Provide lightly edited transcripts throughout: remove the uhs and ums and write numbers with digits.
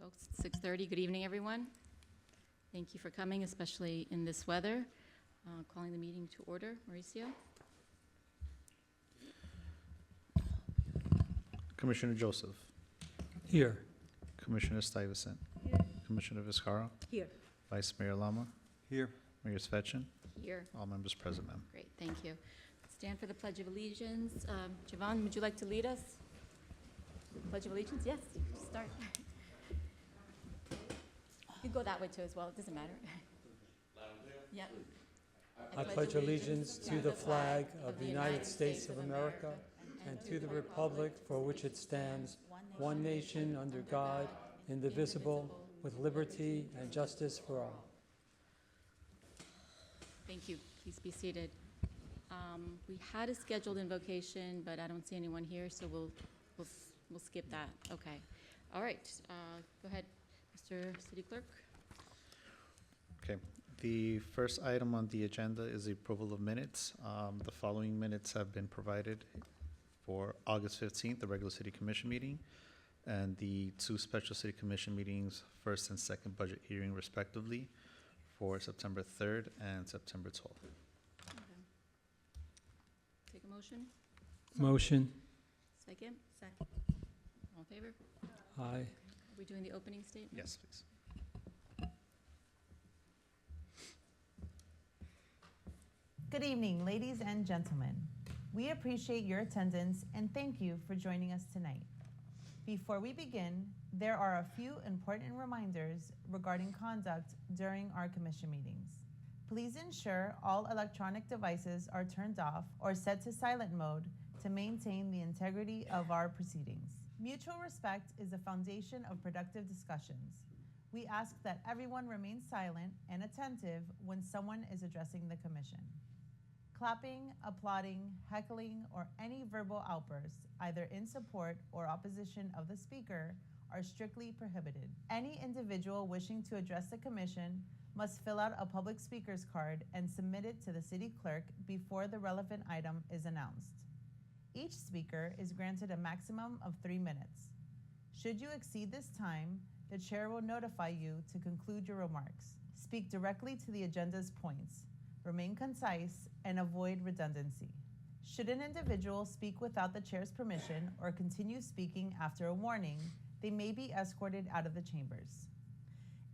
Folks, 6:30. Good evening, everyone. Thank you for coming, especially in this weather. Calling the meeting to order. Mauricio? Commissioner Joseph. Here. Commissioner Stuyvesant. Commissioner Viscara. Here. Vice Mayor Lama. Here. Mayor Svechin. Here. All members present, ma'am. Great, thank you. Stand for the Pledge of Allegiance. Javon, would you like to lead us? Pledge of Allegiance? Yes, you can start. You can go that way too as well. It doesn't matter. Yep. I pledge allegiance to the flag of the United States of America and to the republic for which it stands, one nation under God, indivisible, with liberty and justice for all. Thank you. Please be seated. We had a scheduled invocation, but I don't see anyone here, so we'll skip that. Okay. All right. Go ahead, Mr. City Clerk. Okay. The first item on the agenda is the approval of minutes. The following minutes have been provided for August 15th, the regular City Commission meeting, and the two special City Commission meetings, first and second budget hearing respectively, for September 3rd and September 12th. Okay. Take a motion. Motion. Second. Second. All in favor? Aye. Are we doing the opening statement? Yes, please. Good evening, ladies and gentlemen. We appreciate your attendance and thank you for joining us tonight. Before we begin, there are a few important reminders regarding conduct during our commission meetings. Please ensure all electronic devices are turned off or set to silent mode to maintain the integrity of our proceedings. Mutual respect is the foundation of productive discussions. We ask that everyone remain silent and attentive when someone is addressing the commission. Clapping, applauding, heckling, or any verbal outbursts, either in support or opposition of the speaker, are strictly prohibited. Any individual wishing to address the commission must fill out a public speaker's card and submit it to the city clerk before the relevant item is announced. Each speaker is granted a maximum of 3 minutes. Should you exceed this time, the chair will notify you to conclude your remarks. Speak directly to the agenda's points. Remain concise and avoid redundancy. Should an individual speak without the chair's permission or continue speaking after a warning, they may be escorted out of the chambers.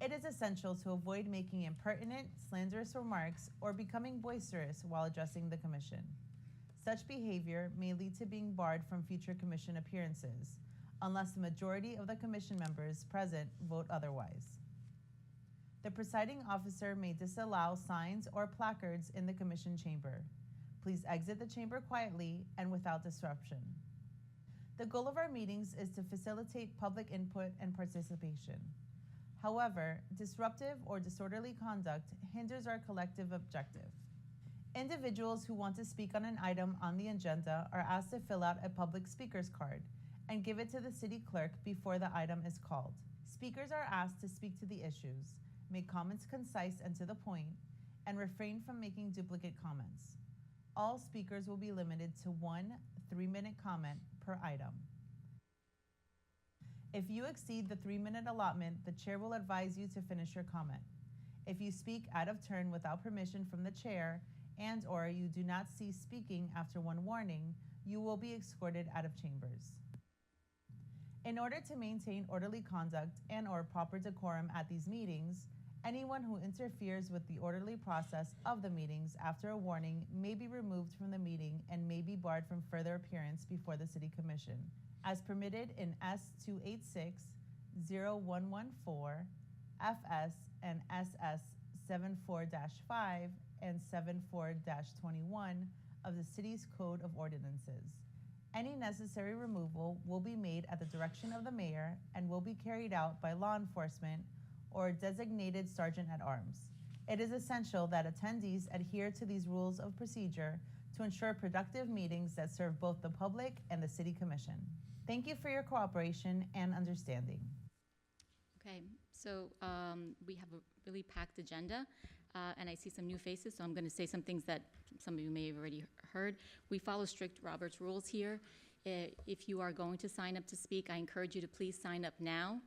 It is essential to avoid making impertinent, slanderous remarks or becoming boisterous while addressing the commission. Such behavior may lead to being barred from future commission appearances, unless the majority of the commission members present vote otherwise. The presiding officer may disallow signs or placards in the commission chamber. Please exit the chamber quietly and without disruption. The goal of our meetings is to facilitate public input and participation. However, disruptive or disorderly conduct hinders our collective objective. Individuals who want to speak on an item on the agenda are asked to fill out a public speaker's card and give it to the city clerk before the item is called. Speakers are asked to speak to the issues, make comments concise and to the point, and refrain from making duplicate comments. All speakers will be limited to 1 3-minute comment per item. If you exceed the 3-minute allotment, the chair will advise you to finish your comment. If you speak out of turn without permission from the chair and/or you do not cease speaking after 1 warning, you will be escorted out of chambers. In order to maintain orderly conduct and/or proper decorum at these meetings, anyone who interferes with the orderly process of the meetings after a warning may be removed from the meeting and may be barred from further appearance before the City Commission, as permitted in S-286-0114, FS and SS 74-5 and 74-21 of the City's Code of Ordinances. Any necessary removal will be made at the direction of the mayor and will be carried out by law enforcement or designated sergeant at arms. It is essential that attendees adhere to these rules of procedure to ensure productive meetings that serve both the public and the City Commission. Thank you for your cooperation and understanding. Okay, so we have a really packed agenda, and I see some new faces, so I'm going to say some things that some of you may have already heard. We follow strict Robert's rules here. If you are going to sign up to speak, I encourage you to please sign up now.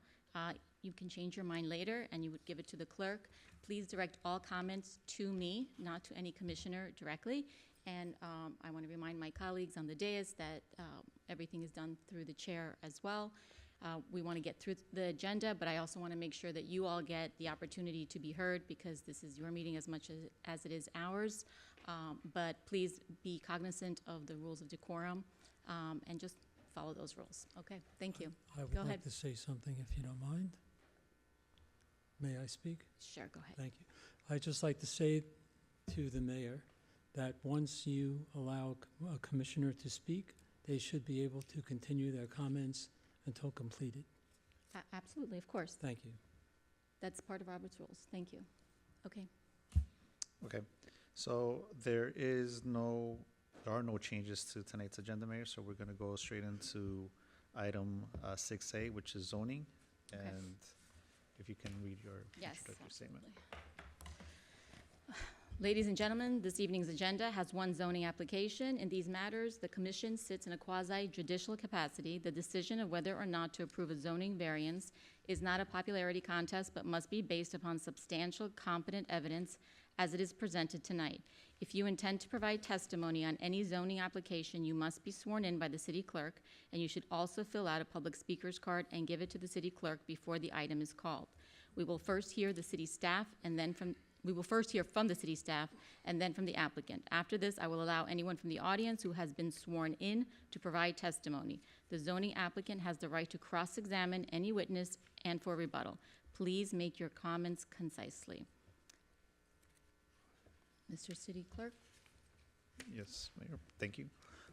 you can change your mind later and you would give it to the clerk. Please direct all comments to me, not to any commissioner directly. And I want to remind my colleagues on the dais that everything is done through the chair as well. We want to get through the agenda, but I also want to make sure that you all get the opportunity to be heard because this is your meeting as much as it is ours. But please be cognizant of the rules of decorum and just follow those rules. Okay, thank you. I would Go like ahead. to say something if you don't mind. May I speak? Sure, go ahead. Thank you. I'd just like to say to the mayor that once you allow a commissioner to speak, they should be able to continue their comments until completed. Absolutely, of course. Thank you. That's part of Robert's rules. Thank you. Okay. Okay, so there are no changes to tonight's agenda, Mayor, so we're gonna go straight into item 6A, which is zoning. Okay. And if you can read your Yes, introductory statement. absolutely. Ladies and gentlemen, this evening's agenda has one zoning application. In these matters, the commission sits in a quasi-judicial capacity. The decision of whether or not to approve a zoning variance is not a popularity contest, but must be based upon substantial, competent evidence as it is presented tonight. If you intend to provide testimony on any zoning application, you must be sworn in by the city clerk, and you should also fill out a public speaker's card and give it to the city clerk before the item is called. We will first hear the city staff and then we will first hear from the city staff and then from the applicant. After this, I will allow anyone from the audience who has been sworn in to provide testimony. The zoning applicant has the right to cross-examine any witness and for rebuttal. Please make your comments concisely. Mr. City Clerk? Yes, Mayor, thank you.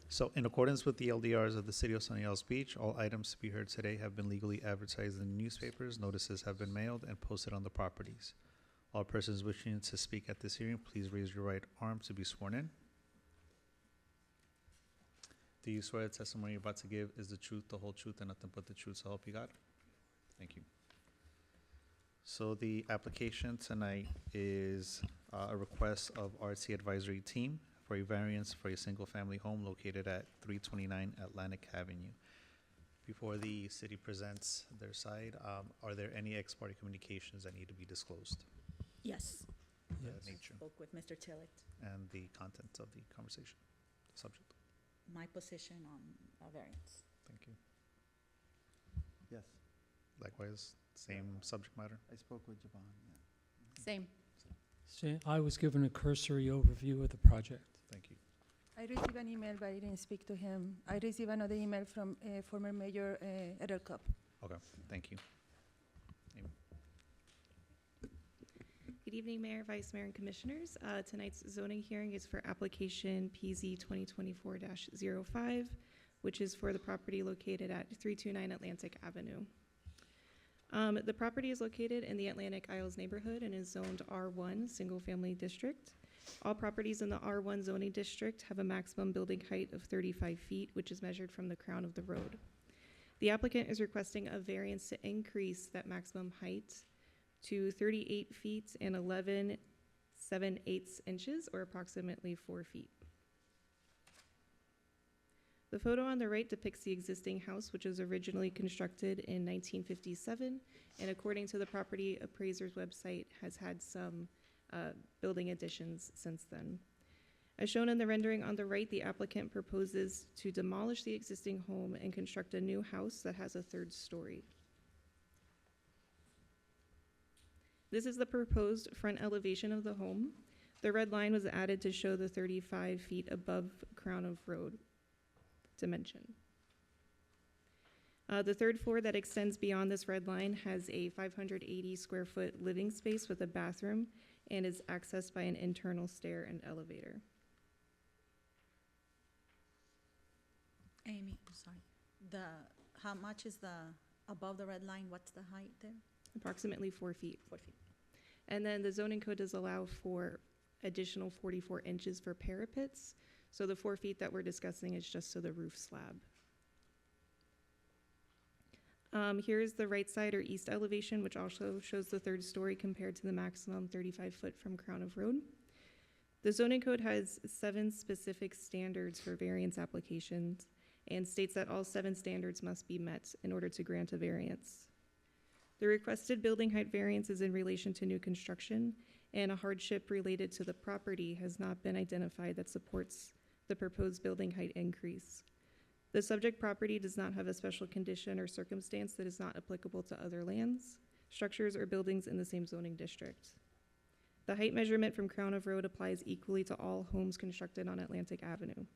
So in accordance with the LDRs of the City of Sunny Isles Beach, all items to be heard today have been legally advertised in the newspapers, notices have been mailed and posted on the properties. All persons wishing to speak at this hearing, please raise your right arm to be sworn in. Do you swear the testimony you're about to give is the truth, the whole truth, and nothing but the truth, so help you God? Thank you. So the application tonight is a request of RT Advisory Team for a variance for a single-family home located at 329 Atlantic Avenue. Before the city presents their side, are there any ex parte communications that need to be disclosed? Yes, The Yes. nature spoke with Mr. Tillett. and the content of the conversation, subject. My position on a variance. Thank you. Yes, Likewise, same subject matter. I spoke with Javon, yeah. Same. I was given a cursory overview of the project. Thank you. I received an email, but I didn't speak to him. I received another email from former Mayor Edel Cup. Okay, thank you. Good evening, Mayor, Vice Mayor, and Commissioners. Tonight's zoning hearing is for application PZ 2024-05, which is for the property located at 329 Atlantic Avenue. The property is located in the Atlantic Isles neighborhood and is zoned R1, single-family district. All properties in the R1 zoning district have a maximum building height of 35 feet, which is measured from the crown of the road. The applicant is requesting a variance to increase that maximum height to 38 feet and 11.7/8 inches, or approximately 4 feet. The photo on the right depicts the existing house, which was originally constructed in 1957, and according to the property appraiser's website, has had some building additions since then. As shown in the rendering on the right, the applicant proposes to demolish the existing home and construct a new house that has a 3rd story. This is the proposed front elevation of the home. The red line was added to show the 35 feet above crown of road dimension. The 3rd floor that extends beyond this red line has a 580 square foot living space with a bathroom and is accessed by an internal stair and elevator. Amy, sorry. How much is above the red line? What's the height there? Approximately 4 feet. 4 feet. And then the zoning code does allow for additional 44 inches for parapets. So the 4 feet that we're discussing is just to the roof slab. Here's the right side or east elevation, which also shows the 3rd story compared to the maximum 35 foot from crown of road. The zoning code has 7 specific standards for variance applications and states that all 7 standards must be met in order to grant a variance. The requested building height variance is in relation to new construction, and a hardship related to the property has not been identified that supports the proposed building height increase. The subject property does not have a special condition or circumstance that is not applicable to other lands, structures, or buildings in the same zoning district. The height measurement from Crown of Road applies equally to all homes constructed on Atlantic Avenue.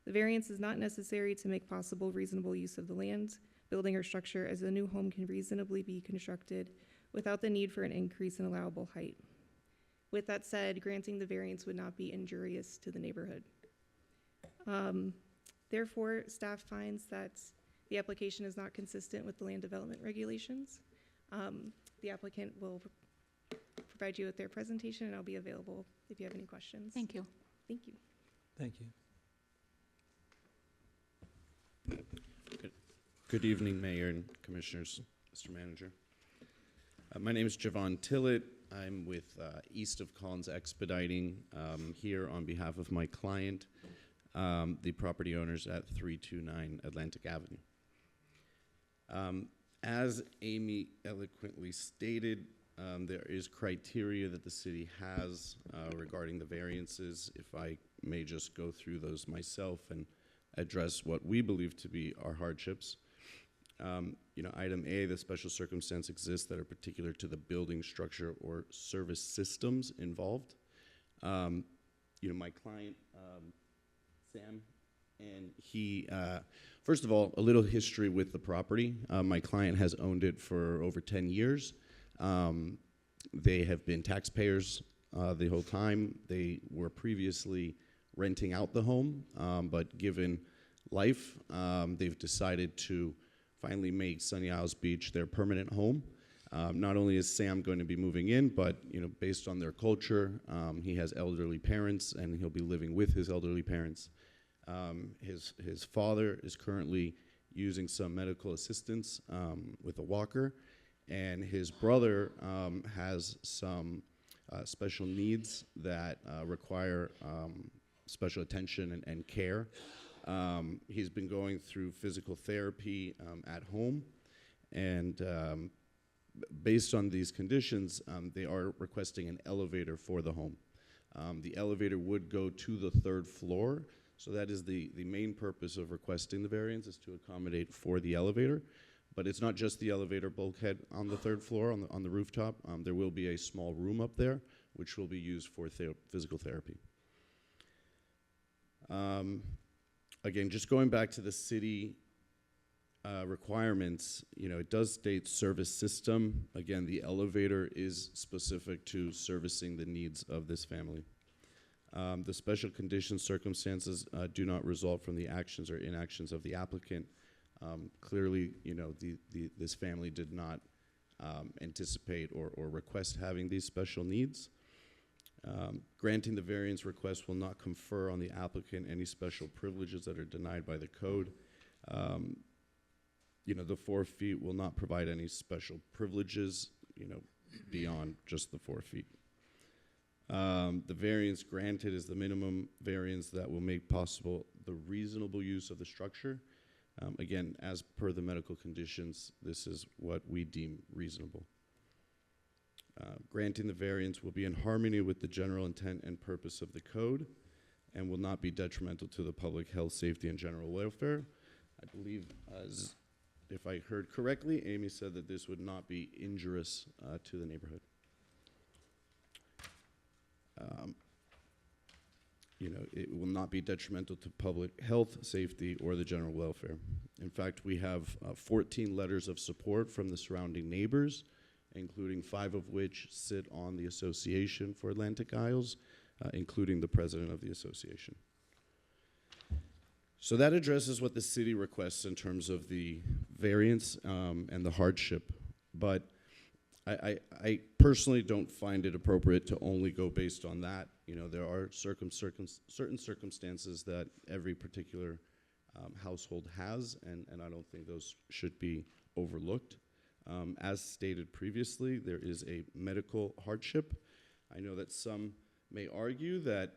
The variance is not necessary to make possible reasonable use of the land, building, or structure, as a new home can reasonably be constructed without the need for an increase in allowable height. With that said, granting the variance would not be injurious to the neighborhood. Therefore, staff finds that the application is not consistent with the land development regulations. The applicant will provide you with their presentation, and I'll be available if you have any questions. Thank you. Thank you. Thank you. Good evening, Mayor and Commissioners, Mr. Manager. My name is Javon Tillett. I'm with East of Collins Expediting here on behalf of my client, the property owners at 329 Atlantic Avenue. As Amy eloquently stated, there is criteria that the city has regarding the variances. If I may just go through those myself and address what we believe to be our hardships. Item A, the special circumstance exists that are particular to the building, structure, or service systems involved. My client, Sam, and he, first of all, a little history with the property. My client has owned it for over 10 years. They have been taxpayers the whole time. They were previously renting out the home, but given life, they've decided to finally make Sunny Isles Beach their permanent home. Not only is Sam going to be moving in, but based on their culture, he has elderly parents, and he'll be living with his elderly parents. His father is currently using some medical assistance with a walker, and his brother has some special needs that require special attention and care. He's been going through physical therapy at home, and based on these conditions, they are requesting an elevator for the home. The elevator would go to the 3rd floor, so that is the main purpose of requesting the variance, is to accommodate for the elevator. But it's not just the elevator bulkhead on the 3rd floor, on the rooftop. There will be a small room up there, which will be used for physical therapy. Again, just going back to the city requirements, it does state service system. Again, the elevator is specific to servicing the needs of this family. The special conditions circumstances do not result from the actions or inactions of the applicant. Clearly, this family did not anticipate or request having these special needs. Granting the variance request will not confer on the applicant any special privileges that are denied by the code. The 4 feet will not provide any special privileges, beyond just the 4 feet. The variance granted is the minimum variance that will make possible the reasonable use of the structure. Again, as per the medical conditions, this is what we deem reasonable. Granting the variance will be in harmony with the general intent and purpose of the code and will not be detrimental to the public health, safety, and general welfare. I believe, if I heard correctly, Amy said that this would not be injurious to the neighborhood. It will not be detrimental to public health, safety, or the general welfare. In fact, we have 14 letters of support from the surrounding neighbors, including 5 of which sit on the Association for Atlantic Isles, including the president of the association. So that addresses what the city requests in terms of the variance and the hardship. But I personally don't find it appropriate to only go based on that. There are certain circumstances that every particular household has, and I don't think those should be overlooked. As stated previously, there is a medical hardship. I know that some may argue that,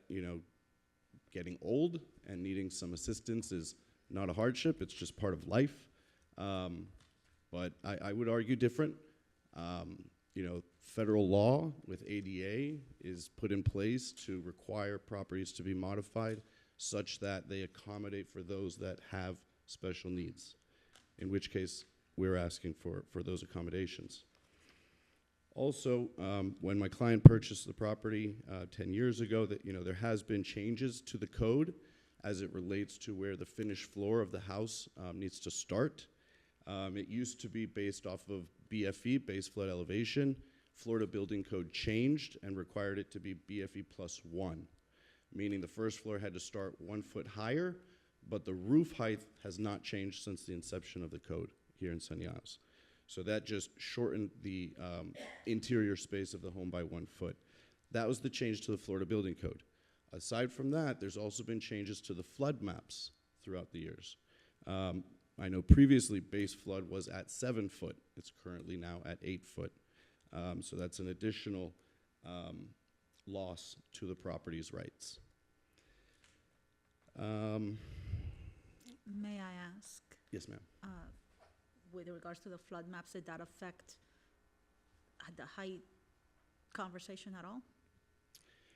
getting old and needing some assistance is not a hardship, it's just part of life. But I would argue different. Federal law with ADA is put in place to require properties to be modified such that they accommodate for those that have special needs, in which case we're asking for those accommodations. Also, when my client purchased the property 10 years ago, there has been changes to the code as it relates to where the finished floor of the house needs to start. It used to be based off of BFE, base flood elevation. Florida Building Code changed and required it to be BFE +1, meaning the first floor had to start 1 foot higher, but the roof height has not changed since the inception of the code here in Sunny Isles. So that just shortened the interior space of the home by 1 foot. That was the change to the Florida Building Code. Aside from that, there's also been changes to the flood maps throughout the years. I know previously base flood was at 7 foot. It's currently now at 8 foot. So that's an additional loss to the property's rights. May I ask, Yes, ma'am. with regards to the flood maps, did that affect the height conversation at all?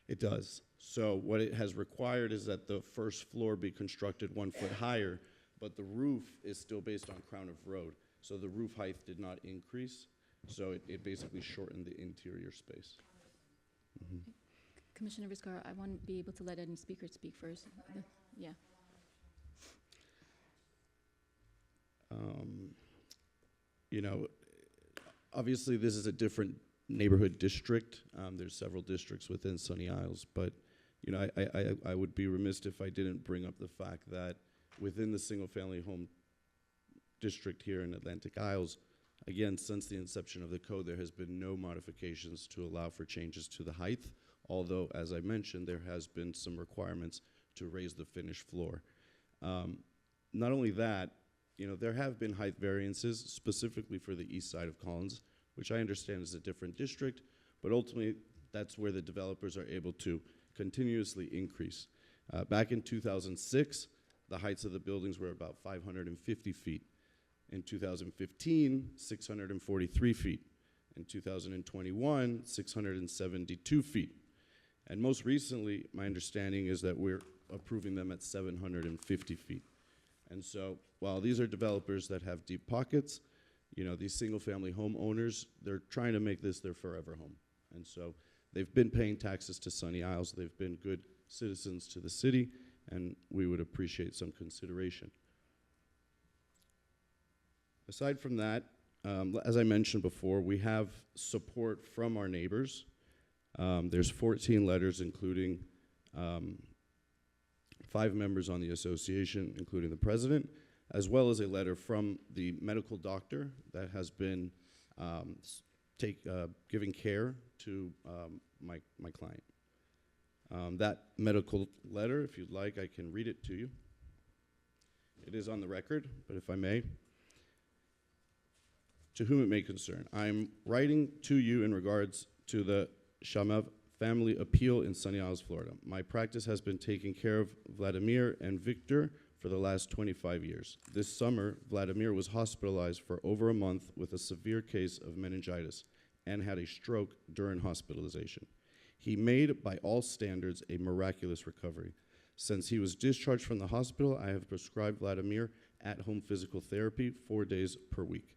It does. So what it has required is that the first floor be constructed 1 foot higher, but the roof is still based on crown of road. So the roof height did not increase. So it basically shortened the interior space. Commissioner Vizcarra, I want to be able to let any speaker speak first. Yeah. Obviously this is a different neighborhood district. There's several districts within Sunny Isles, but I would be remiss if I didn't bring up the fact that within the single-family home district here in Atlantic Isles, again, since the inception of the code, there has been no modifications to allow for changes to the height, although, as I mentioned, there has been some requirements to raise the finished floor. Not only that, there have been height variances specifically for the east side of Collins, which I understand is a different district, but ultimately that's where the developers are able to continuously increase. Back in 2006, the heights of the buildings were about 550 feet. In 2015, 643 feet. In 2021, 672 feet. And most recently, my understanding is that we're approving them at 750 feet. And so while these are developers that have deep pockets, these single-family homeowners, they're trying to make this their forever home. And so they've been paying taxes to Sunny Isles. They've been good citizens to the city, and we would appreciate some consideration. Aside from that, as I mentioned before, we have support from our neighbors. There's 14 letters, including 5 members on the association, including the president, as well as a letter from the medical doctor that has been giving care to my client. That medical letter, if you'd like, I can read it to you. It is on the record, but if I may. To whom it may concern, I'm writing to you in regards to the Shamev family appeal in Sunny Isles, Florida. My practice has been taking care of Vladimir and Victor for the last 25 years. This summer, Vladimir was hospitalized for over a month with a severe case of meningitis and had a stroke during hospitalization. He made, by all standards, a miraculous recovery. Since he was discharged from the hospital, I have prescribed Vladimir at-home physical therapy 4 days per week.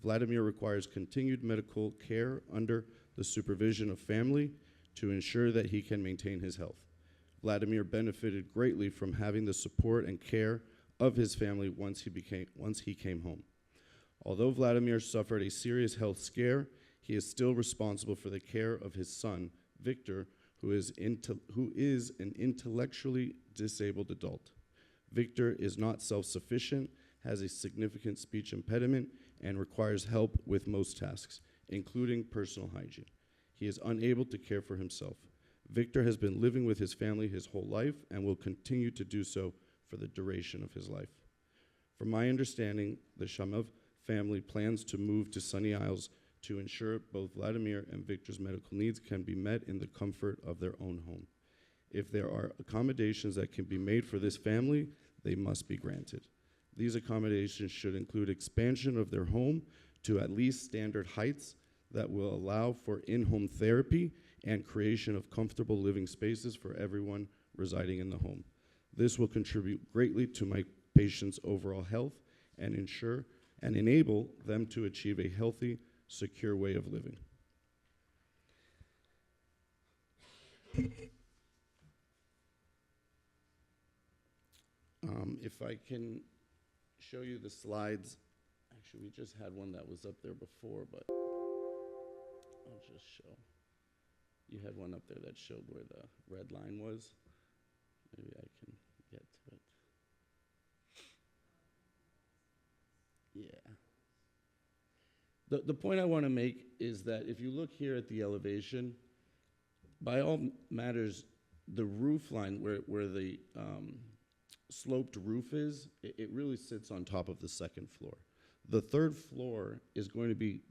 Vladimir requires continued medical care under the supervision of family to ensure that he can maintain his health. Vladimir benefited greatly from having the support and care of his family once he came home. Although Vladimir suffered a serious health scare, he is still responsible for the care of his son, Victor, who is an intellectually disabled adult. Victor is not self-sufficient, has a significant speech impediment, and requires help with most tasks, including personal hygiene. He is unable to care for himself. Victor has been living with his family his whole life and will continue to do so for the duration of his life. From my understanding, the Shamev family plans to move to Sunny Isles to ensure both Vladimir and Victor's medical needs can be met in the comfort of their own home. If there are accommodations that can be made for this family, they must be granted. These accommodations should include expansion of their home to at least standard heights that will allow for in-home therapy and creation of comfortable living spaces for everyone residing in the home. This will contribute greatly to my patients' overall health and ensure and enable them to achieve a healthy, secure way of living. If I can show you the slides. Actually, we just had one that was up there before, but I'll just show. You had one up there that showed where the red line was. Maybe I can get to it. Yeah. The point I want to make is that if you look here at the elevation, by all matters, the roof line where the sloped roof is, it really sits on top of the second floor. The third floor is going to be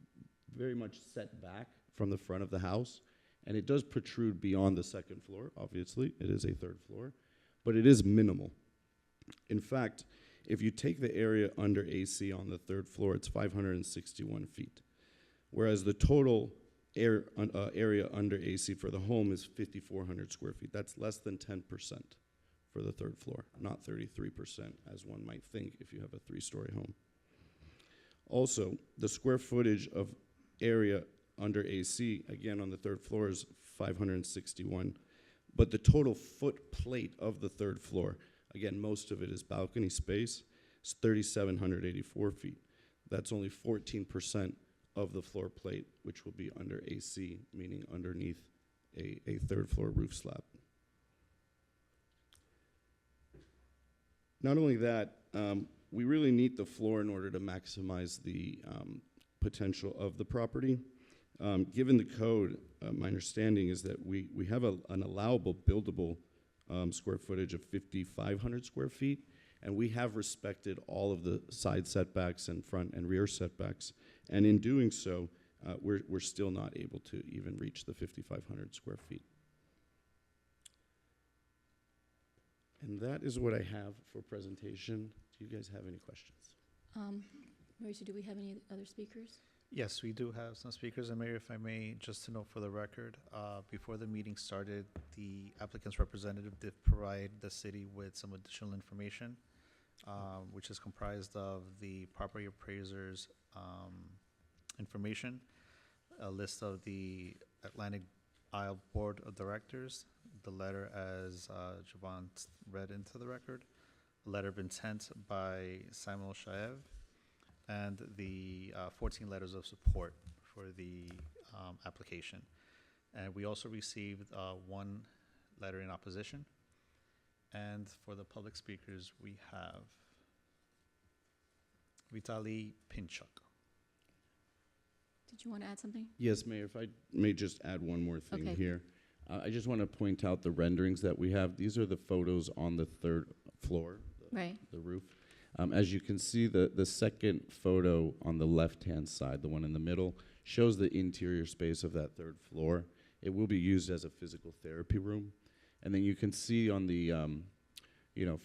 very much set back from the front of the house, and it does protrude beyond the second floor, obviously. It is a third floor, but it is minimal. In fact, if you take the area under AC on the third floor, it's 561 feet, whereas the total area under AC for the home is 5,400 square feet. That's less than 10% for the third floor, not 33%, as one might think if you have a three-story home. Also, the square footage of area under AC, again on the third floor, is 561, but the total foot plate of the third floor, again, most of it is balcony space, is 3,784 feet. That's only 14% of the floor plate, which will be under AC, meaning underneath a third floor roof slab. Not only that, we really need the floor in order to maximize the potential of the property. Given the code, my understanding is that we have an allowable buildable square footage of 5,500 square feet, and we have respected all of the side setbacks and front and rear setbacks. And in doing so, we're still not able to even reach the 5,500 square feet. And that is what I have for presentation. Do you guys have any questions? Mauricio, do we have any other speakers? Yes, we do have some speakers, and Mayor, if I may, just to note for the record, before the meeting started, the applicant's representative did provide the city with some additional information, which is comprised of the property appraiser's information, a list of the Atlantic Isle Board of Directors, the letter as Javon read into the record, a letter of intent by Samuel Shaev, and the 14 letters of support for the application. And we also received one letter in opposition. And for the public speakers, we have Vitaly Pinchuk. Did you want to add something? Yes, Mayor, if I may just add one more thing Okay. here. I just want to point out the renderings that we have. These are the photos on the third floor, Right. the roof. As you can see, the second photo on the left-hand side, the one in the middle, shows the interior space of that third floor. It will be used as a physical therapy room. And then you can see on the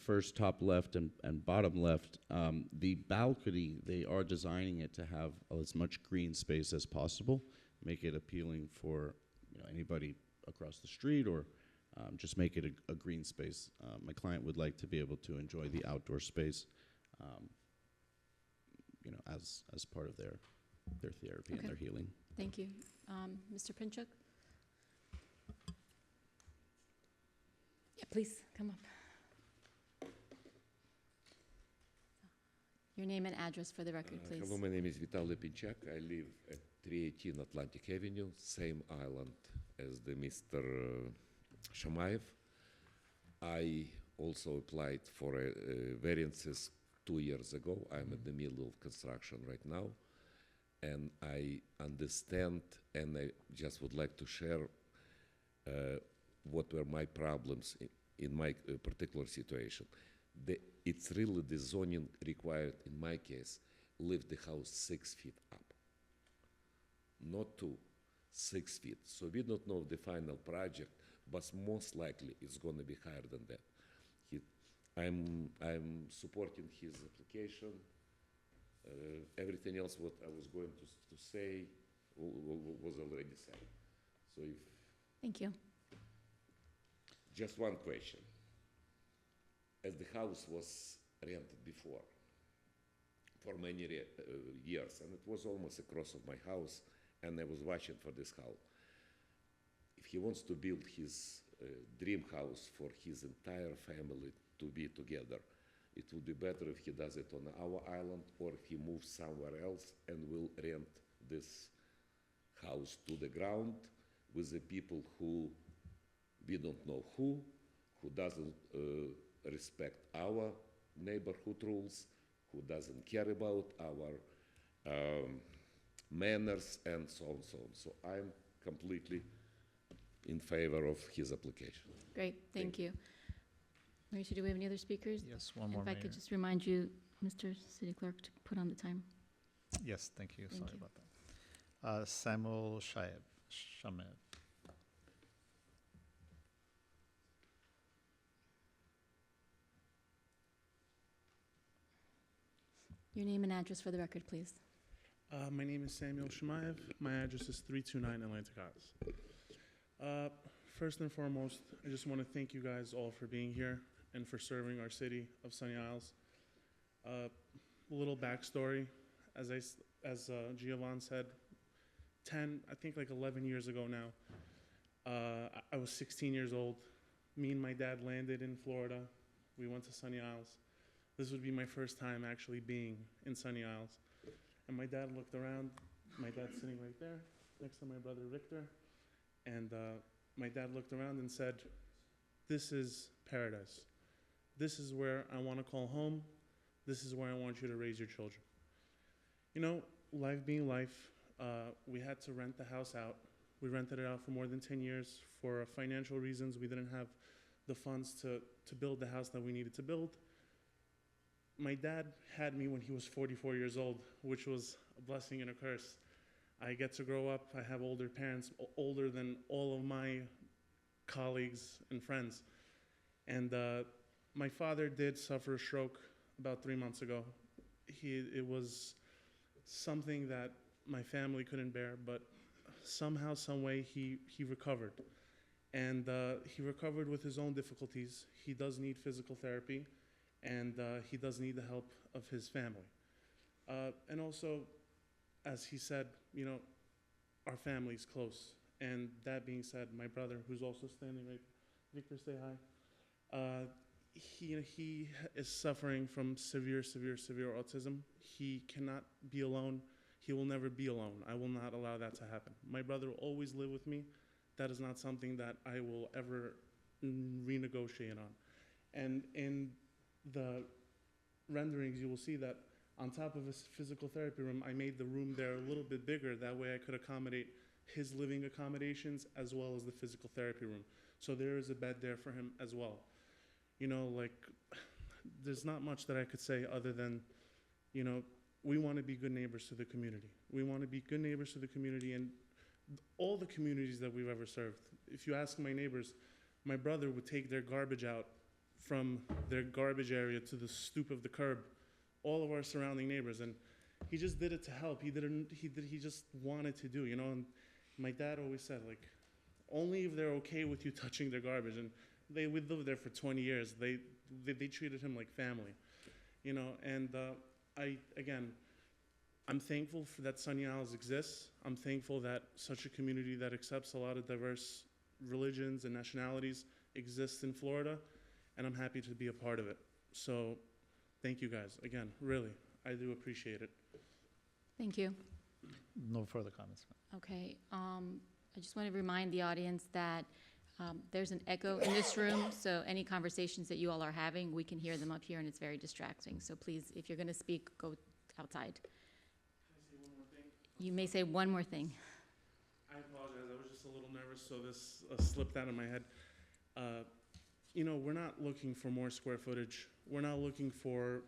first top left and bottom left, the balcony, they are designing it to have as much green space as possible, make it appealing for anybody across the street, or just make it a green space. My client would like to be able to enjoy the outdoor space as part of their therapy Okay. and their healing. Thank you. Mr. Pinchuk? Yeah, please, come up. Your name and address for the record, please. Hello, my name is Vitaly Pinchak. I live at 318 Atlantic Avenue, same island as the Mr. Shamaev. I also applied for variances 2 years ago. I'm in the middle of construction right now, and I understand, and I just would like to share what were my problems in my particular situation. It's really the zoning required in my case, lift the house 6 feet up, not 2, 6 feet. So we don't know the final project, but most likely it's going to be higher than that. I'm supporting his application. Everything else what I was going to say, was already said. So if Thank you. just one question. As the house was rented before for many years, and it was almost across of my house, and I was watching for this house. If he wants to build his dream house for his entire family to be together, it would be better if he does it on our island, or if he moves somewhere else and will rent this house to the ground with the people who we don't know who doesn't respect our neighborhood rules, who doesn't care about our manners, and so on, so on. So I'm completely in favor of his application. Great, thank you. Mauricio, do we have any other speakers? Yes, one more, If I Mayor. could just remind you, Mr. City Clerk, to put on the time. Yes, thank you. Thank Sorry you. about that. Samuel Shamed. Your name and address for the record, please. My name is Samuel Shemaev. My address is 329 Atlantic Ave. First and foremost, I just want to thank you guys all for being here and for serving our city of Sunny Isles. A little backstory, as Giovanni said, 11 years ago now, I was 16 years old. Me and my dad landed in Florida. We went to Sunny Isles. This would be my first time actually being in Sunny Isles. And my dad looked around. My dad's sitting right there next to my brother Victor. And my dad looked around and said, "This is paradise. This is where I want to call home. This is where I want you to raise your children." You know, life being life, we had to rent the house out. We rented it out for more than 10 years. For financial reasons, we didn't have the funds to build the house that we needed to build. My dad had me when he was 44 years old, which was a blessing and a curse. I get to grow up. I have older parents, older than all of my colleagues and friends. And my father did suffer a stroke about 3 months ago. It was something that my family couldn't bear, but somehow, some way, he recovered. And he recovered with his own difficulties. He does need physical therapy, and he does need the help of his family. And also, as he said, you know, our family's close. And that being said, my brother, who's also standing right, Victor, say hi. He is suffering from severe autism. He cannot be alone. He will never be alone. I will not allow that to happen. My brother will always live with me. That is not something that I will ever renegotiate on. And in the renderings, you will see that on top of his physical therapy room, I made the room there a little bit bigger. That way I could accommodate his living accommodations as well as the physical therapy room. So there is a bed there for him as well. You know, like, there's not much that I could say other than, you know, we want to be good neighbors to the community. We want to be good neighbors to the community and all the communities that we've ever served. If you ask my neighbors, my brother would take their garbage out from their garbage area to the stoop of the curb, all of our surrounding neighbors, and he just did it to help. He just wanted to do, you know, and my dad always said, like, only if they're okay with you touching their garbage, and we lived there for 20 years. They treated him like family, you know, and I'm thankful for that Sunny Isles exists. I'm thankful that such a community that accepts a lot of diverse religions and nationalities exists in Florida, and I'm happy to be a part of it. So thank you guys. Again, really, I do appreciate it. Thank you. No further comments. Okay, I just want to remind the audience that there's an echo in this room, so any conversations that you all are having, we can hear them up here, and it's very distracting. So please, if you're going to speak, go outside. Can I say one more thing? You may say one more thing. I apologize. I was just a little nervous, so this slipped out of my head. You know, we're not looking for more square footage. We're not looking for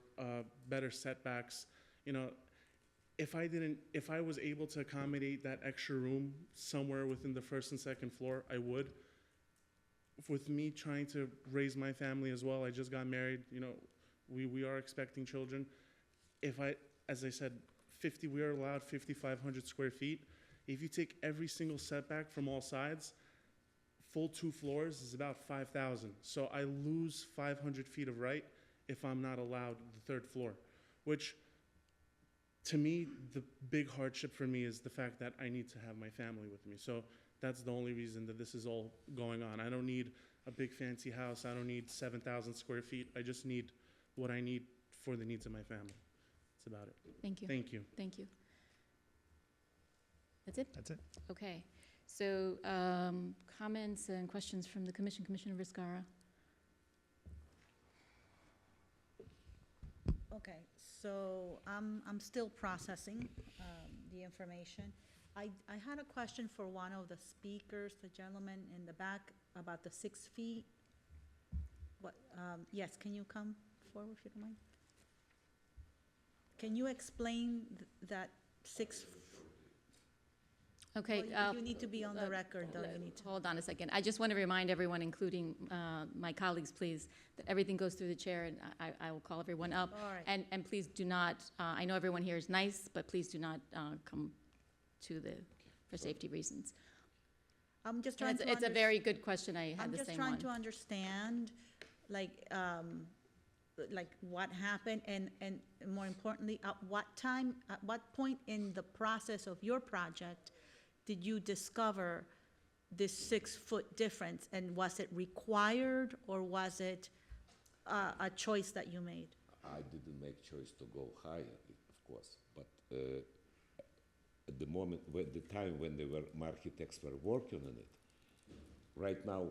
better setbacks. You know, if I was able to accommodate that extra room somewhere within the first and second floor, I would. With me trying to raise my family as well, I just got married. You know, we are expecting children. As I said, we are allowed 5,500 square feet. If you take every single setback from all sides, full 2 floors is about 5,000. So I lose 500 feet of right if I'm not allowed the 3rd floor, which to me, the big hardship for me is the fact that I need to have my family with me. So that's the only reason that this is all going on. I don't need a big fancy house. I don't need 7,000 square feet. I just need what I need for the needs of my family. That's about it. Thank you. Thank you. Thank you. That's it? That's it. Okay. So, comments and questions from the commission. Commissioner Viscara? Okay, so I'm still processing the information. I had a question for one of the speakers, the gentleman in the back, about the 6 feet. What, yes, can you come forward if you don't mind? Can you explain that 6? Okay. Well, you need to be on the record, though. You need to. Hold on a second. I just want to remind everyone, including my colleagues, please, that everything goes through the chair, and I will call everyone up. All right. And please do not, I know everyone here is nice, but please do not come for safety reasons. I'm just And trying to. it's a very good question. I had the same I'm just trying one. to understand, like what happened, and more importantly, at what point in the process of your project did you discover this 6-foot difference? And was it required, or was it a choice that you made? I didn't make choice to go higher, of course, but at the moment, the time when my architects were working on it, right now,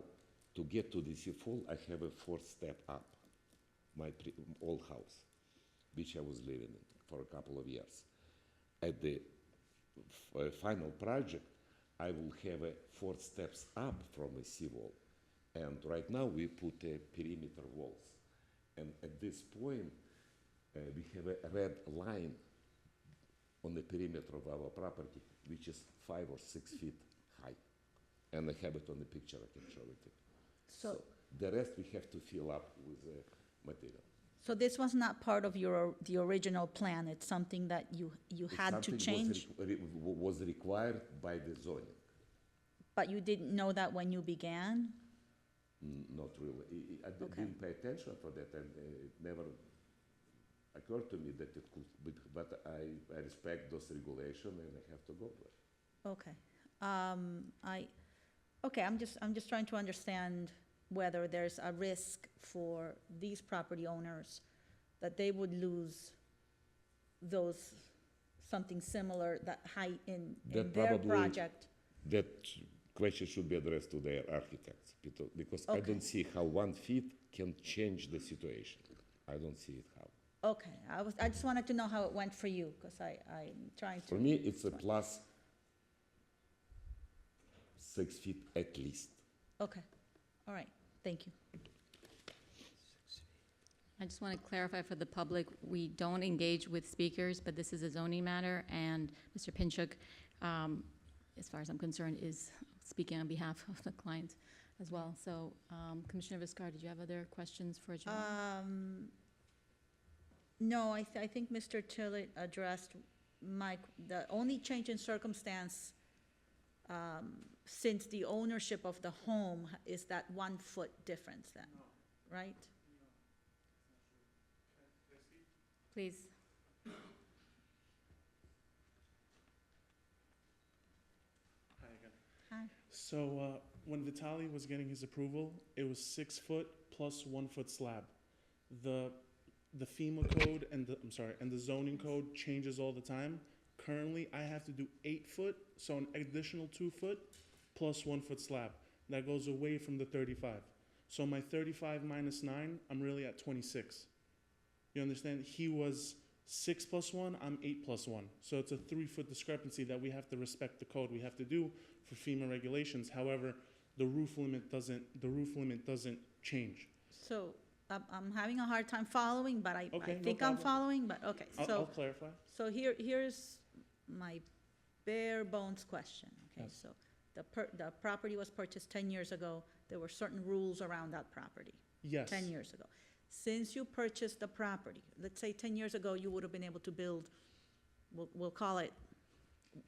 to get to the full, I have a 4th step up, my old house, which I was living in for a couple of years. At the final project, I will have 4 steps up from a seawall. And right now, we put perimeter walls. And at this point, we have a red line on the perimeter of our property, which is 5 or 6 feet high. And I have it on the picture, I can show it to you. So The rest we have to fill up with material. So this was not part of the original plan, it's something that you had to change? Was required by the zoning. But you didn't know that when you began? Not really. I Okay. didn't pay attention for that, and it never occurred to me that it could, but I respect those regulations, and I have to go to it. Okay. Okay, I'm just trying to understand whether there's a risk for these property owners that they would lose those, something similar, that height in That their probably- project. That question should be addressed to their architects, because I Okay. don't see how 1 feet can change the situation. I don't see it how. Okay, I just wanted to know how it went for you, because I'm trying For to, me, it's a plus 6 feet at least. okay, all right, thank you. I just want to clarify for the public, we don't engage with speakers, but this is a zoning matter, and Mr. Pinchuk, as far as I'm concerned, is speaking on behalf of the client as well. So, Commissioner Viscar, did you have other questions for Joanne? No, I think Mr. Tillett addressed the only change in circumstance since the ownership of the home is that 1 foot difference then, right? Please. Hi again. Hi. So when Vitali was getting his approval, it was 6 foot plus 1 foot slab. The FEMA code and the zoning code changes all the time. Currently, I have to do 8 foot, so an additional 2 foot plus 1 foot slab. That goes away from the 35. So my 35 minus 9, I'm really at 26. You understand? He was 6 plus 1, I'm 8 plus 1. So it's a 3 foot discrepancy that we have to respect the code. We have to do for FEMA regulations. However, the roof limit doesn't change. So I'm having a hard time following, but I Okay, no think I'm problem. following, but okay. I'll So, clarify. so here's my bare bones question, okay? Yes. So the property was purchased 10 years ago. There were certain rules around that property. Yes. 10 years ago. Since you purchased the property, let's say 10 years ago, you would have been able to build, we'll call it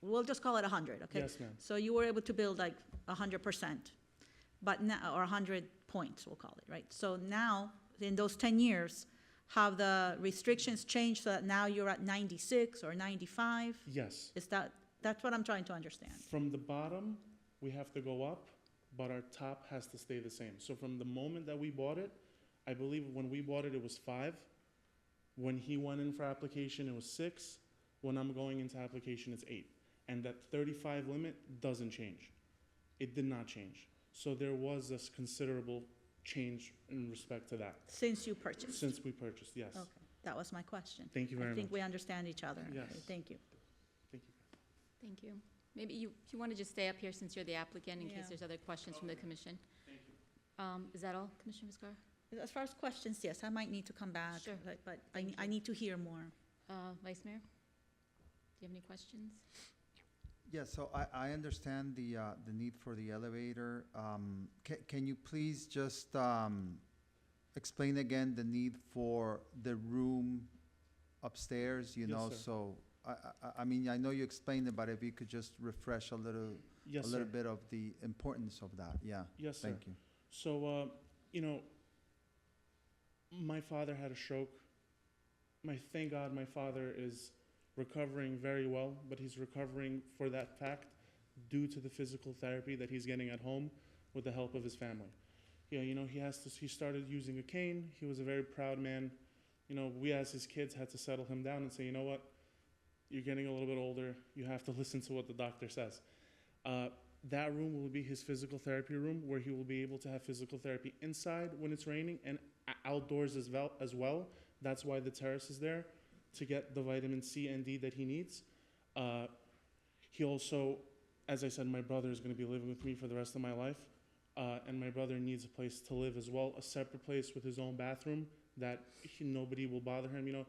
we'll just call it 100, okay? Yes, ma'am. So you were able to build like 100%, but now, or 100 points, we'll call it, right? So now, in those 10 years, have the restrictions changed so that now you're at 96 or 95? Yes. That's what I'm trying to understand. From the bottom, we have to go up, but our top has to stay the same. So from the moment that we bought it, I believe when we bought it, it was 5. When he went in for application, it was 6. When I'm going into application, it's 8. And that 35 limit doesn't change. It did not change. So there was a considerable change in respect to that. Since you purchased? Since we purchased, yes. Okay, that was my question. Thank you very I think much. we understand each other. Yes. Okay, thank you. Thank you. Thank you. Maybe if you want to just stay up here since you're the applicant in case Yeah. there's other questions from the commission. Thank you. Is that all, Commissioner Viscar? As far as questions, yes, I might need to come back. Sure. But Thank I you. need to hear more. Vice Mayor? Do you have any questions? Yeah, so I understand the need for the elevator. Can you please just explain again the need for the room upstairs, you Yes, know? sir. So, I mean, I know you explained it, but if you could just refresh a little Yes, sir. bit of the importance of that, yeah. Yes, sir. Thank you. So, you know, my father had a stroke. Thank God my father is recovering very well, but he's recovering for that fact due to the physical therapy that he's getting at home with the help of his family. Yeah, you know, he started using a cane. He was a very proud man. You know, we as his kids had to settle him down and say, you know what, you're getting a little bit older. You have to listen to what the doctor says. That room will be his physical therapy room where he will be able to have physical therapy inside when it's raining and outdoors as well. That's why the terrace is there, to get the vitamin C and D that he needs. He also, as I said, my brother is going to be living with me for the rest of my life. And my brother needs a place to live as well, a separate place with his own bathroom that nobody will bother him. You know,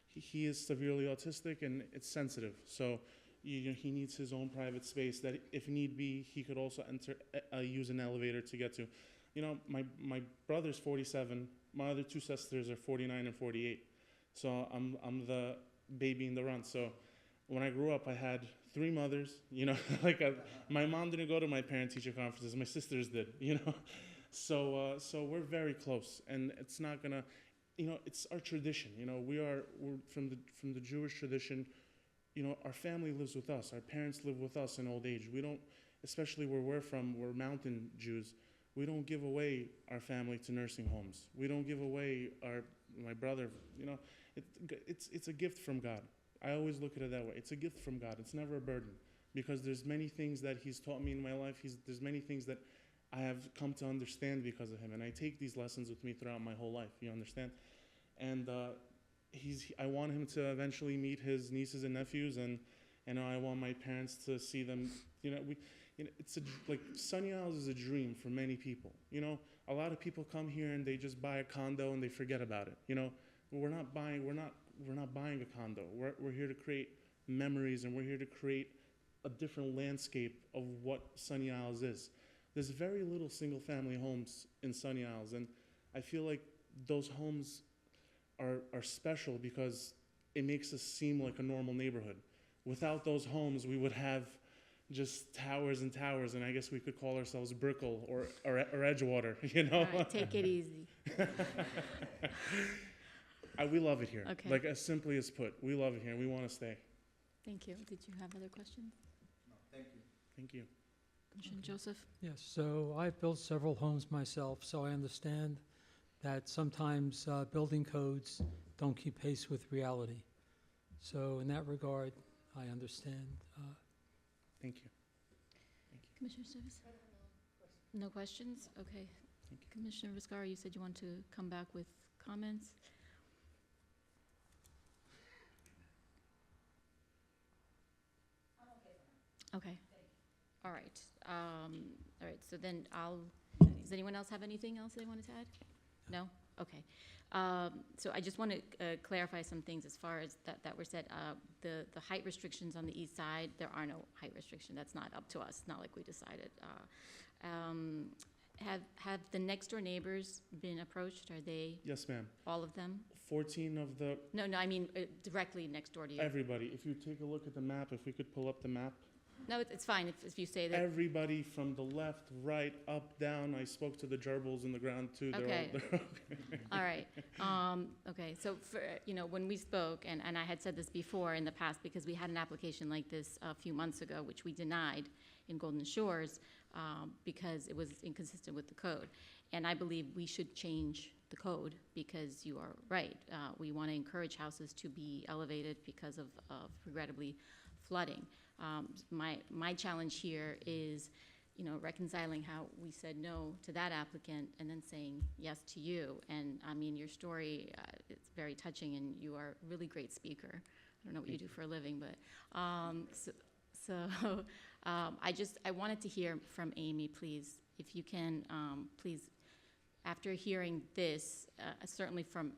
he is severely autistic and it's sensitive. So, you know, he needs his own private space that if need be, he could also use an elevator to get to. You know, my brother's 47. My other 2 sisters are 49 and 48. So I'm the baby in the run. So when I grew up, I had 3 mothers, you know, my mom didn't go to my parent-teacher conferences. My sisters did, you know. So we're very close, and it's not gonna, you know, it's our tradition. You know, we're from the Jewish tradition. You know, our family lives with us. Our parents live with us in old age. We don't, especially where we're from, we're mountain Jews. We don't give away our family to nursing homes. We don't give away my brother, you know. It's a gift from God. I always look at it that way. It's a gift from God. It's never a burden, because there's many things that he's taught me in my life. There's many things that I have come to understand because of him, and I take these lessons with me throughout my whole life. You understand? And I want him to eventually meet his nieces and nephews, and I want my parents to see them. You know, it's like Sunny Isles is a dream for many people. You know, a lot of people come here and they just buy a condo and they forget about it. You know, we're not buying a condo. We're here to create memories, and we're here to create a different landscape of what Sunny Isles is. There's very little single-family homes in Sunny Isles, and I feel like those homes are special because it makes us seem like a normal neighborhood. Without those homes, we would have just towers and towers, and I guess we could call ourselves Brickell or Edgewater, you know? All right, take it easy. We love it here. Okay. Like, as simply as put, we love it here, and we want to stay. Thank you. Did you have other questions? No, thank you. Thank you. Commissioner Joseph? Yes, so I've built several homes myself, so I understand that sometimes building codes don't keep pace with reality. So in that regard, I understand. Thank you. Commissioner Davis? No questions? Okay. Thank you. Commissioner Viscar, you said you want to come back with comments? Okay. All right. All right, so then does anyone else have anything else they wanted to add? No? Okay. So I just want to clarify some things as far as that were said. The height restrictions on the east side, there are no height restriction. That's not up to us. It's not like we decided. Have the next door neighbors been approached? Are they, Yes, ma'am. all of them? 14 of the, No, I mean directly next door to you. everybody, if you take a look at the map, if we could pull up the map, No, it's fine if you say that. everybody from the left, right, up, down, I spoke to the gerbils in the ground too. Okay. They're all All right. Okay, so for, when we spoke, and I had said this before in the past, because we had an application like this a few months ago, which we denied in Golden Shores, because it was inconsistent with the code. And I believe we should change the code, because you are right. We want to encourage houses to be elevated because of regrettably flooding. My challenge here is, reconciling how we said no to that applicant and then saying yes to you. And I mean, your story, it's very touching, and you are a really great speaker. I don't know what you do for a living, but I wanted to hear from Amy, please, if you can, please. After hearing this, certainly from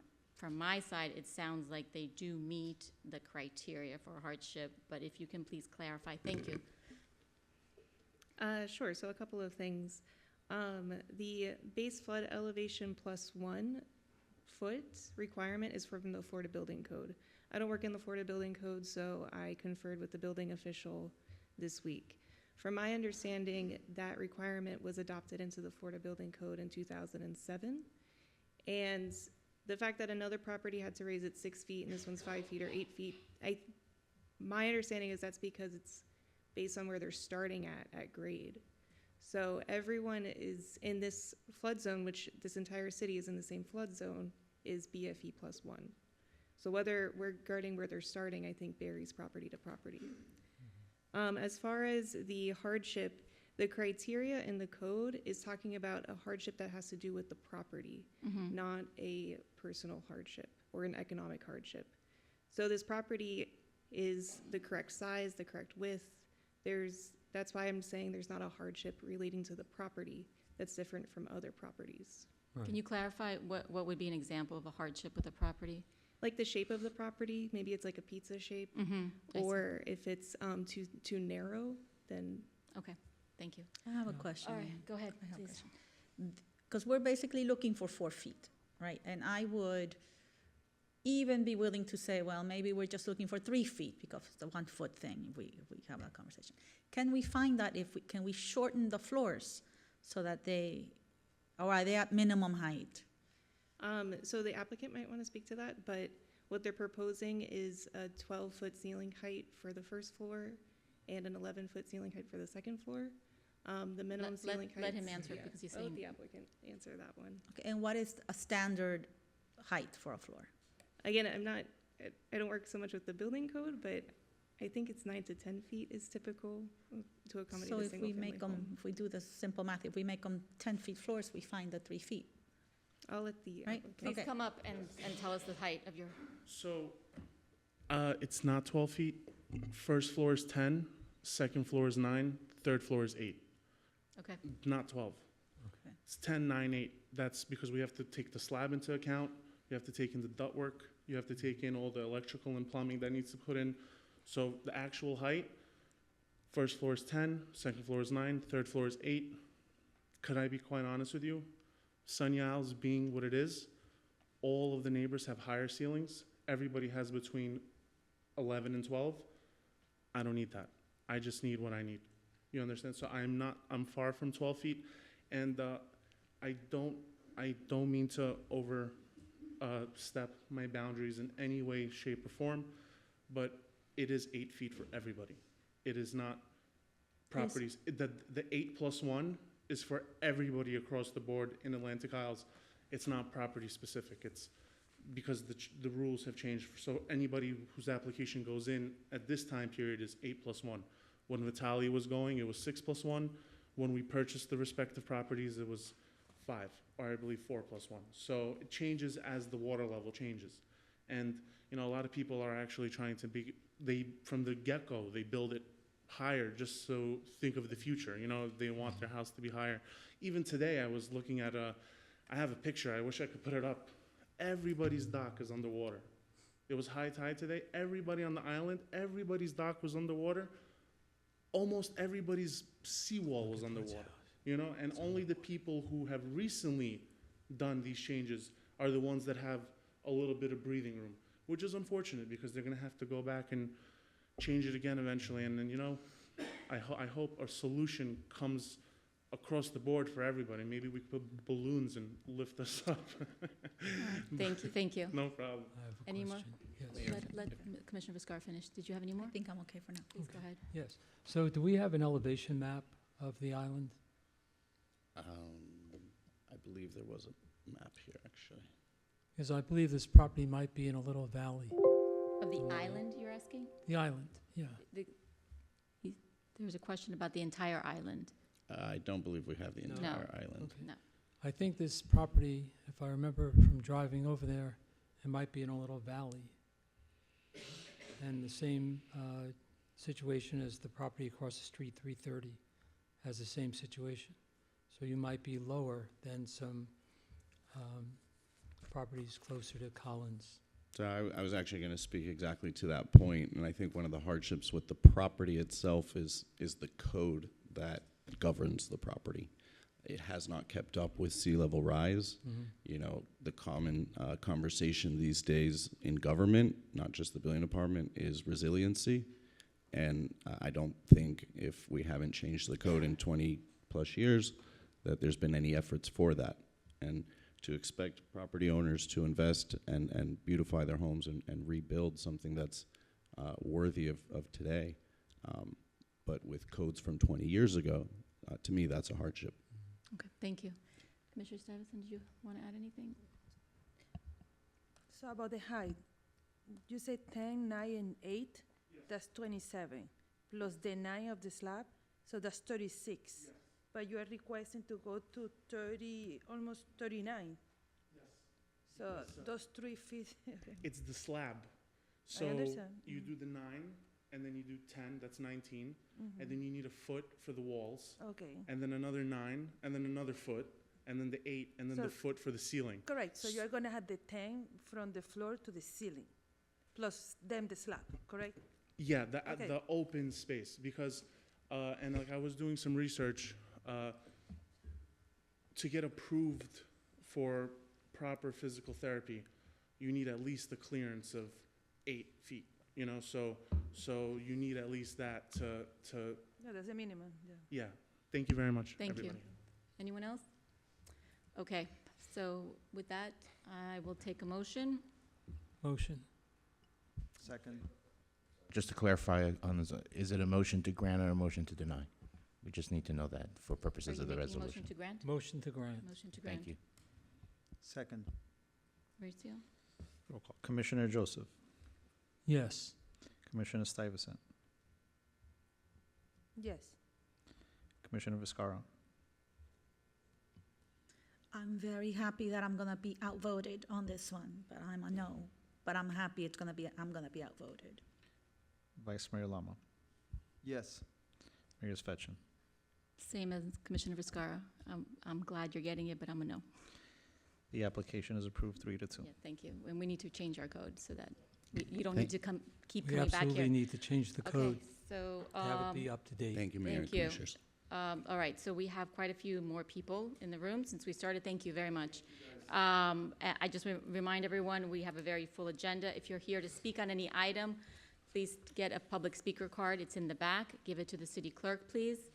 my side, it sounds like they do meet the criteria for hardship, but if you can please clarify. Thank you. Sure, so a couple of things. The base flood elevation +1 foot requirement is from the Florida Building Code. I don't work in the Florida Building Code, so I conferred with the building official this week. From my understanding, that requirement was adopted into the Florida Building Code in 2007. And the fact that another property had to raise it 6 feet and this one's 5 feet or 8 feet, my understanding is that's because it's based on where they're starting at grade. So everyone is in this flood zone, which this entire city is in the same flood zone, is BFE +1. So whether we're regarding where they're starting, I think varies property to property. As far as the hardship, the criteria in the code is talking about a hardship that has to do with the property, not a personal hardship or an economic hardship. So this property is the correct size, the correct width. That's why I'm saying there's not a hardship relating to the property that's different from other properties. Right. Can you clarify what would be an example of a hardship with a property? Like the shape of the property, maybe it's like a pizza shape, or if it's too narrow, then. Okay, thank you. I have a question. All right, go ahead, I have a please. Because we're basically looking for 4 feet, right? And I would even be willing to say, well, maybe we're just looking for 3 feet because it's the 1 foot thing, if we have that conversation. Can we find that can we shorten the floors so that or are they at minimum height? So the applicant might want to speak to that, but what they're proposing is a 12-foot ceiling height for the first floor and an 11-foot ceiling height for the second floor. The minimum ceiling height. Let him answer it because he's saying. Let the applicant answer that one. Okay, and what is a standard height for a floor? Again, I don't work so much with the building code, but I think it's 9 to 10 feet is typical to accommodate So a if single we family make home. them, if we do the simple math, if we make them 10 feet floors, we find the 3 feet. I'll let the Right. applicant. Please Okay. come up and tell us the height of your. So, it's not 12 feet. First floor is 10, second floor is 9, third floor is 8. Okay. Not 12. Okay. It's 10, 9, 8. That's because we have to take the slab into account. You have to take in the ductwork. You have to take in all the electrical and plumbing that needs to put in. So the actual height, first floor is 10, second floor is 9, third floor is 8. Could I be quite honest with you? Sunny Isles being what it is, all of the neighbors have higher ceilings. Everybody has between 11 and 12. I don't need that. I just need what I need. You understand? So I'm far from 12 feet, and I don't mean to step my boundaries in any way, shape, or form, but it is 8 feet for everybody. It is not properties. The 8+1 is for everybody across the board in Atlantic Isles. It's not property specific. It's because the rules have changed. So anybody whose application goes in at this time period is 8+1. When Vitali was going, it was 6+1. When we purchased the respective properties, it was 5, or I believe 4+1. So it changes as the water level changes. And, a lot of people are actually trying to from the get-go, they build it higher just so think of the future. They want their house to be higher. Even today, I was looking at I have a picture. I wish I could put it up. Everybody's dock is underwater. It was high tide today. Everybody on the island, everybody's dock was underwater. Almost everybody's seawall was underwater. you know? And only the people who have recently done these changes are the ones that have a little bit of breathing room, which is unfortunate because they're gonna have to go back and change it again eventually. And then, you know, I hope a solution comes across the board for everybody. Maybe we could put balloons and lift us up. Thank you. No problem. I have a Any more? question. Yes. Let Commissioner Viscar finish. Did you have any more? I think I'm okay for now. Please go ahead. Yes. So do we have an elevation map of the island? I believe there was a map here, actually. Because I believe this property might be in a little valley. Of the island, you're asking? The island, yeah. There was a question about the entire island. I don't believe we have the No. entire island. Okay. No. I think this property, if I remember from driving over there, it might be in a little valley. And the same situation as the property across the street, 330, has the same situation. So you might be lower than some properties closer to Collins. So I was actually going to speak exactly to that point, and I think one of the hardships with the property itself is the code that governs the property. It has not kept up with sea level rise. You know, the common conversation these days in government, not just the building department, is resiliency. And I don't think if we haven't changed the code in 20 plus years, that there's been any efforts for that. And to expect property owners to invest and beautify their homes and rebuild something that's worthy of today, but with codes from 20 years ago, to me, that's a hardship. Okay, thank you. Commissioner Stuyvesant, did you want to add anything? So about the height, you said 10, 9, and 8? That's 27, plus the 9 of the slab, so that's 36. But you are requesting to go to 30, almost 39. So those 3 feet, okay. It's the slab. So understand. you do the 9, and then you do 10, that's 19. And then you need a foot for the walls, Okay, and then another 9, and then another foot, and then the 8, and then So- the foot for the ceiling. correct, so you're gonna have the 10 from the floor to the ceiling, plus then the slab, correct? Yeah, Okay. the open space, because, and like I was doing some research, to get approved for proper physical therapy, you need at least the clearance of 8 feet, you know, so you need at least that to, Yeah, that's the minimum, yeah. yeah. Thank you very much, Thank you. everybody. Anyone else? Okay, so with that, I will take a motion. Motion. Second. Just to clarify on this, is it a motion to grant or a motion to deny? We just need to know that for Are purposes you of the making a motion resolution. to grant? Motion to grant. Motion to grant. Thank you. Second. Mauricio? Roll call. Commissioner Joseph, Yes. Commissioner Stuyvesant, Yes, Commissioner Viscara, I'm very happy that I'm gonna be outvoted on this one, but I'm a no. But I'm happy I'm gonna be outvoted. Vice Mayor Lama, Yes. Mayor Svetchin. Same as Commissioner Viscara. I'm glad you're getting it, but I'm a no. The application is approved 3-2. Yeah, thank you. And we need to change our code so that you don't need to keep We coming back absolutely here. need to change the Okay, code so, to have it be up to date. Thank you, Mayor and Thank you. Commissioners. all right, so we have quite a few more people in the room since we started. Thank you very much. I just remind everyone, we have a very full agenda. If you're here to speak on any item, please get a public speaker card. It's in the back. Give it to the city clerk, please.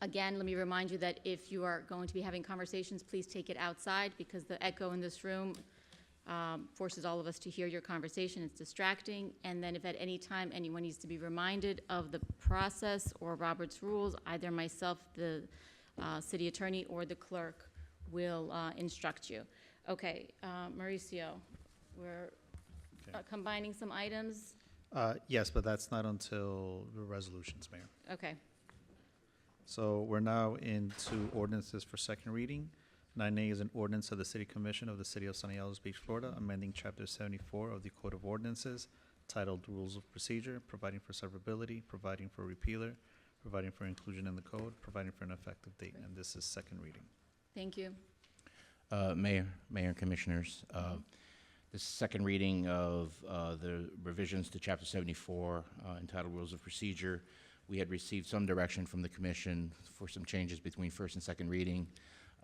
Again, let me remind you that if you are going to be having conversations, please take it outside because the echo in this room forces all of us to hear your conversation. It's distracting. And then if at any time anyone needs to be reminded of the process or Robert's rules, either myself, the city attorney, or the clerk will instruct you. Okay, Mauricio, we're combining some items. Yes, but that's not until the resolutions, Mayor. Okay, So we're now into ordinances for second reading. 9A is an ordinance of the City Commission of the City of Sunny Isles Beach, Florida, amending Chapter 74 of the Code of Ordinances titled Rules of Procedure, providing for severability, providing for repealer, providing for inclusion in the code, providing for an effective date, and this is second reading. thank you. Mayor and Commissioners, the second reading of the revisions to Chapter 74 entitled Rules of Procedure We had received some direction from the commission for some changes between first and second reading,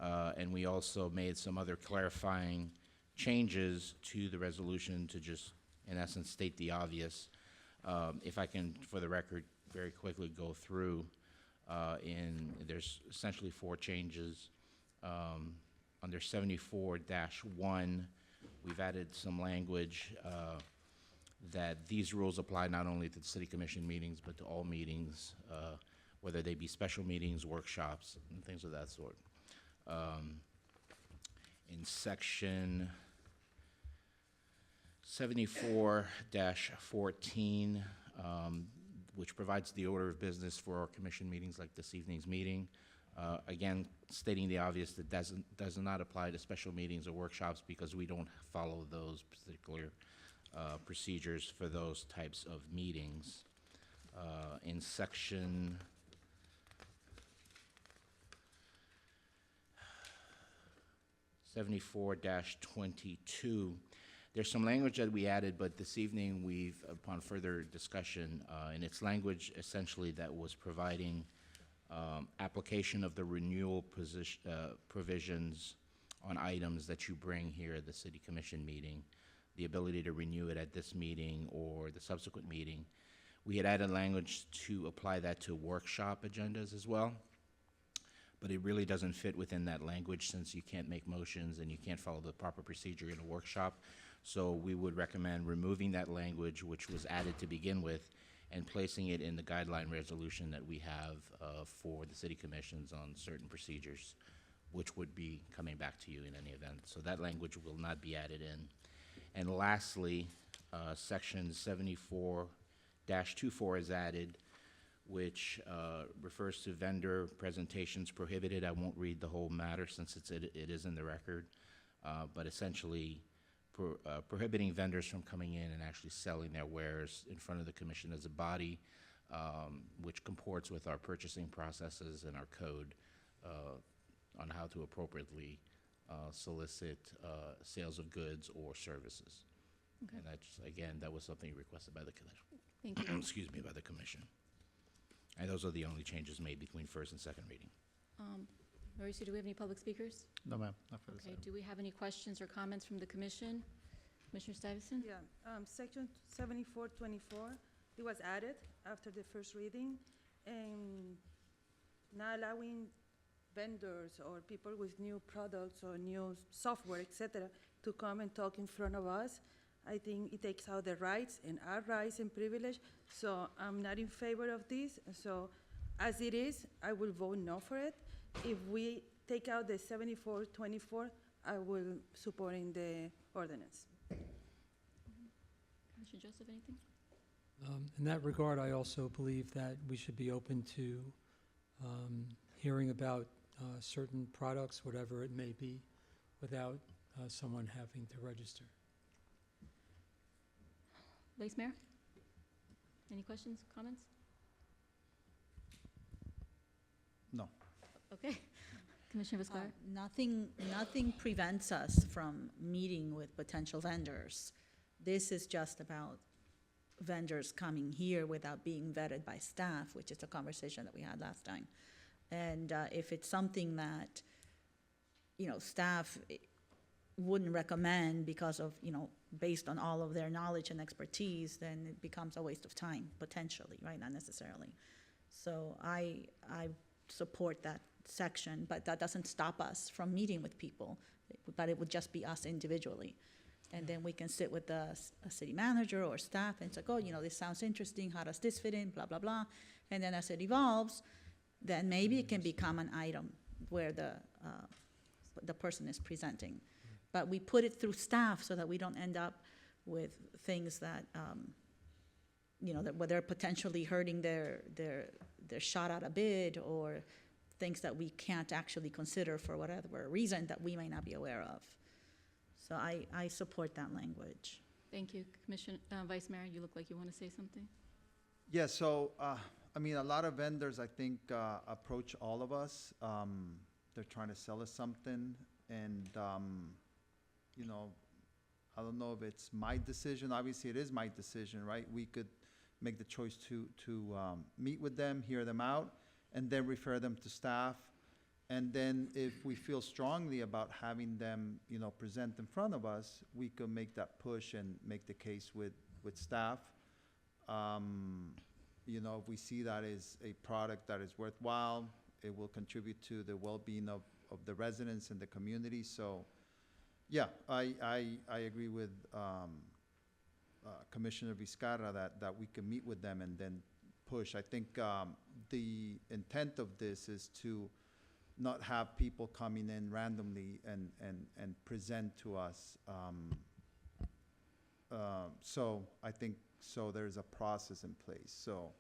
and we also made some other clarifying changes to the resolution to just, in essence, state the obvious. If I can, for the record, very quickly go through, there's essentially 4 changes. Under 74-1, we've added some language that these rules apply not only to the city commission meetings, but to all meetings, whether they be special meetings, workshops, and things of that sort. In section 74-14, which provides the order of business for our commission meetings like this evening's meeting. Again, stating the obvious, that does not apply to special meetings or workshops because we don't follow those particular procedures for those types of meetings. In section 74-22, there's some language that we added, but this evening we've, upon further discussion, and it's language essentially that was providing application of the renewal provisions on items that you bring here at the city commission meeting, the ability to renew it at this meeting or the subsequent meeting. We had added language to apply that to workshop agendas as well, but it really doesn't fit within that language since you can't make motions and you can't follow the proper procedure in a workshop. So we would recommend removing that language, which was added to begin with, and placing it in the guideline resolution that we have for the city commissions on certain procedures, which would be coming back to you in any event. So that language will not be added in. And lastly, section 74-24 is added, which refers to vendor presentations prohibited. I won't read the whole matter since it is in the record, but essentially prohibiting vendors from coming in and actually selling their wares in front of the commission as a body, which comports with our purchasing processes and our code on how to appropriately solicit sales of goods or services. Okay. And that's, again, that was something requested by the commission. Thank you. Excuse me, by the commission. And those are the only changes made between first and second reading. Mauricio, do we have any public speakers? No, ma'am, not for this Okay, item. do we have any questions or comments from the commission? Commissioner Stuyvesant? Yeah, section 74-24, it was added after the first reading, and not allowing vendors or people with new products or new software, et cetera, to come and talk in front of us. I think it takes out the rights and our rights and privilege, so I'm not in favor of this. So as it is, I will vote no for it. If we take out the 74-24, I will support in the ordinance. Commissioner Joseph, anything? In that regard, I also believe that we should be open to hearing about certain products, whatever it may be, without someone having to register. Vice Mayor? Any questions, comments? No. Okay. Commissioner Viscar? Nothing prevents us from meeting with potential vendors. This is just about vendors coming here without being vetted by staff, which is a conversation that we had last time. And if it's something that, staff wouldn't recommend because of, based on all of their knowledge and expertise, then it becomes a waste of time, potentially, right? Not necessarily. So I support that section, but that doesn't stop us from meeting with people, but it would just be us individually. And then we can sit with a city manager or staff and say, oh, this sounds interesting, how does this fit in, blah, blah, blah. And then as it evolves, then maybe it can become an item where the person is presenting. But we put it through staff so that we don't end up with things that, where they're potentially hurting their shot at a bid, or things that we can't actually consider for whatever reason that we may not be aware of. So I support that language. Thank you. Commissioner, Vice Mayor, you look like you want to say something? Yeah, so, a lot of vendors, I think, approach all of us. They're trying to sell us something, and, I don't know if it's my decision. Obviously, it is my decision, right? We could make the choice to meet with them, hear them out, and then refer them to staff. And then if we feel strongly about having them, present in front of us, we could make that push and make the case with staff. If we see that is a product that is worthwhile, it will contribute to the well-being of the residents and the community. So, yeah, I agree with Commissioner Vizcarra that we can meet with them and then push. I think the intent of this is to not have people coming in randomly and present to us. So I think there's a process in place. So,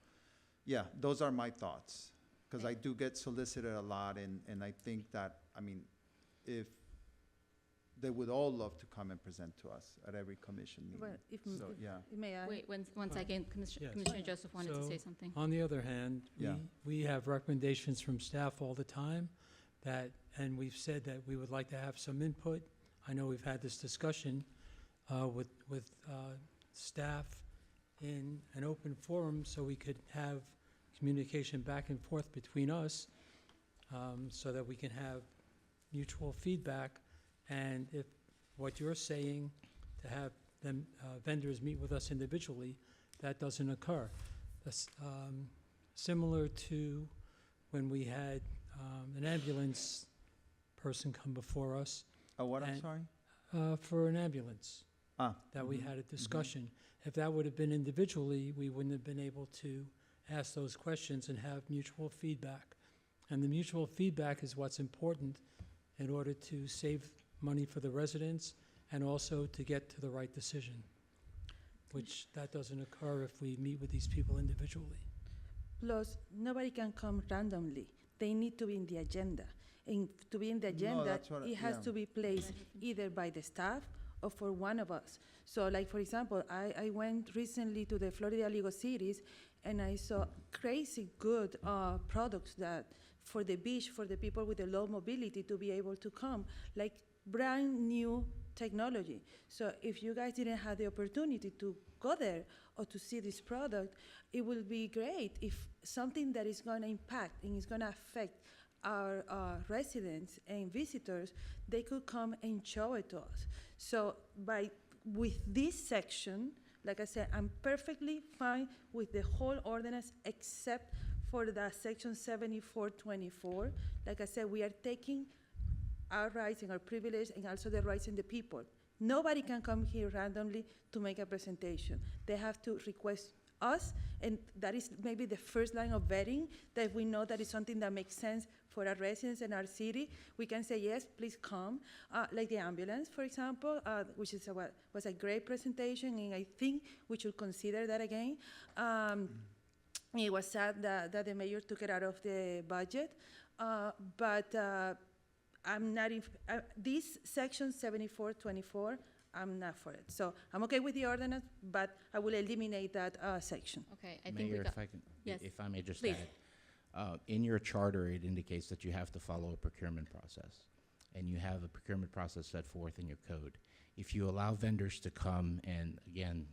yeah, those are my thoughts. Because I do get solicited a lot, and I think that, if they would all love to come and present to us at every commission Well, meeting. So, yeah. May I? Wait, one second, Yes. Commissioner Joseph wanted to So, say something. On the other hand, Yeah. we have recommendations from staff all the time and we've said that we would like to have some input. I know we've had this discussion with staff in an open forum so we could have communication back and forth between us so that we can have mutual feedback. And if what you're saying, to have them, vendors meet with us individually, that doesn't occur. That's similar to when we had an ambulance person come before us What, I'm And- sorry? for an ambulance, that we mhm, had a discussion. If that would have been individually, we wouldn't have been able to ask those questions and have mutual feedback. And the mutual feedback is what's important in order to save money for the residents and also to get to the right decision, which that doesn't occur if we meet with these people individually. Plus, nobody can come randomly. They need to be in the agenda. And to be in the agenda, that's what I- it has yeah. to be placed either by the staff or for one of us. So like, for example, I went recently to the Florida Legal Cities and I saw crazy good products that for the beach, for the people with the low mobility to be able to come, like brand new technology. So if you guys didn't have the opportunity to go there or to see this product, it will be great if something that is going to impact and is going to affect our residents and visitors, they could come and show it to us. So with this section, like I said, I'm perfectly fine with the whole ordinance except for the section 7424. Like I said, we are taking our rights and our privilege and also the rights of the people. Nobody can come here randomly to make a presentation. They have to request us, and that is maybe the first line of vetting, that we know that is something that makes sense for our residents in our city. We can say, yes, please come. Like the ambulance, for example, which was a great presentation, and I think we should consider that again. It was sad that the mayor took it out of the budget, but I'm not in, this section 7424, I'm not for it. So I'm okay with the ordinance, but I will eliminate that section. Okay, I think we Mayor, got, if I can, yes, if I may just please. add, in your charter, it indicates that you have to follow a procurement process, and you have a procurement process set forth in your code. If you allow vendors to come and, again,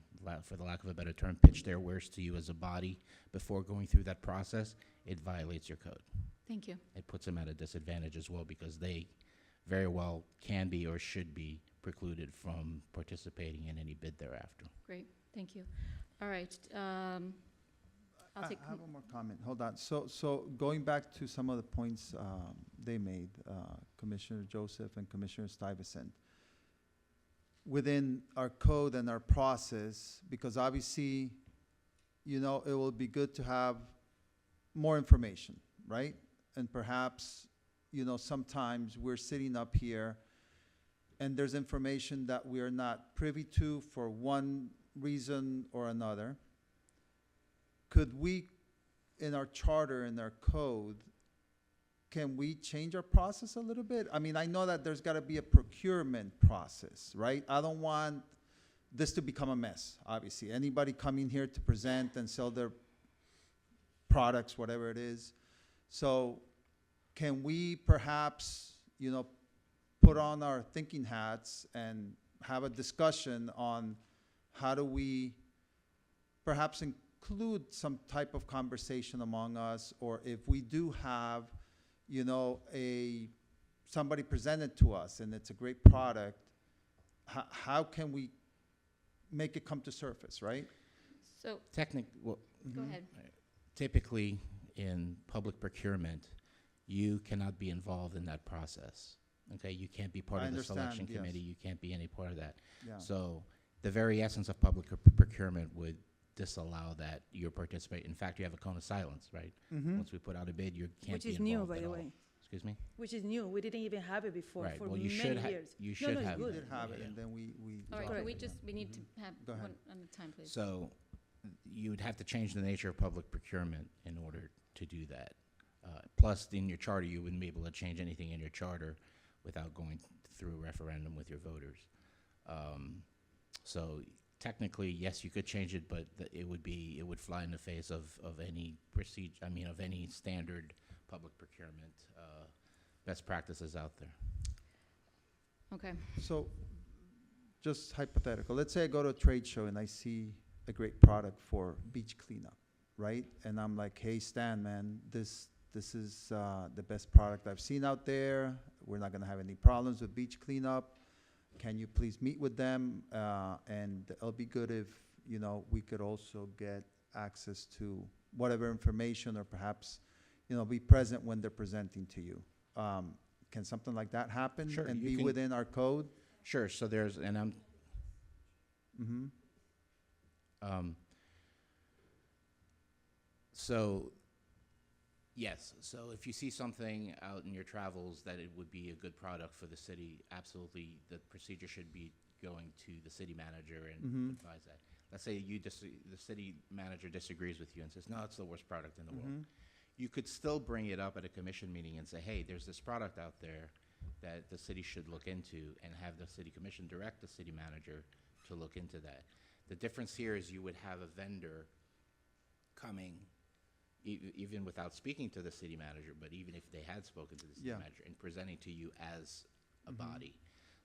for the lack of a better term, pitch their wares to you as a body before going through that process, it violates your code. thank you. It puts them at a disadvantage as well because they very well can be or should be precluded from participating in any bid thereafter. Great, thank you. All right, I'll take, I have one more comment. Hold on. So going back to some of the points they made, Commissioner Joseph and Commissioner Stuyvesant, within our code and our process, because obviously, it will be good to have more information, right? And perhaps, sometimes we're sitting up here and there's information that we are not privy to for one reason or another. Could we, in our charter, in our code, can we change our process a little bit? I mean, I know that there's got to be a procurement process, right? I don't want this to become a mess, obviously. Anybody coming here to present and sell their products, whatever it is. So can we perhaps, put on our thinking hats and have a discussion on how do we perhaps include some type of conversation among us, or if we do have, you know, somebody presented to us and it's a great product, how can we make it come to surface, right? So, Well, go ahead. typically, in public procurement, you cannot be involved in that process. Okay, you can't be part I of the understand, selection yes. committee, you can't be any part of that. Yeah. So, the very essence of public procurement would disallow that you participate. In fact, you have a cone of silence, right? Mm-hmm. Once we put out a bid, you can't Which be is new, involved by at the all. way. Excuse me? Which is new. We didn't even have it before Right, for well, many you should years. you No, should no, it's have. We good. did have it, Yeah. and then we All right, dropped can we it. just, we need to have Go ahead. one on the time, please. So, you would have to change the nature of public procurement in order to do that. Plus, in your charter, you wouldn't be able to change anything in your charter without going through a referendum with your voters. So technically, yes, you could change it, but it would fly in the face of any of any standard public procurement best practices out there. Okay, So, just hypothetical, let's say I go to a trade show and I see a great product for beach cleanup, right? And I'm like, hey, Stan, man, this is the best product I've seen out there. We're not gonna have any problems with beach cleanup. Can you please meet with them? And it'll be good if, you know, we could also get access to whatever information, or perhaps, you know, be present when they're presenting to you. Can something like that happen? Sure, And you be can- within our code? Sure, so Mm-hmm. So, yes, so if you see something out in your travels that it would be a good product for the city, absolutely, the procedure should be going to the city manager and Mhm. advise that. Let's say the city manager disagrees with you and says, no, it's the worst product in the world. Mhm. You could still bring it up at a commission meeting and say, hey, there's this product out there that the city should look into, and have the city commission direct the city manager to look into that. The difference here is you would have a vendor coming, even without speaking to the city manager, but even if they had spoken to the city Yeah. manager, and presenting to you as a Mhm. body.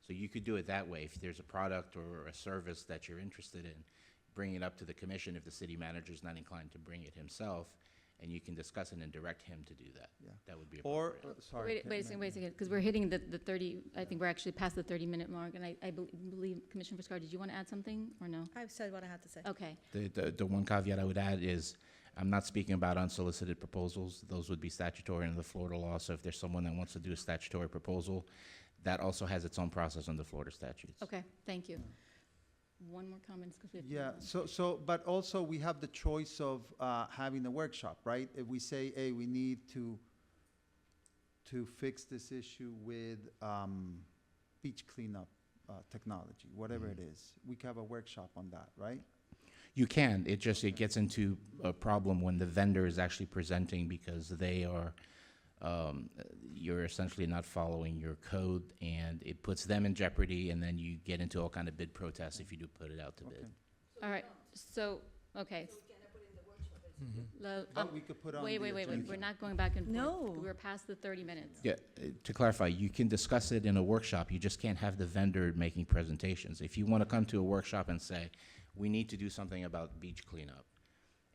So you could do it that way. If there's a product or a service that you're interested in, bring it up to the commission if the city manager's not inclined to bring it himself, and you can discuss it and direct him to do that. Yeah. That would be Or, appropriate. sorry. wait a second, because we're hitting the 30, I think we're actually past the 30-minute mark, and I believe, Commissioner Viscar, did you want to add something, or no? I've said what I had to say. Okay, The one caveat I would add is, I'm not speaking about unsolicited proposals. Those would be statutory under the Florida law. So if there's someone that wants to do a statutory proposal, that also has its own process under Florida statutes. okay, thank you. One more comment, because we have to Yeah, move on. so, but also we have the choice of having a workshop, right? If we say, hey, we need to fix this issue with beach cleanup technology, whatever it is, we can have a workshop on that, right? You can, it gets into a problem when the vendor is actually presenting, because they are, you're essentially not following your code, and it puts them in jeopardy, and then you get into all kind of bid protests if you do put it out to bid. Okay. All right, so, okay. But we could put on Wait, the we're agenda. not going back and forth. No. We're past the 30 minutes. Yeah, to clarify, you can discuss it in a workshop, you just can't have the vendor making presentations. If you want to come to a workshop and say, we need to do something about beach cleanup,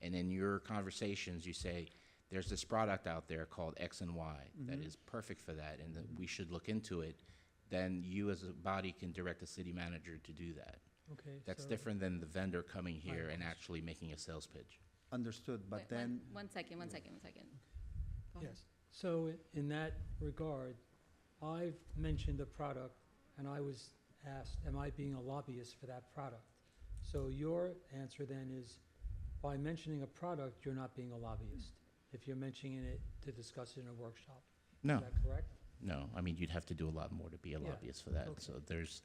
and in your conversations, you say, there's this product out there called X and Y that is perfect for that, and that we should look into it, then you as a body can direct the city manager to do that. Okay. That's so- different than the vendor coming here and Right. actually making a sales pitch. Understood, but Wait, then, One second. Go ahead. Yes. So in that regard, I've mentioned a product, and I was asked, am I being a lobbyist for that product? So your answer then is, by mentioning a product, you're not being a lobbyist, if you're mentioning it to discuss it in a workshop. No, Is that correct? no, I mean, you'd have to do a lot more to be a Yeah, lobbyist for that. okay. So there's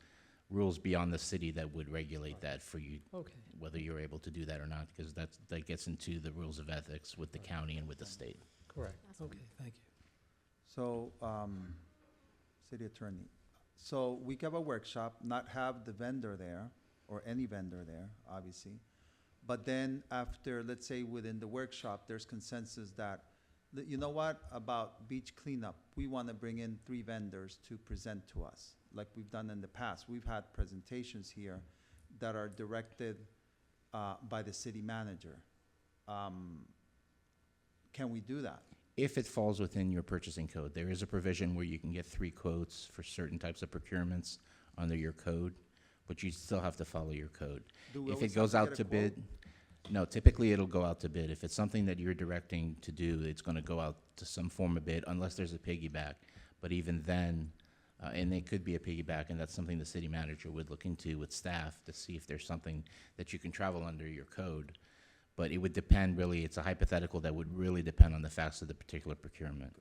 rules beyond the city that would regulate that for you, Okay. whether you're able to do that or not, because that gets into the rules of ethics with the county and with the state. Correct. Last one. Okay, thank you. so, city attorney, so we can have a workshop, not have the vendor there, or any vendor there, obviously. But then after, let's say within the workshop, there's consensus that, you know what, about beach cleanup, we want to bring in 3 vendors to present to us, like we've done in the past. We've had presentations here that are directed by the city manager. can we do that? If it falls within your purchasing code, there is a provision where you can get 3 quotes for certain types of procurements under your code, but you still have to follow your code. Do we If always it goes have out get to a quote? bid, no, typically it'll go out to bid. If it's something that you're directing to do, it's gonna go out to some form of bid unless there's a piggyback. But even then, and it could be a piggyback, and that's something the city manager would look into with staff to see if there's something that you can travel under your code. But it would depend, really, it's a hypothetical that would really depend on the facts of the particular procurement.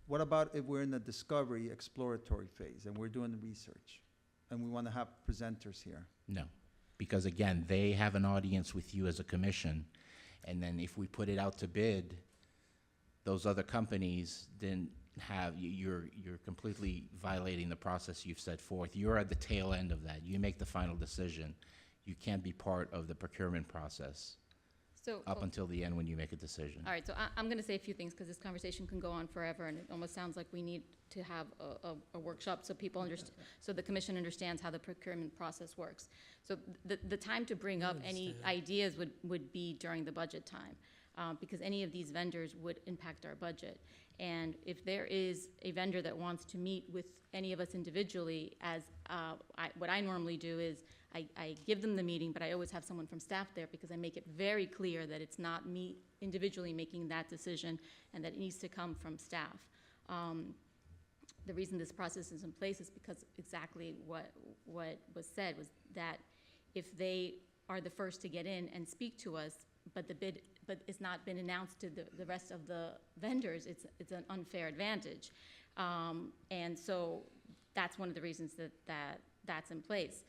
What about if we're in the discovery exploratory phase and we're doing the research and we want to have presenters here? No, because again, they have an audience with you as a commission, and then if we put it out to bid, those other companies then have, you're completely violating the process you've set forth. You're at the tail end of that. You make the final decision. You can't be part of the procurement process So, up until the end when you make a decision. all right, so I'm going to say a few things because this conversation can go on forever, and it almost sounds like we need to have a workshop so people understand, so the commission understands how the procurement process works. So the time to bring up any ideas would be during the budget time, because any of these vendors would impact our budget. And if there is a vendor that wants to meet with any of us individually, as what I normally do is I give them the meeting, but I always have someone from staff there because I make it very clear that it's not me individually making that decision and that it needs to come from staff. The reason this process is in place is because exactly what was said was that if they are the first to get in and speak to us, but it's not been announced to the rest of the vendors, it's an unfair advantage. And so that's one of the reasons that's in place,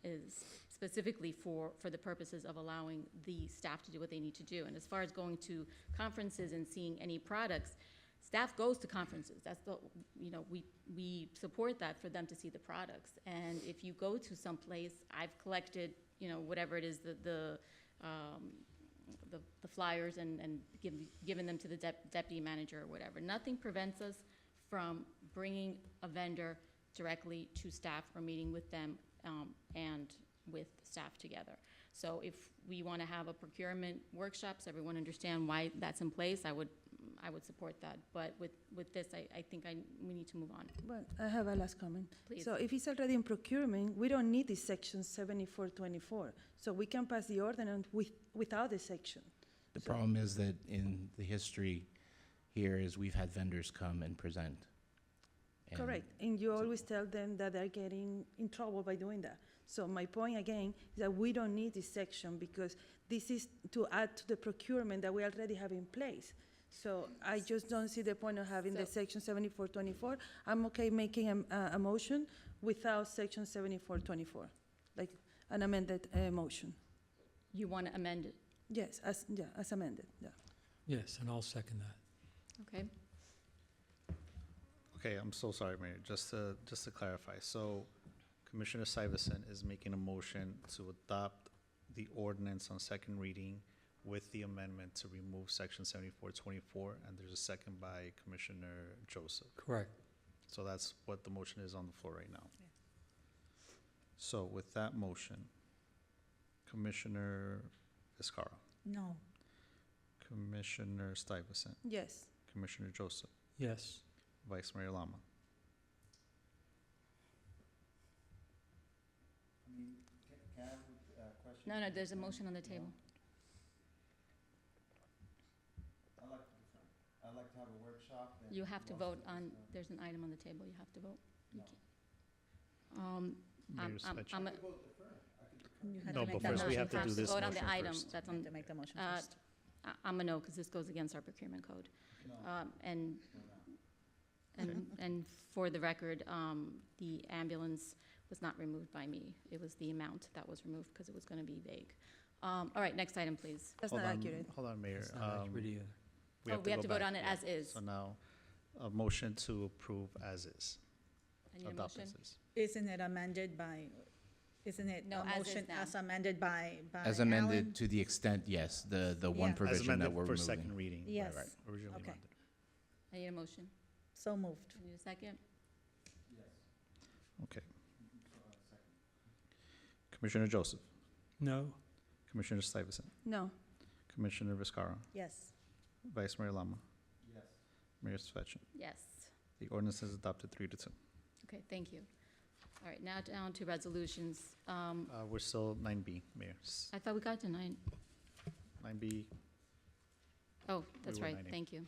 is specifically for the purposes of allowing the staff to do what they need to do. And as far as going to conferences and seeing any products, staff goes to conferences. That's we support that for them to see the products. And if you go to some place, I've collected, whatever it is, the flyers and given them to the deputy manager or whatever. Nothing prevents us from bringing a vendor directly to staff or meeting with them and with staff together. So if we want to have a procurement workshop so everyone understand why that's in place, I would support that. But with this, I think we need to move on. Well, I have a last comment. Please. So if it's already in procurement, we don't need this section 7424. So we can pass the ordinance without the section. The problem is that in the history here is we've had vendors come and present. And Correct, and you always tell them that they're getting in trouble by doing that. So my point again is that we don't need this section because this is to add to the procurement that we already have in place. So I just don't see the point of having the section 7424. I'm okay making a motion without section 7424, like an amended motion. You want to amend it, Yes, as amended, yeah. Yes, and I'll second that. okay? Okay, I'm so sorry, Mayor, just to clarify. So Commissioner Syverson is making a motion to adopt the ordinance on second reading with the amendment to remove section 7424, and there's a second by Commissioner Joseph. Correct. So that's what the motion is on the floor right now. So with that motion, Commissioner Vizcarra, No. Commissioner Stuyvesant, Yes. Commissioner Joseph, Yes. Vice Mayor Lama. No, there's a motion on the table. I'd like to have a workshop. You have to vote on, there's an item on the table, you have to vote. You can't. Mayor Spetchuk. You had No, to make but that first we motion have to do first. this Vote on the motion item first. that's You on, have to make the motion uh, first. I'm a no, because this goes against our procurement code. And for the record, the ambulance was not removed by me. It was the amount that was removed because it was going to be vague. All right, next item, please. That's Hold not on, accurate. Hold on, Mayor. It's not accurate either. We have go to vote back. on it as is. So now, a motion to approve as is. I need a Adopt motion. as is. Isn't it amended by, isn't it No, a as is motion now. as amended by As Alan? amended to the extent, yes, the one Yeah. As provision that amended we're for removing. second reading. Right, Yes. right, originally Okay. amended. I need a motion. So moved. I need a second. Okay. Commissioner Joseph, No. Commissioner Stuyvesant, No. Commissioner Viscara, Yes. Vice Mayor Lama. Yes. Mayor Svechen. Yes. The ordinance is adopted 3-2. Okay, thank you. All right, now down to resolutions. We're still 9B, Mayor. I thought we got to 9. 9B. Oh, that's were right, 9A. thank you.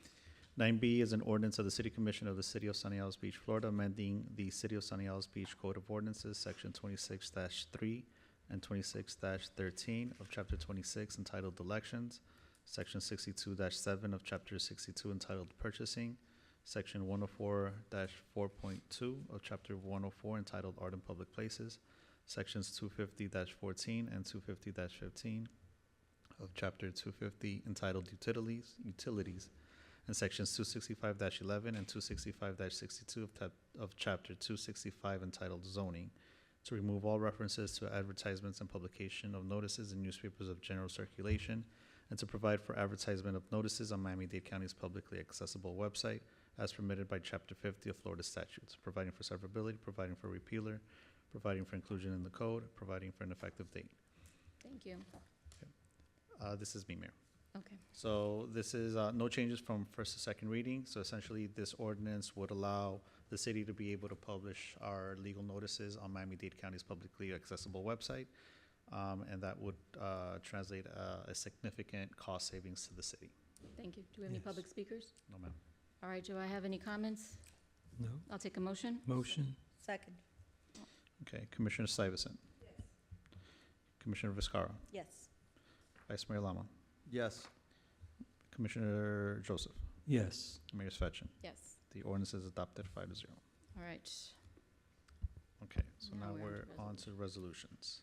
9B is an ordinance of the City Commission of the City of Sunny Isles Beach, Florida, amending the City of Sunny Isles Beach Code of Ordinances, Section 26-3 and 26-13 of Chapter 26 entitled Elections, Section 62-7 of Chapter 62 entitled Purchasing, Section 104-4.2 of Chapter 104 entitled Art in Public Places, Sections 250-14 and 250-15 of Chapter 250 entitled Utilities, and Sections 265-11 and 265-62 of Chapter 265 entitled Zoning, to remove all references to advertisements and publication of notices in newspapers of general circulation, and to provide for advertisement of notices on Miami-Dade County's publicly accessible website as permitted by Chapter 50 of Florida statutes, providing for severability, providing for repealer, providing for inclusion in the code, providing for an effective date. Thank you. This is me, Mayor. Okay, So this is no changes from first to second reading. So essentially, this ordinance would allow the city to be able to publish our legal notices on Miami-Dade County's publicly accessible website. And that would translate a significant cost savings to the city. thank you. Do we have any Yes. public speakers? No, ma'am. All right, do I have any comments? No. I'll take a motion. Motion. Second. Okay, Commissioner Stuyvesant. Yes. Commissioner Viscara. Yes. Vice Mayor Lama. Yes. Commissioner Joseph. Yes. Mayor Svechen. Yes. The ordinance is adopted 5-0. All right. Okay, so Now now we're we're on to resolutions.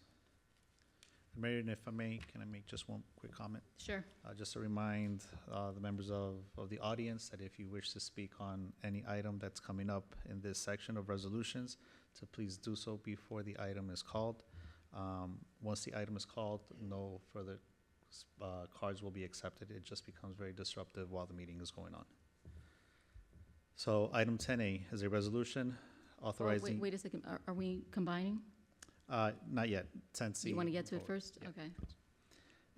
Mayor, and if I may, can I make just one quick comment? Sure. Just to remind the members of the audience that if you wish to speak on any item that's coming up in this section of resolutions, to please do so before the item is called. Once the item is called, no further cards will be accepted. It just becomes very disruptive while the meeting is going on. So item 10A is a resolution Oh, authorizing. wait a second. Are we combining? Not yet, 10C. You want to get to it first? Yeah. Okay.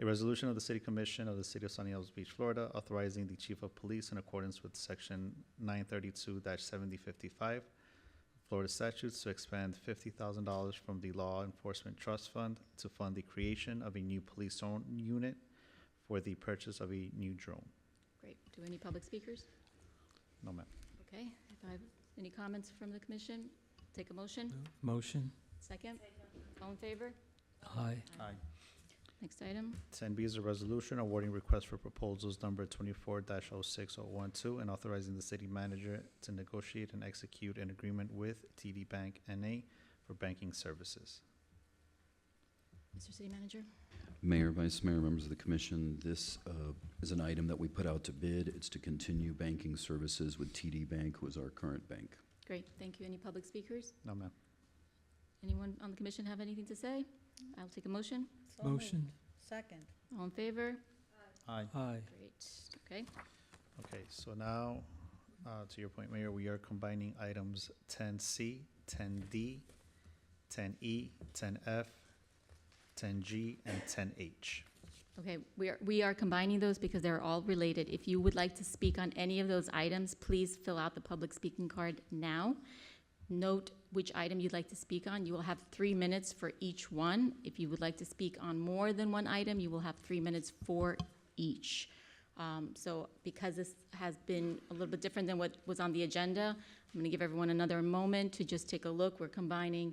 A resolution of the City Commission of the City of Sunny Isles Beach, Florida, authorizing the Chief of Police in accordance with Section 932-7055 Florida statutes to expend $50,000 from the Law Enforcement Trust Fund to fund the creation of a new police zone unit for the purchase of a new drone. Great. Do any public speakers? No, ma'am. Okay. If I have any comments from the commission, take a motion. Motion. Second. All in favor? Aye. Aye. Next item. 10B is a resolution awarding request for proposals number 24-06012 and authorizing the city manager to negotiate and execute an agreement with TD Bank NA for banking services. Mr. City Manager? Mayor, Vice Mayor, members of the commission, this is an item that we put out to bid. It's to continue banking services with TD Bank, who is our current bank. Great. Thank you. Any public speakers? No, ma'am. Anyone on the commission have anything to say? I'll take a motion. So moved. Motion. Second. All in favor? Aye. Aye. Great. Okay. Okay, so now, to your point, Mayor, we are combining items 10C, 10D, 10E, 10F, 10G, and 10H. Okay, we are combining those because they're all related. If you would like to speak on any of those items, please fill out the public speaking card now. Note which item you'd like to speak on. You will have 3 minutes for each one. If you would like to speak on more than one item, you will have 3 minutes for each. So because this has been a little bit different than what was on the agenda, I'm going to give everyone another moment to just take a look. We're combining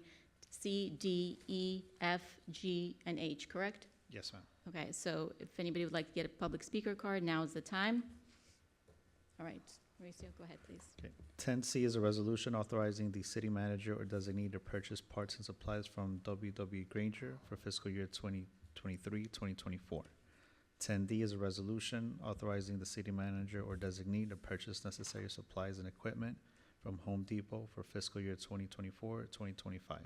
C, D, E, F, G, and H, correct? Yes, ma'am. Okay, so if anybody would like to get a public speaker card, now is the time. All right, Mauricio, go ahead, please. Okay. 10C is a resolution authorizing the city manager or designee to purchase parts and supplies from W.W. Granger for fiscal year 2023-2024. 10D is a resolution authorizing the city manager or designee to purchase necessary supplies and equipment from Home Depot for fiscal year 2024-2025.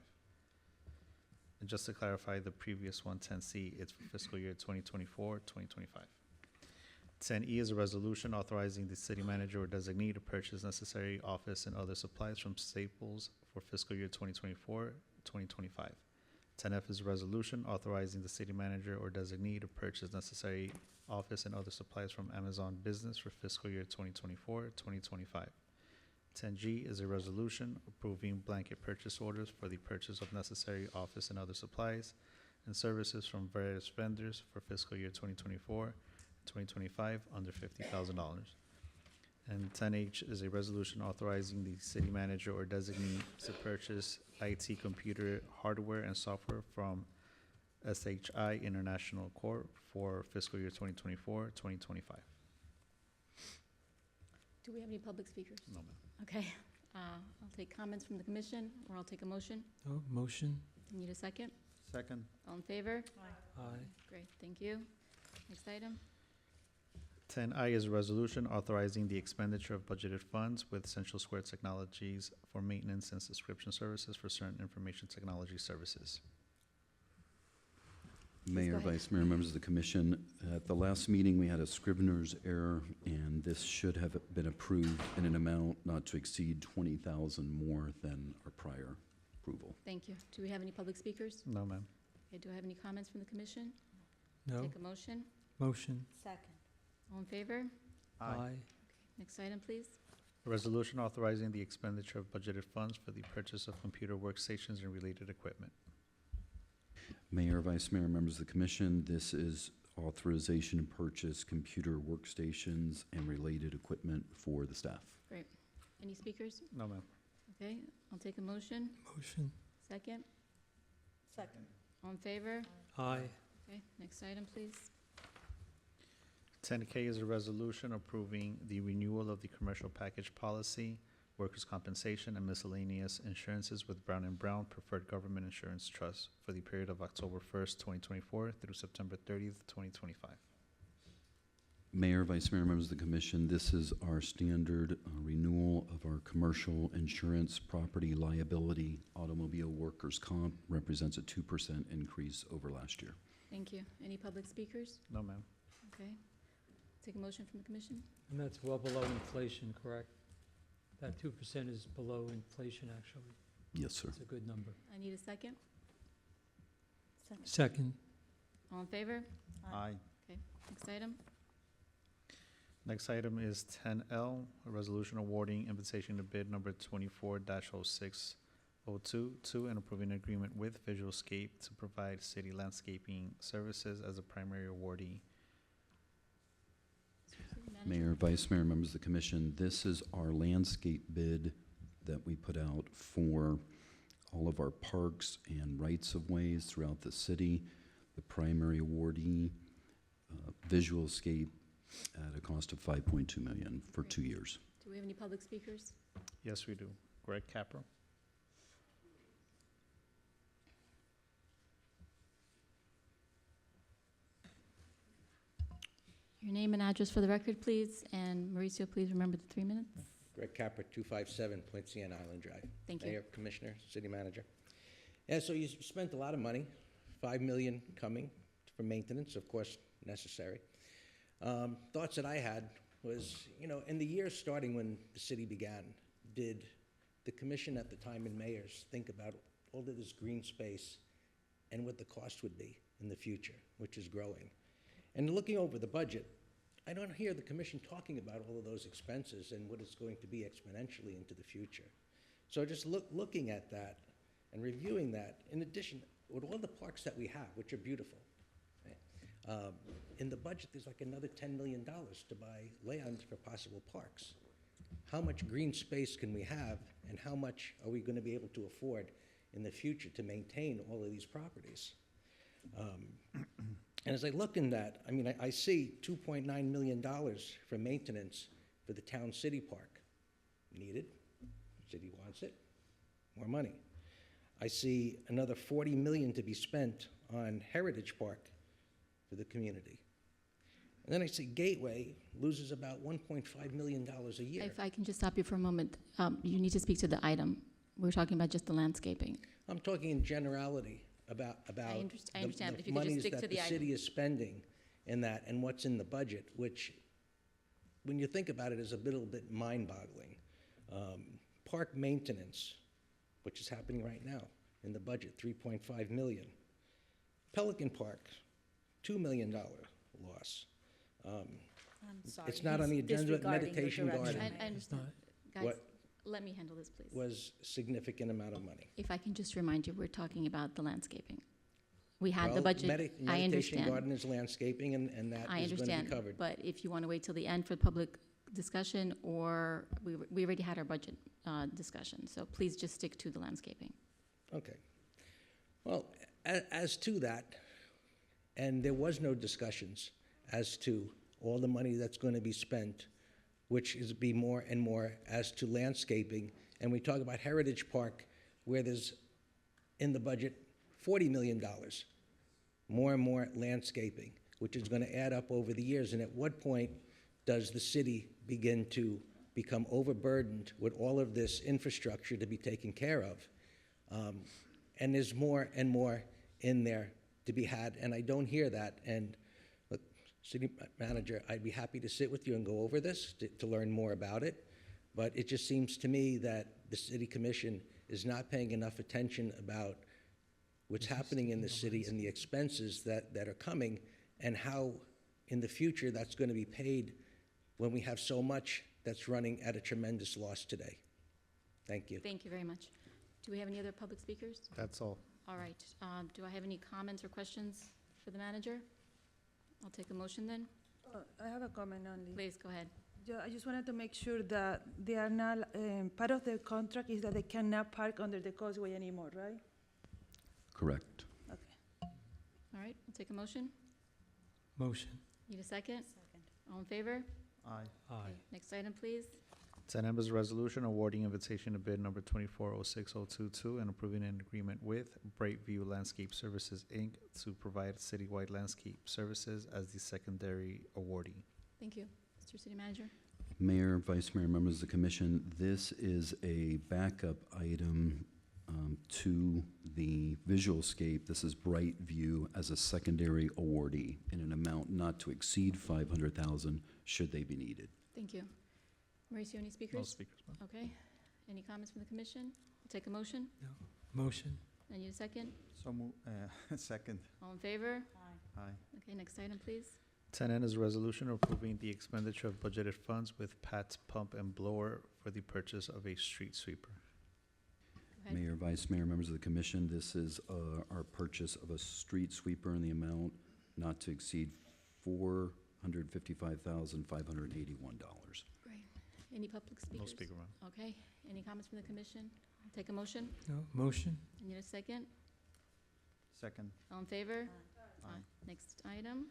And just to clarify, the previous one, 10C, it's for fiscal year 2024-2025. 10E is a resolution authorizing the city manager or designee to purchase necessary office and other supplies from Staples for fiscal year 2024-2025. 10F is a resolution authorizing the city manager or designee to purchase necessary office and other supplies from Amazon Business for fiscal year 2024-2025. 10G is a resolution approving blanket purchase orders for the purchase of necessary office and other supplies and services from various vendors for fiscal year 2024-2025 under $50,000. And 10H is a resolution authorizing the city manager or designee to purchase IT computer hardware and software from SHI International Corp. For fiscal year 2024-2025. Do we have any public speakers? No, ma'am. Okay, I'll take comments from the commission, or I'll take a motion. Oh, motion? Need a second? Second. All in favor? Aye. Great, thank you. Next item. 10I is a resolution authorizing the expenditure of budgeted funds with Central Square Technologies for maintenance and subscription services for certain information technology services. Mayor, ahead. Vice Mayor, members of the commission, at the last meeting, we had a scrivener's error, and this should have been approved in an amount not to exceed 20,000 more than our prior approval. Thank you. Do we have any public speakers? No, ma'am. Okay, do I have any comments from the commission? No? Take a motion. Motion? Second. All in favor? Aye. Next item, please. A resolution authorizing the expenditure of budgeted funds for the purchase of computer workstations and related equipment. Mayor, Vice Mayor, members of the commission, this is authorization to purchase computer workstations and related equipment for the staff. Great. Any speakers? No, ma'am. Okay, I'll take a motion. Motion? Second. Second. All in favor? Aye. Okay, next item, please. 10K is a resolution approving the renewal of the commercial package policy, workers' compensation, and miscellaneous insurances with Brown & Brown Preferred Government Insurance Trust for the period of October 1st, 2024 through September 30th, 2025. Mayor, Vice Mayor, members of the commission, this is our standard renewal of our commercial insurance, property liability, automobile workers' comp, represents a 2% increase over last year. Thank you. Any public speakers? No, ma'am. Okay. Take a motion from the commission. And that's well below inflation, correct? That 2% is below inflation, actually. Yes, sir. It's a good number. I need a second. Second? All in favor? Aye. Okay, next item. Next item is 10L, a resolution awarding invitation to bid number 24-0602 and approving an agreement with Visualscape to provide city landscaping services as a primary awardee. Mayor, Vice Mayor, members of the commission, this is our landscape bid that we put out for all of our parks and rights-of-ways throughout the city. The primary awardee, Visualscape, at a cost of $5.2 million for 2 years. Do we have any public speakers? Yes, we do. Greg Capra. Your name and address for the record, please, and Mauricio, please remember the 3 minutes. Greg Capra, 257 Poinciana Island Drive. Thank you. Mayor, Commissioner, City Manager. Yeah, so you spent a lot of money, $5 million coming for maintenance, of course, necessary. Thoughts that I had was, you know, in the years starting when the city began, did the commission at the time and mayors think about all of this green space and what the cost would be in the future, which is growing? And looking over the budget, I don't hear the commission talking about all of those expenses and what it's going to be exponentially into the future. So just looking at that and reviewing that, in addition, with all the parks that we have, which are beautiful, right? In the budget, there's like another $10 million to buy land for possible parks. How much green space can we have, and how much are we going to be able to afford in the future to maintain all of these properties? And as I look in that, I mean, I see $2.9 million for maintenance for the town city park. Needed, city wants it, more money. I see another $40 million to be spent on Heritage Park for the community. And then I see Gateway loses about $1.5 million a year. If I can just stop you for a moment, you need to speak to the item. We're talking about just the landscaping. I'm talking in generality about I understand, but if you could just monies stick that to the the item. city is spending in that and what's in the budget, which, when you think about it, is a little bit mind-boggling. Park maintenance, which is happening right now, in the budget, 3.5 million. Pelican Park, $2 million loss. I'm sorry. It's not on the he's agenda. disregarding your Meditation direction. Garden I understand. Guys, What? let me handle this, please. was significant amount of money. If I can just remind you, we're talking about the landscaping. We had the Well, budget, I Meditation understand. Garden is landscaping, and that I is going to be understand, covered. but if you want to wait till the end for public discussion, or we already had our budget discussion, so please just stick to the landscaping. Okay. Well, as to that, and there was no discussions as to all the money that's going to be spent, which is be more and more as to landscaping. And we talk about Heritage Park, where there's in the budget $40 million, more and more landscaping, which is going to add up over the years. And at what point does the city begin to become overburdened with all of this infrastructure to be taken care of? And there's more and more in there to be had, and I don't hear that. And look, city manager, I'd be happy to sit with you and go over this to learn more about it, but it just seems to me that the city commission is not paying enough attention about what's happening in the city and the expenses that are coming, and how in the future that's going to be paid when we have so much that's running at a tremendous loss today. Thank you. Thank you very much. Do we have any other public speakers? That's all. All right. Do I have any comments or questions for the manager? I'll take a motion then. I have a comment only. Please, go ahead. I just wanted to make sure that they are not, part of the contract is that they cannot park under the causeway anymore, right? Correct. Okay. All right, I'll take a motion. Motion. Need a second? All in favor? Aye. Aye. Next item, please. 10M is a resolution awarding invitation to bid number 2406022 and approving an agreement with Brightview Landscape Services, Inc. to provide citywide landscape services as the secondary awardee. Thank you. Mr. City Manager? Mayor, Vice Mayor, members of the commission, this is a backup item to the visualscape. This is Brightview as a secondary awardee in an amount not to exceed $500,000 should they be needed. Thank you. Mauricio, any speakers? No speakers, ma'am. Okay. Any comments from the commission? I'll take a motion. Motion. I need a second. So second. All in favor? Aye. Okay, next item, please. 10N is a resolution approving the expenditure of budgeted funds with Pat's Pump and Blower for the purchase of a street sweeper. Go ahead. Mayor, Vice Mayor, members of the commission, this is our purchase of a street sweeper in the amount not to exceed $455,581. Great. Any public speakers? No speaker, ma'am. Okay. Any comments from the commission? I'll take a motion. No, motion. I need a second. Second. All in favor? Aye. Next item.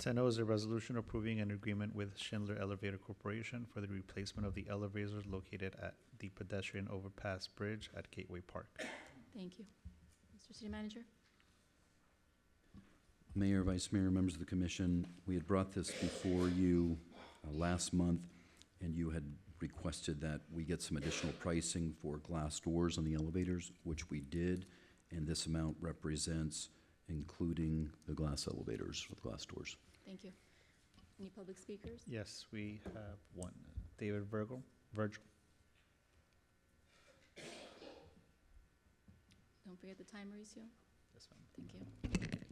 10O is a resolution approving an agreement with Schindler Elevator Corporation for the replacement of the elevators located at the pedestrian overpass bridge at Gateway Park. Thank you. Mr. City Manager? Mayor, Vice Mayor, members of the commission, we had brought this before you last month, and you had requested that we get some additional pricing for glass doors on the elevators, which we did, and this amount represents including the glass elevators with glass doors. Thank you. Any public speakers? Yes, we have one. David Virgil. Don't forget the time, Mauricio. Yes, ma'am. Thank you.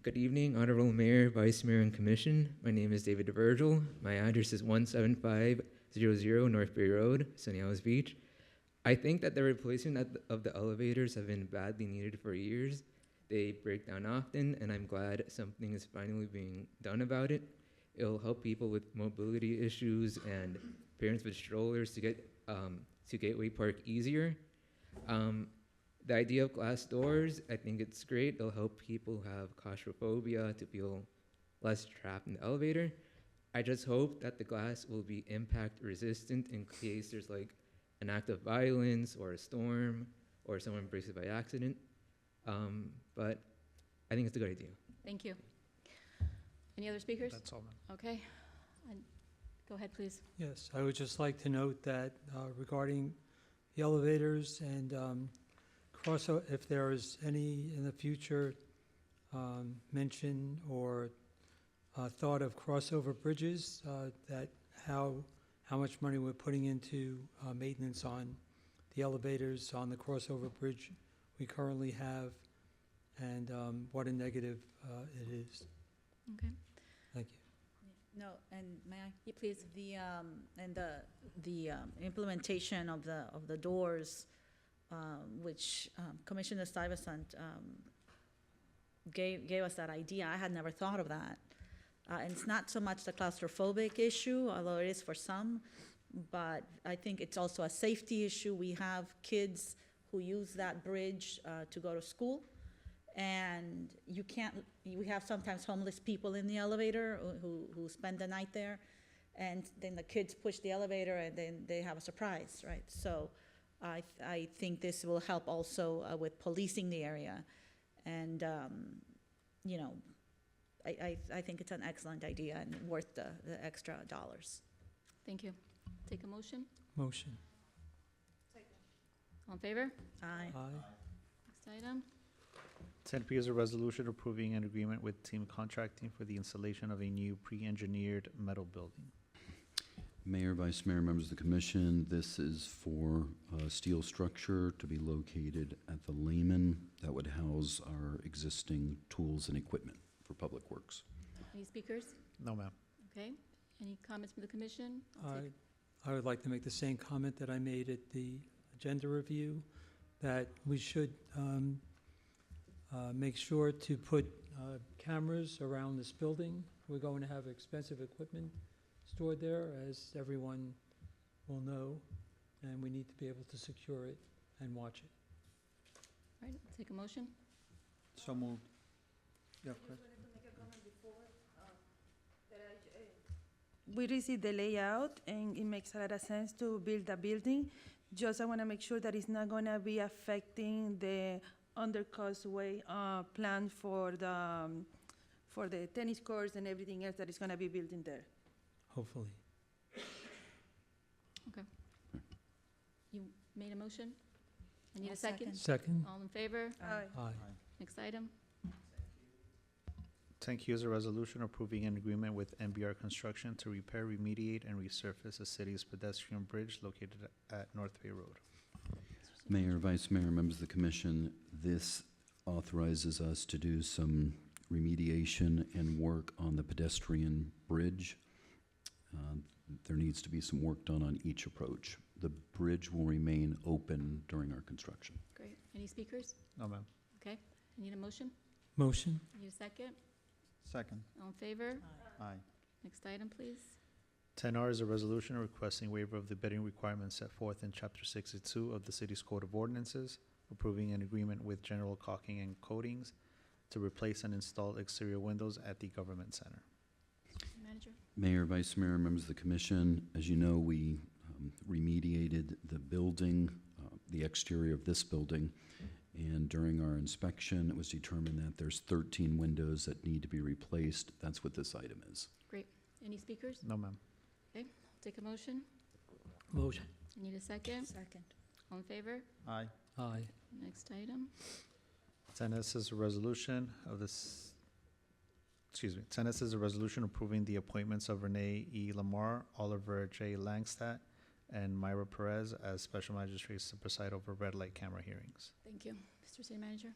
Good evening, Honorable Mayor, Vice Mayor, and Commission. My name is David Virgil. My address is 17500 North Bay Road, Sunny Isles Beach. I think that the replacement of the elevators have been badly needed for years. They break down often, and I'm glad something is finally being done about it. It'll help people with mobility issues and parents with strollers to get to Gateway Park easier. The idea of glass doors, I think it's great. It'll help people who have claustrophobia to feel less trapped in the elevator. I just hope that the glass will be impact resistant in case there's like an act of violence or a storm or someone breaks it by accident. But I think it's a good idea. Thank you. Any other speakers? That's all, ma'am. Okay. Go ahead, please. Yes, I would just like to note that regarding the elevators and if there is any in the future mention or thought of crossover bridges, that how much money we're putting into maintenance on the elevators on the crossover bridge. we currently have and what a negative it is. Okay. Thank you. No, and may I? Yeah, please. And the implementation of the doors, which Commissioner Stuyvesant gave us that idea. I had never thought of that. And it's not so much the claustrophobic issue, although it is for some, but I think it's also a safety issue. We have kids who use that bridge to go to school, and we have sometimes homeless people in the elevator who spend the night there, and then the kids push the elevator and then they have a surprise, right? So I think this will help also with policing the area, and you know, I think it's an excellent idea and worth the extra dollars. Thank you. Take a motion. Motion. All in favor? Aye. Aye. Next item. 10P is a resolution approving an agreement with Team Contracting for the installation of a new pre-engineered metal building. Mayor, Vice Mayor, members of the commission, this is for a steel structure to be located at the Lehman that would house our existing tools and equipment for public works. Any speakers? No, ma'am. Okay. Any comments from the commission? I'll take- I would like to make the same comment that I made at the agenda review, that we should make sure to put cameras around this building. We're going to have expensive equipment stored there, as everyone will know, and we need to be able to secure it and watch it. All right, I'll take a motion. So moved. Yeah, Chris? We received the layout, and it makes a lot of sense to build a building. Just I want to make sure that it's not going to be affecting the undercauseway plan for the tennis courts and everything else that is going to be built in there. Hopefully. You made a motion? I need a second. Second? All in favor? Aye. Aye. Next item. 10Q is a resolution approving an agreement with MBR Construction to repair, remediate, and resurface the city's pedestrian bridge located at North Bay Road. Mayor, Vice Mayor, members of the commission, this authorizes us to do some remediation and work on the pedestrian bridge. There needs to be some work done on each approach. The bridge will remain open during our construction. Great. Any speakers? No, ma'am. Okay. I need a motion. Motion? Need a second? Second. All in favor? Aye. Next item, please. 10R is a resolution requesting waiver of the bidding requirements set forth in Chapter 62 of the city's Code of Ordinances, approving an agreement with General Caulking and Coatings to replace and install exterior windows at the Government Center. Manager? Mayor, Vice Mayor, members of the commission, as you know, we remediated the building, the exterior of this building, and during our inspection, it was determined that there's 13 windows that need to be replaced. That's what this item is. Great. Any speakers? No, ma'am. Okay. Take a motion. Motion. I need a second. Second. All in favor? Aye. Aye. Next item. 10S is a resolution of this, 10S is a resolution approving the appointments of Renee E. Lamar, Oliver J. Langstadt, and Myra Perez as special magistrates to preside over red light camera hearings. Thank you. Mr. City Manager?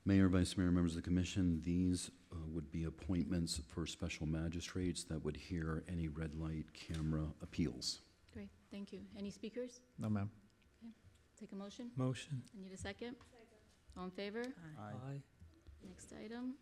Mayor, Vice Mayor, members of the commission, these would be appointments for special magistrates that would hear any red light camera appeals. Great. Thank you. Any speakers? No, ma'am. Take a motion. Motion? I need a second. All in favor? Aye. Next item.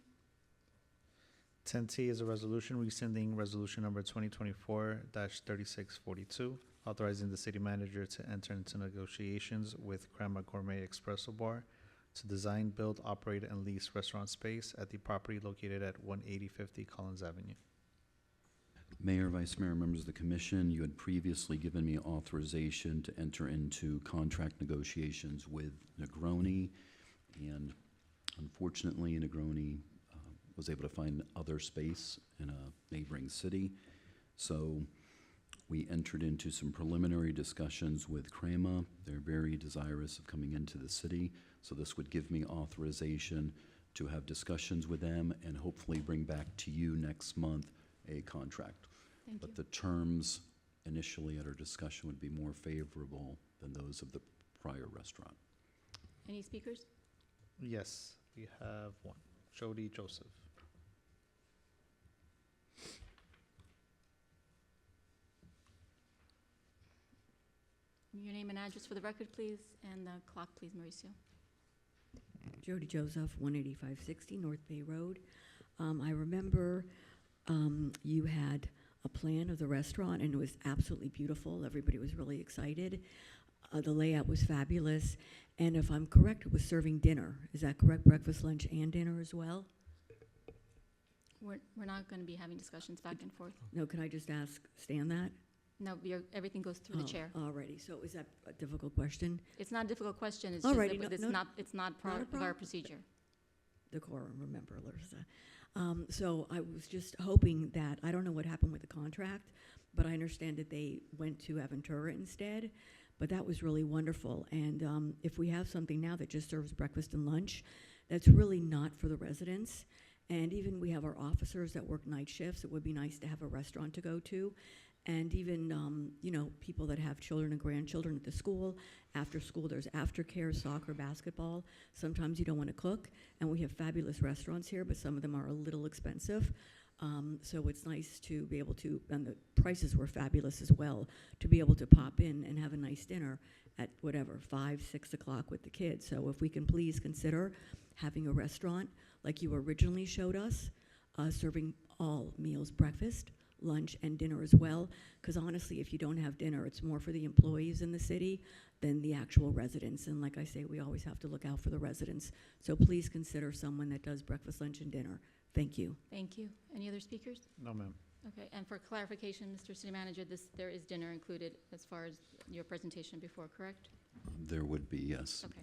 10T is a resolution rescinding resolution number 2024-3642, authorizing the city manager to enter into negotiations with Crema Gourmet Espresso Bar to design, build, operate, and lease restaurant space at the property located at 18050 Collins Avenue. Mayor, Vice Mayor, members of the commission, you had previously given me authorization to enter into contract negotiations with Negroni, and unfortunately, Negroni was able to find other space in a neighboring city. So we entered into some preliminary discussions with Crema. They're very desirous of coming into the city, so this would give me authorization to have discussions with them and hopefully bring back to you next month a contract. Thank But you. the terms initially at our discussion would be more favorable than those of the prior restaurant. Any speakers? Yes, we have one. Jody Joseph. Your name and address for the record, please, and the clock, please, Mauricio. Jody Joseph, 18560 North Bay Road. I remember you had a plan of the restaurant, and it was absolutely beautiful. Everybody was really excited. The layout was fabulous. And if I'm correct, it was serving dinner. Is that correct? Breakfast, lunch, and dinner as well? We're not going to be having discussions back and forth. No, can I just ask Stan that? No, everything goes through the chair. Alrighty, so is that a difficult question? It's not a difficult question, it's just Alrighty, that it's not part of our procedure. Decorum, remember, Larissa. So I was just hoping that, I don't know what happened with the contract, but I understand that they went to Aventura instead, but that was really wonderful. And if we have something now that just serves breakfast and lunch, that's really not for the residents. And even we have our officers that work night shifts, it would be nice to have a restaurant to go to. And even, you know, people that have children and grandchildren at the school, after school there's aftercare, soccer, basketball. Sometimes you don't want to cook, and we have fabulous restaurants here, but some of them are a little expensive. So it's nice to be able to, and the prices were fabulous as well, to be able to pop in and have a nice dinner at whatever, 5, 6 o'clock with the kids. So if we can please consider having a restaurant like you originally showed us, serving all meals, breakfast, lunch, and dinner as well, because honestly, if you don't have dinner, it's more for the employees in the city than the actual residents. And like I say, we always have to look out for the residents. So please consider someone that does breakfast, lunch, and dinner. Thank you. Thank you. Any other speakers? No, ma'am. Okay, and for clarification, Mr. City Manager, there is dinner included as far as your presentation before, correct? There would be, yes. Okay.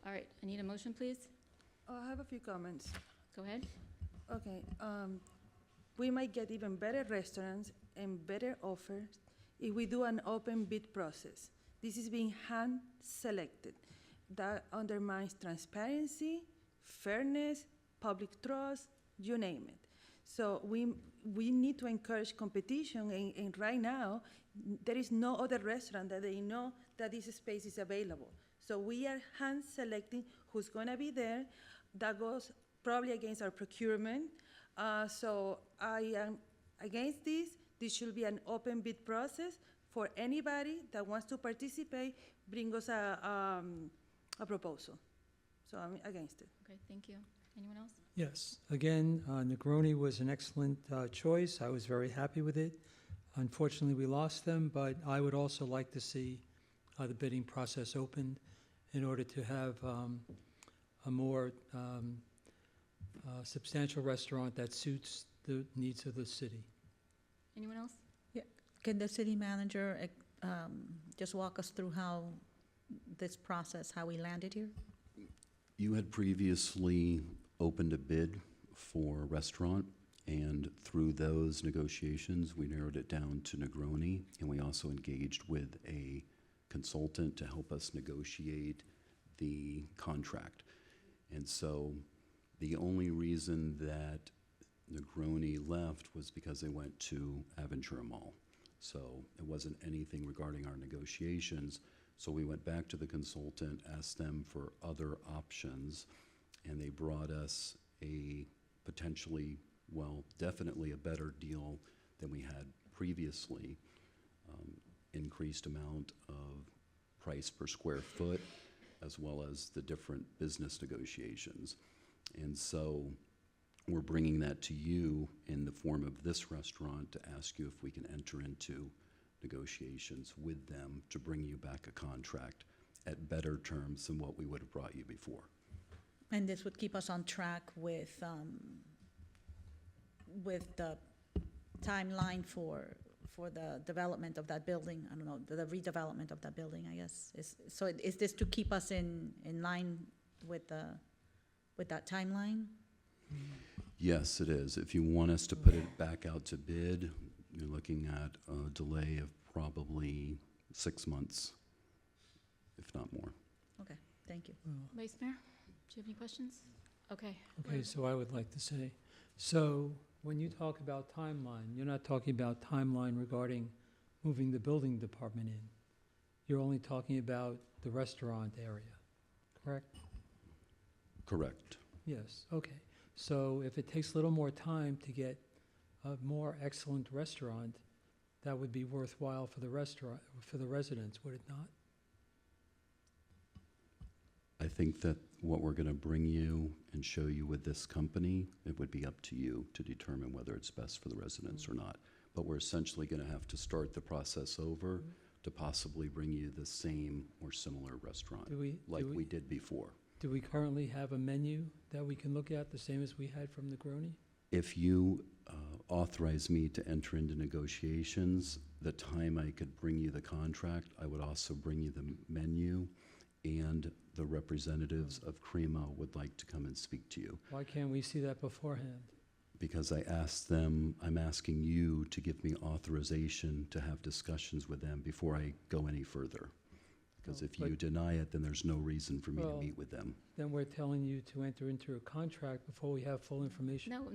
All right, I need a motion, please. I have a few comments. Go ahead. Okay, we might get even better restaurants and better offers if we do an open bid process. This is being hand-selected. That undermines transparency, fairness, public trust, you name it. So we need to encourage competition, and right now, there is no other restaurant that they know that this space is available. So we are hand-selecting who's gonna be there. That goes probably against our procurement. So I am against this. This should be an open bid process for anybody that wants to participate, bring us a proposal. So I'm against it. Okay, thank you. Anyone else? Yes, again, Negroni was an excellent choice. I was very happy with it. Unfortunately, we lost them, but I would also like to see the bidding process opened in order to have a more substantial restaurant that suits the needs of the city. Anyone else? Yeah. Can the city manager just walk us through how this process, how we landed here? You had previously opened a bid for a restaurant, and through those negotiations, we narrowed it down to Negroni, and we also engaged with a consultant to help us negotiate the contract. And so the only reason that Negroni left was because they went to Aventura Mall. So it wasn't anything regarding our negotiations. So we went back to the consultant, asked them for other options, and they brought us a potentially, well, definitely a better deal than we had previously. Increased amount of price per square foot, as well as the different business negotiations. And so we're bringing that to you in the form of this restaurant to ask you if we can enter into negotiations with them to bring you back a contract at better terms than what we would have brought you before. And this would keep us on track with the timeline for the development of that building. I don't know, the redevelopment of that building, I guess. So is this to keep us in line with that timeline? Yes, it is. If you want us to put it back out to bid, you're looking at a delay of probably 6 months, if not more. Okay, thank you. Vice Mayor, do you have any questions? Okay. Okay, so I would like to say, so when you talk about timeline, you're not talking about timeline regarding moving the building department in. You're only talking about the restaurant area, correct? Correct. Yes, okay. So if it takes a little more time to get a more excellent restaurant, that would be worthwhile for the restaurant, for the residents, would it not? I think that what we're going to bring you and show you with this company, it would be up to you to determine whether it's best for the residents or not. But we're essentially going to have to start the process over to possibly bring you the same or similar restaurant, like we did before. Do we currently have a menu that we can look at, the same as we had from Negroni? If you authorize me to enter into negotiations, the time I could bring you the contract, I would also bring you the menu, and the representatives of Crema would like to come and speak to you. Why can't we see that beforehand? Because I asked them, I'm asking you to give me authorization to have discussions with them before I go any further. Because if you deny it, then there's no reason for me to meet with them. Then we're telling you to enter into a contract before we have full information. No.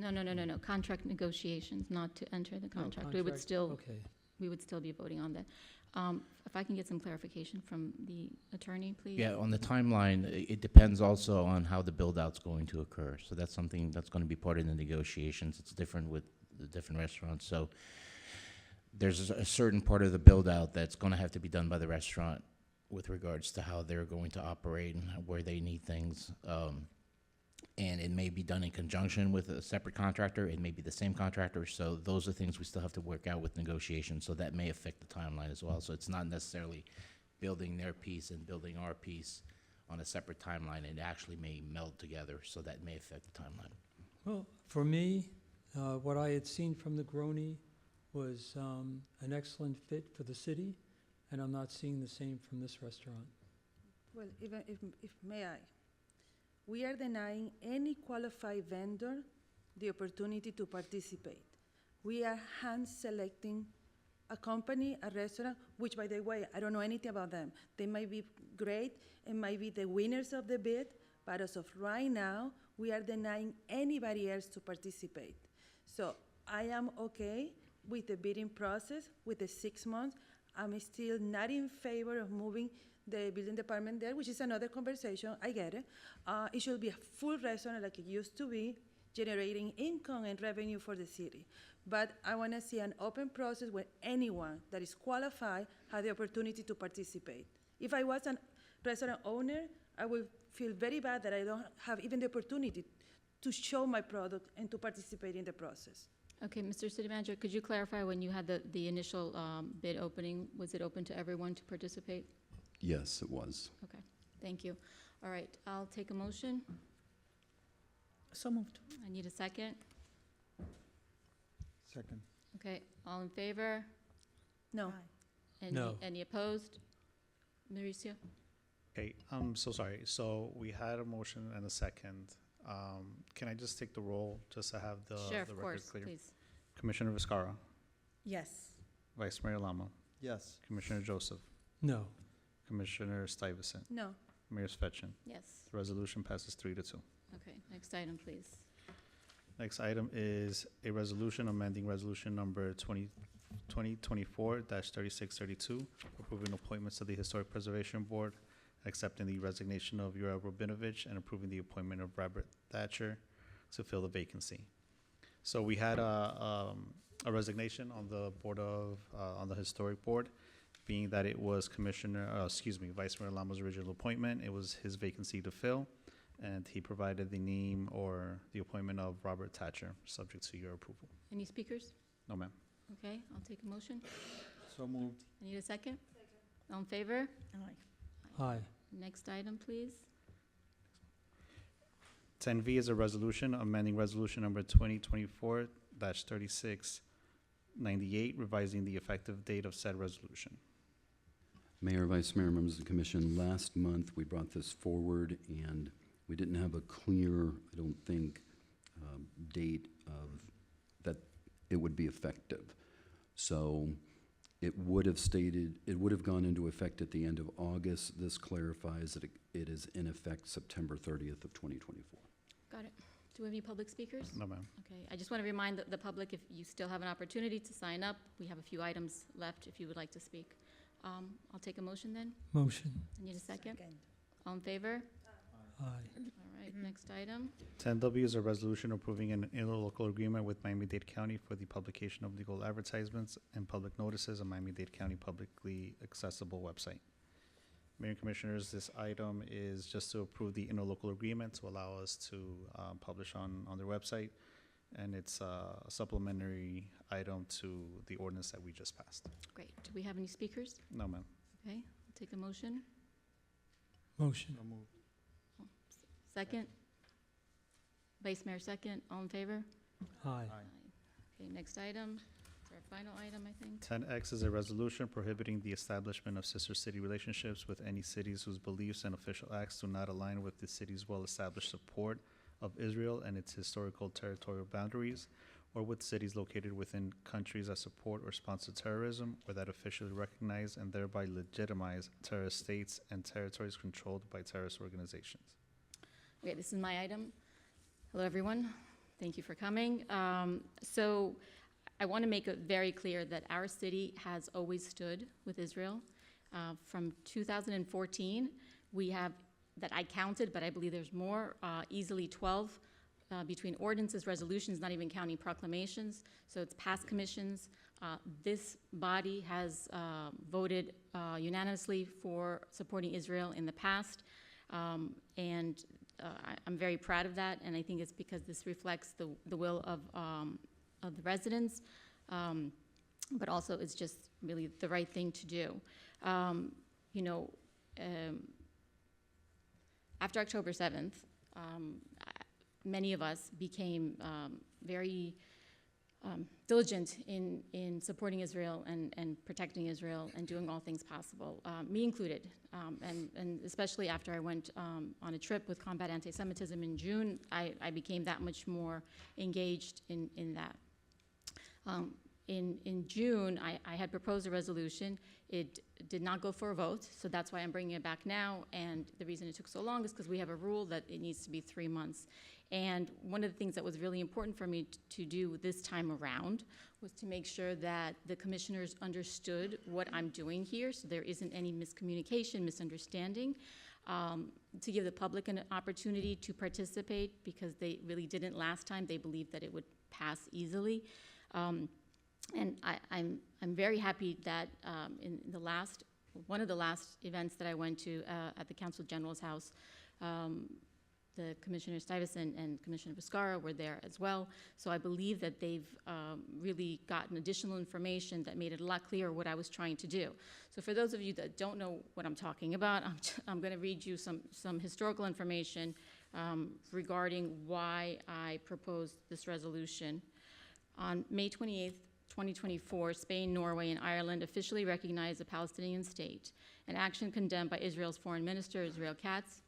Contract negotiations, not to enter the contract. We would contract, still, okay. we would still be voting on that. If I can get some clarification from the attorney, please. Yeah, on the timeline, it depends also on how the build-out's going to occur. So that's something that's going to be part of the negotiations. It's different with the different restaurants. So there's a certain part of the build-out that's going to have to be done by the restaurant with regards to how they're going to operate and where they need things. And it may be done in conjunction with a separate contractor. It may be the same contractor. So those are things we still have to work out with negotiations. So that may affect the timeline as well. So it's not necessarily building their piece and building our piece on a separate timeline. It actually may meld together. So that may affect the timeline. Well, for me, what I had seen from Negroni was an excellent fit for the city, and I'm not seeing the same from this restaurant. Well, even if may I, we are denying any qualified vendor the opportunity to participate. We are hand-selecting a company, a restaurant, which, by the way, I don't know anything about them. They might be great and might be the winners of the bid, but as of right now, we are denying anybody else to participate. So I am okay with the bidding process, with the 6 months. I'm still not in favor of moving the building department there, which is another conversation. I get it. It should be a full restaurant like it used to be, generating income and revenue for the city. But I want to see an open process where anyone that is qualified has the opportunity to participate. If I was a restaurant owner, I would feel very bad that I don't have even the opportunity to show my product and to participate in the process. Okay, Mr. City Manager, could you clarify when you had the initial bid opening, was it open to everyone to participate? Yes, it was. Okay, thank you. All right, I'll take a motion. So moved. I need a second. Second. Okay, all in favor? No. No. Any opposed? Mauricio? Okay, I'm so sorry. So we had a motion and a second. Can I just take the roll, just to have the Sure, of record course, clear? please. Commissioner Viscara, Yes. Vice Mayor Lama, Yes. Commissioner Joseph, No. Commissioner Stuyvesant, No. Mayor Svechin. Yes. The resolution passes 3-2. Okay, next item, please. Next item is a resolution amending resolution number 2024-3632, approving appointments to the Historic Preservation Board, accepting the resignation of Ura Rabinovich, and approving the appointment of Robert Thatcher to fill the vacancy. So we had a resignation on the board of, on the Historic Board, being that it was Vice Mayor Lama's original appointment. It was his vacancy to fill, and he provided the name or the appointment of Robert Thatcher, subject to your approval. Any speakers? No, ma'am. Okay, I'll take a motion. So moved. I need a second. All in favor? Aye. Next item, please. 10V is a resolution amending resolution number 2024-3698, revising the effective date of said resolution. Mayor, Vice Mayor, members of the commission, last month we brought this forward and we didn't have a clear, I don't think, date of that it would be effective. So it would have gone into effect at the end of August. This clarifies that it is in effect September 30th of 2024. Got it. Do we have any public speakers? No, ma'am. Okay, I just want to remind the public, if you still have an opportunity to sign up, we have a few items left if you would like to speak. I'll take a motion then. Motion. I need a second. All in favor? Aye. All right, next item. 10W is a resolution approving an interlocal agreement with Miami-Dade County for the publication of legal advertisements and public notices on Miami-Dade County publicly accessible website. Mayor and Commissioners, this item is just to approve the interlocal agreement to allow us to publish on their website, and it's a supplementary item to the ordinance that we just passed. Great. Do we have any speakers? No, ma'am. Okay, I'll take a motion. Motion. So moved. Second? Vice Mayor, second. All in favor? Aye. Okay, next item. It's our final item, I think. 10X is a resolution prohibiting the establishment of sister city relationships with any cities whose beliefs and official acts do not align with the city's well-established support of Israel and its historical territorial boundaries, or with cities located within countries that support or sponsor terrorism, or that officially recognize and thereby legitimize terrorist states and territories controlled by terrorist organizations. Okay, this is my item. Hello, everyone. Thank you for coming. So I want to make it very clear that our city has always stood with Israel. From 2014, we have, that I counted, but I believe there's more, easily 12 between ordinances, resolutions, not even counting proclamations. So it's past commissions. This body has voted unanimously for supporting Israel in the past. I'm very proud of that, and I think it's because this reflects the will of the residents, but also it's just really the right thing to do. After October 7th, many of us became very diligent in supporting Israel and protecting Israel and doing all things possible, me included. And especially after I went on a trip with Combat Anti-Semitism in June, I became that much more engaged in that. In June, I had proposed a resolution. It did not go for a vote, so that's why I'm bringing it back now. And the reason it took so long is because we have a rule that it needs to be 3 months. And one of the things that was really important for me to do this time around was to make sure that the commissioners understood what I'm doing here, so there isn't any miscommunication, misunderstanding, to give the public an opportunity to participate, because they really didn't last time. They believed that it would pass easily. And I'm very happy that in one of the last events that I went to at the Council General's house, the Commissioner Stuyvesant and Commissioner Viscara were there as well. So I believe that they've really gotten additional information that made it a lot clearer what I was trying to do. So for those of you that don't know what I'm talking about, I'm going to read you some historical information regarding why I proposed this resolution. On May 28th, 2024, Spain, Norway, and Ireland officially recognized a Palestinian state, an action condemned by Israel's Foreign Minister, Israel Katz,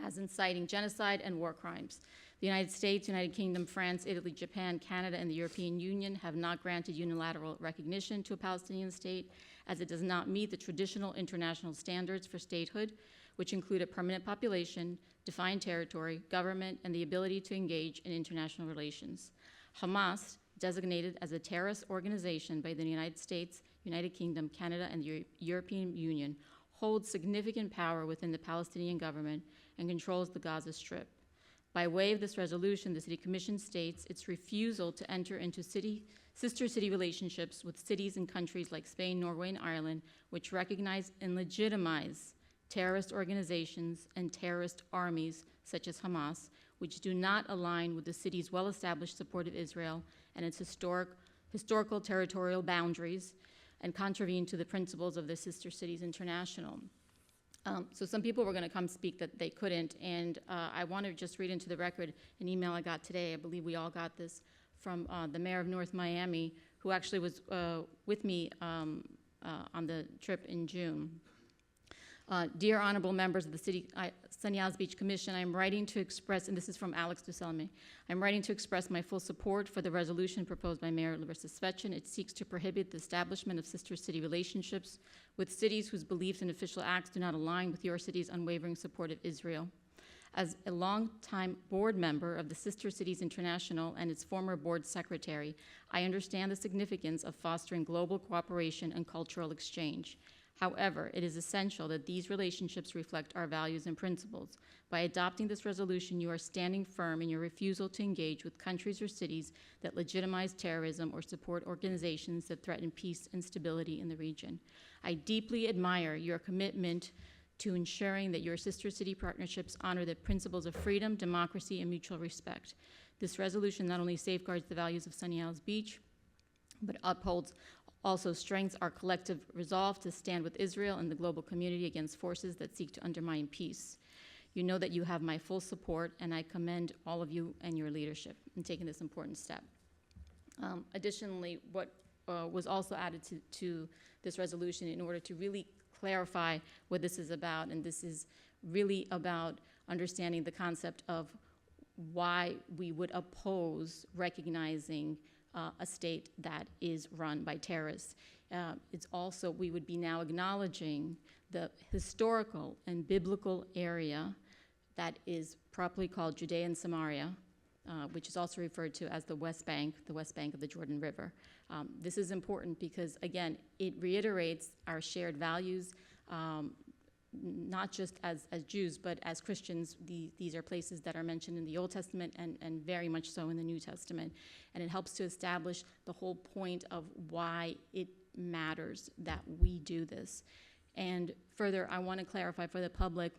as inciting genocide and war crimes. The United States, United Kingdom, France, Italy, Japan, Canada, and the European Union have not granted unilateral recognition to a Palestinian state, as it does not meet the traditional international standards for statehood, which include a permanent population, defined territory, government, and the ability to engage in international relations. Hamas, designated as a terrorist organization by the United States, United Kingdom, Canada, and the European Union, holds significant power within the Palestinian government and controls the Gaza Strip. By way of this resolution, the City Commission states its refusal to enter into sister city relationships with cities and countries like Spain, Norway, and Ireland, which recognize and legitimize terrorist organizations and terrorist armies such as Hamas, which do not align with the city's well-established support of Israel and its historical territorial boundaries, and contravene to the principles of the Sister Cities International. So some people were going to come speak that they couldn't, and I want to just read into the record an email I got today. I believe we all got this from the mayor of North Miami, who actually was with me on the trip in June. Dear honorable members of the Sunny Isles Beach Commission, I'm writing to express, and this is from Alex Duselme, I'm writing to express my full support for the resolution proposed by Mayor Larissa Svechin. It seeks to prohibit the establishment of sister city relationships with cities whose beliefs and official acts do not align with your city's unwavering support of Israel. As a longtime board member of the Sister Cities International and its former board secretary, I understand the significance of fostering global cooperation and cultural exchange. However, it is essential that these relationships reflect our values and principles. By adopting this resolution, you are standing firm in your refusal to engage with countries or cities that legitimize terrorism or support organizations that threaten peace and stability in the region. I deeply admire your commitment to ensuring that your sister city partnerships honor the principles of freedom, democracy, and mutual respect. This resolution not only safeguards the values of Sunny Isles Beach, but also strengthens our collective resolve to stand with Israel and the global community against forces that seek to undermine peace. You know that you have my full support, and I commend all of you and your leadership in taking this important step. Additionally, what was also added to this resolution in order to really clarify what this is about, and this is really about understanding the concept of why we would oppose recognizing a state that is run by terrorists. It's also, we would be now acknowledging the historical and biblical area that is properly called Judea and Samaria, which is also referred to as the West Bank of the Jordan River. This is important because, again, it reiterates our shared values, not just as Jews, but as Christians. These are places that are mentioned in the Old Testament and very much so in the New Testament. And it helps to establish the whole point of why it matters that we do this. And further, I want to clarify for the public,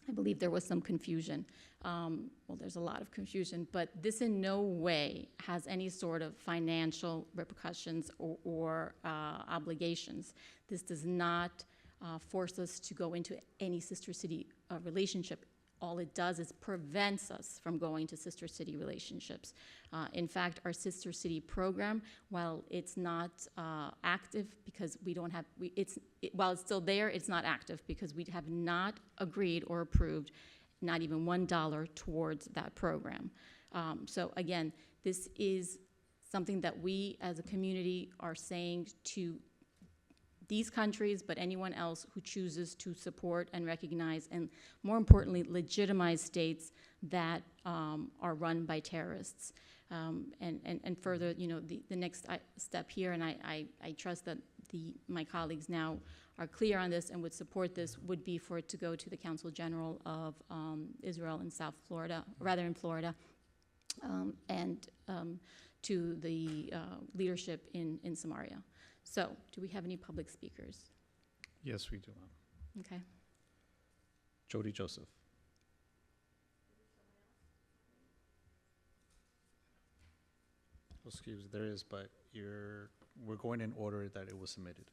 I believe there was some confusion. Well, there's a lot of confusion, but this in no way has any sort of financial repercussions or obligations. This does not force us to go into any sister city relationship. All it does is prevents us from going to sister city relationships. In fact, our sister city program, while it's not active because we don't have, while it's still there, it's not active because we have not agreed or approved not even $1 towards that program. So again, this is something that we as a community are saying to these countries, but anyone else who chooses to support and recognize and, more importantly, legitimize states that are run by terrorists. And further, you know, the next step here, and I trust that my colleagues now are clear on this and would support this, would be for it to go to the Council General of Israel in South Florida, rather in Florida, and to the leadership in Samaria. So, do we have any public speakers? Yes, we do. Okay. Jody Joseph. Excuse me, there is, but we're going in order that it was submitted.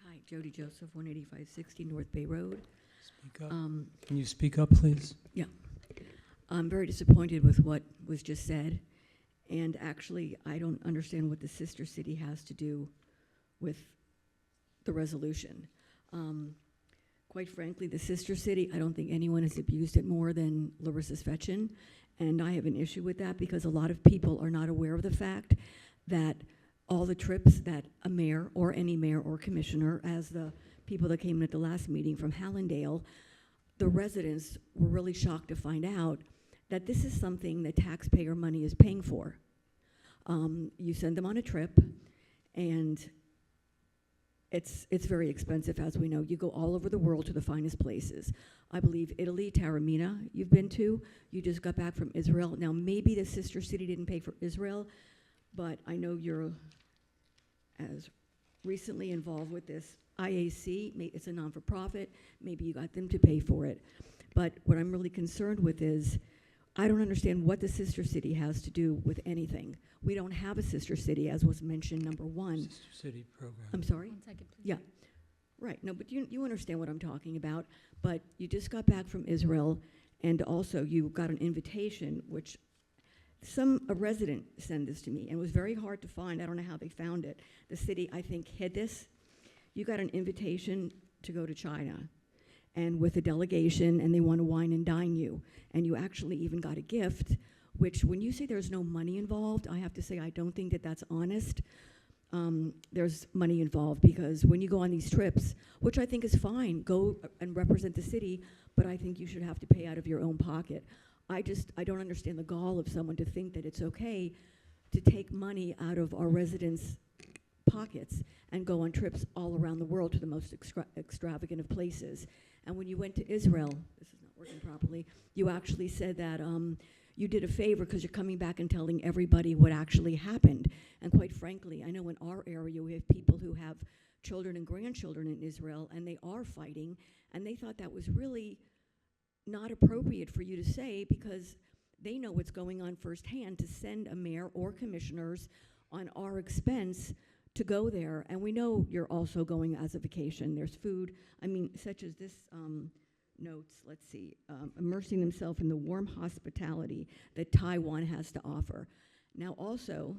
Hi, Jody Joseph, 18560 North Bay Road. Speak up. Can you speak up, please? Yeah. I'm very disappointed with what was just said. And actually, I don't understand what the sister city has to do with the resolution. Quite frankly, the sister city, I don't think anyone has abused it more than Larissa Svechin. And I have an issue with that because a lot of people are not aware of the fact that all the trips that a mayor or any mayor or commissioner, as the people that came in at the last meeting from Hallandale, the residents were really shocked to find out that this is something that taxpayer money is paying for. You send them on a trip, and it's very expensive, as we know. You go all over the world to the finest places. I believe Italy, Taormina, you've been to. You just got back from Israel. Now, maybe the sister city didn't pay for Israel, but I know you're as recently involved with this IAC. It's a non-for-profit. Maybe you got them to pay for it. But what I'm really concerned with is I don't understand what the sister city has to do with anything. We don't have a sister city, as was mentioned, number one. Sister City program. I'm sorry? 1 second, please. Yeah. Right. No, but you understand what I'm talking about. But you just got back from Israel, and also you got an invitation, which a resident sent this to me, and it was very hard to find. I don't know how they found it. The city, I think, hid this. You got an invitation to go to China, and with a delegation, and they want to wine and dine you. And you actually even got a gift, which when you say there's no money involved, I have to say I don't think that that's honest. There's money involved because when you go on these trips, which I think is fine, go and represent the city, but I think you should have to pay out of your own pocket. I don't understand the gall of someone to think that it's okay to take money out of our residents' pockets and go on trips all around the world to the most extravagant of places. And when you went to Israel, this is not working properly, you actually said that you did a favor because you're coming back and telling everybody what actually happened. And quite frankly, I know in our area we have people who have children and grandchildren in Israel, and they are fighting, and they thought that was really not appropriate for you to say because they know what's going on firsthand, to send a mayor or commissioners on our expense to go there. And we know you're also going as a vacation. There's food, I mean, such as this notes, let's see, immersing themselves in the warm hospitality that Taiwan has to offer. Now also,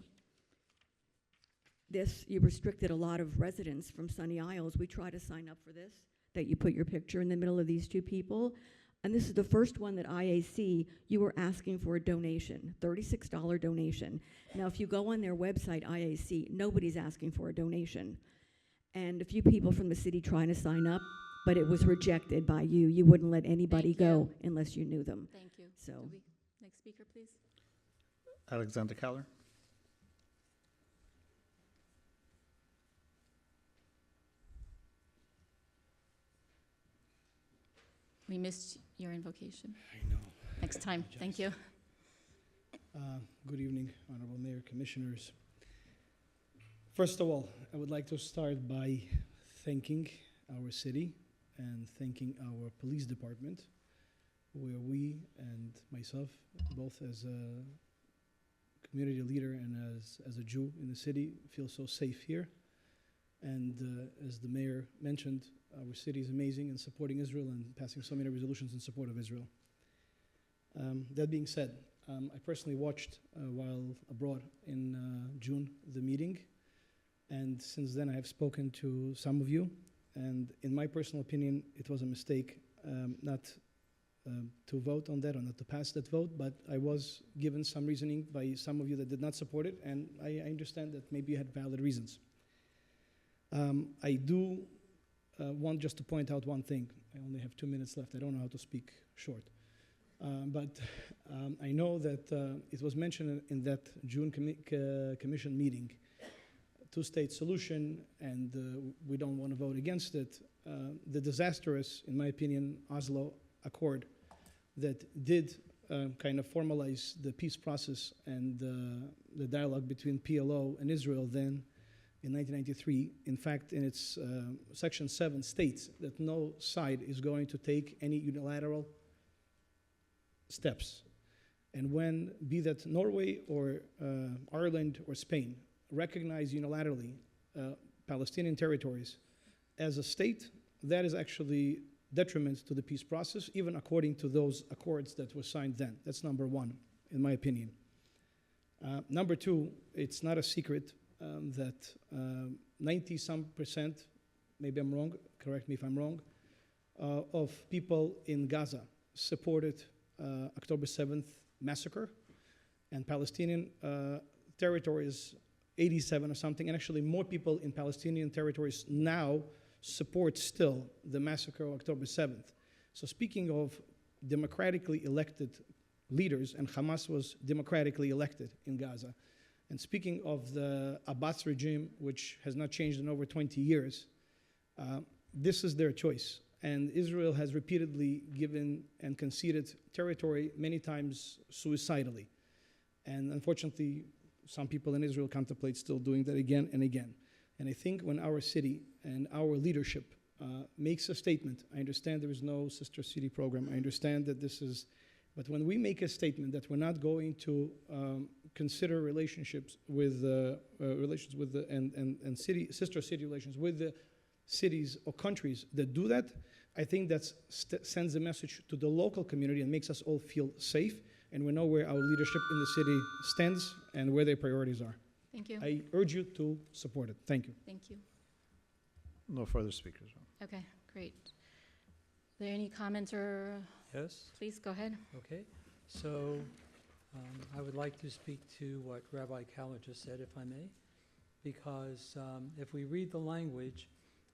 you restricted a lot of residents from Sunny Isles. We try to sign up for this, that you put your picture in the middle of these two people. And this is the first one that IAC, you were asking for a donation, $36 donation. Now, if you go on their website, IAC, nobody's asking for a donation. And a few people from the city trying to sign up, but it was rejected by you. You wouldn't let anybody go unless you knew them. Thank you. So, Next speaker, please. Alexander Keller. We missed your invocation. I know. Next time. Thank you. Good evening, Honorable Mayor, Commissioners. First of all, I would like to start by thanking our city and thanking our police department, where we and myself, both as a community leader and as a Jew in the city, feel so safe here. And as the mayor mentioned, our city is amazing in supporting Israel and passing so many resolutions in support of Israel. That being said, I personally watched while abroad in June the meeting, and since then I have spoken to some of you, and in my personal opinion, it was a mistake not to vote on that or not to pass that vote, but I was given some reasoning by some of you that did not support it, and I understand that maybe you had valid reasons. I do want just to point out one thing. I only have 2 minutes left. I don't know how to speak short. But I know that it was mentioned in that June commission meeting, two-state solution, and we don't want to vote against it. The disastrous, in my opinion, Oslo Accord that did kind of formalize the peace process and the dialogue between PLO and Israel then in 1993, in fact, in its Section 7 states that no side is going to take any unilateral steps. And when, be that Norway or Ireland or Spain, recognize unilaterally Palestinian territories as a state, that is actually detriment to the peace process, even according to those accords that were signed then. That's number one, in my opinion. Number two, it's not a secret that 90-some%, maybe I'm wrong, correct me if I'm wrong, of people in Gaza supported October 7th massacre, and Palestinian territories, 87 or something, and actually more people in Palestinian territories now support still the massacre of October 7th. So speaking of democratically elected leaders, and Hamas was democratically elected in Gaza, and speaking of the Abbas regime, which has not changed in over 20 years, this is their choice. And Israel has repeatedly given and conceded territory, many times suicidally. And unfortunately, some people in Israel contemplate still doing that again and again. And I think when our city and our leadership makes a statement, I understand there is no sister city program, I understand that this is, but when we make a statement that we're not going to consider relationships with and sister city relations with the cities or countries that do that, I think that sends a message to the local community and makes us all feel safe, and we know where our leadership in the city stands and where their priorities are. Thank you. I urge you to support it. Thank you. Thank you. No further speakers. Okay, great. Are there any comments or? Yes? Please go ahead. Okay. So I would like to speak to what Rabbi Kaller just said, if I may, because if we read the language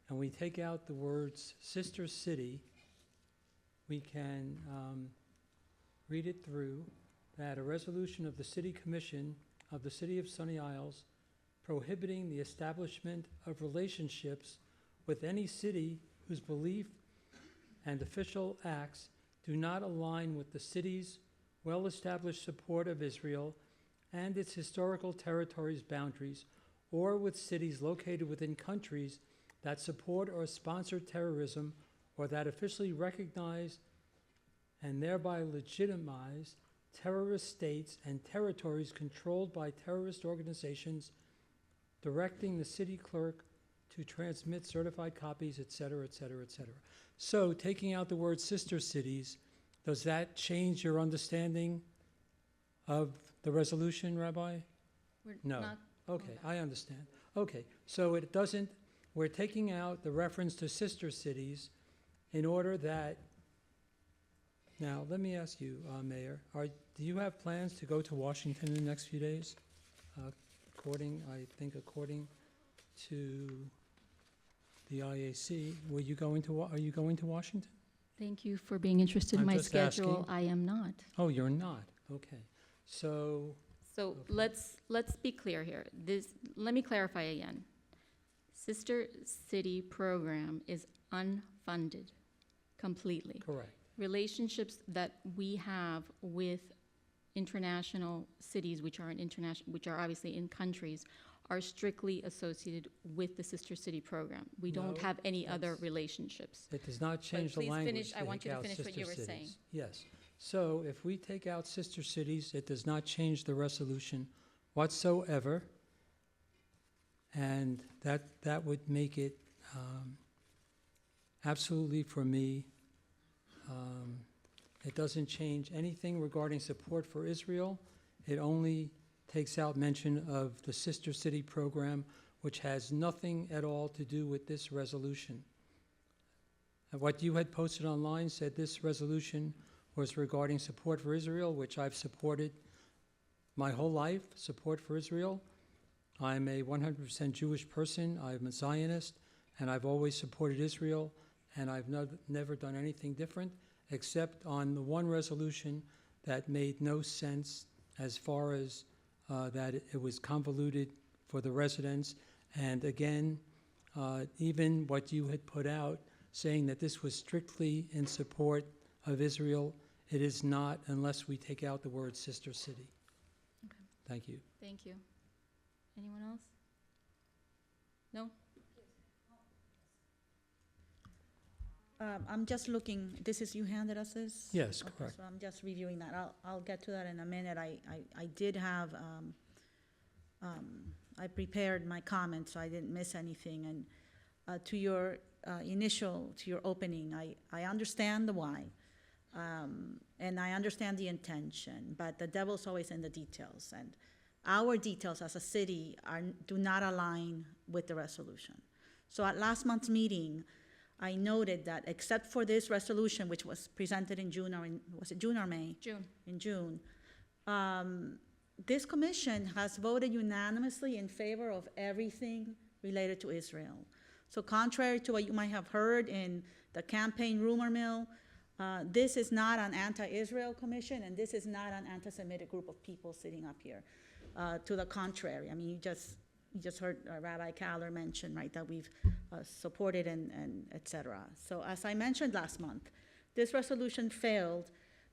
and we take out the words sister city, we can read it through that a resolution of the City Commission of the City of Sunny Isles prohibiting the establishment of relationships with any city whose belief and official acts do not align with the city's well-established support of Israel and its historical territories boundaries, or with cities located within countries that support or sponsor terrorism or that officially recognize and thereby legitimize terrorist states and territories controlled by terrorist organizations, directing the city clerk to transmit certified copies, et cetera, et cetera, et cetera. So taking out the word sister cities, does that change your understanding of the resolution, Rabbi? We're No. not- Okay, I understand. Okay, so it doesn't, we're taking out the reference to sister cities in order that, now, let me ask you, Mayor, do you have plans to go to Washington in the next few days? According to the IAC, are you going to Washington? Thank you for being interested in I'm my just schedule. asking. I am not. Oh, you're not, okay. So, So Okay. let's be clear here. Let me clarify again. Sister City program is unfunded completely. correct. Relationships that we have with international cities, which are obviously in countries, are strictly associated with the Sister City program. We don't No, have any other that's- relationships. It does not change the please language. finish. I to want take you to out finish what sister you were cities. saying. Yes. So if we take out sister cities, it does not change the resolution whatsoever. And that would make it absolutely, for me, it doesn't change anything regarding support for Israel. It only takes out mention of the Sister City program, which has nothing at all to do with this resolution. What you had posted online said this resolution was regarding support for Israel, which I've supported my whole life, support for Israel. I'm a 100% Jewish person, I'm a Zionist, and I've always supported Israel, and I've never done anything different, except on the one resolution that made no sense as far as that it was convoluted for the residents. And again, even what you had put out, saying that this was strictly in support of Israel, it is not unless we take out the word sister city. Okay. Thank you. Thank you. Anyone else? No? I'm just looking, you handed us this? Yes, Okay, correct. So I'm just reviewing that. I'll get to that in a minute. I did have, I prepared my comments, so I didn't miss anything. And to your opening, I understand the why. And I understand the intention, but the devil's always in the details. And our details as a city do not align with the resolution. So at last month's meeting, I noted that except for this resolution, which was presented in June, was it June or May? June. In June. This commission has voted unanimously in favor of everything related to Israel. So contrary to what you might have heard in the campaign rumor mill, this is not an anti-Israel commission, and this is not an anti-Semitic group of people sitting up here. To the contrary, I mean, you just heard Rabbi Kaller mention, right, that we've supported and et cetera. So as I mentioned last month, this resolution failed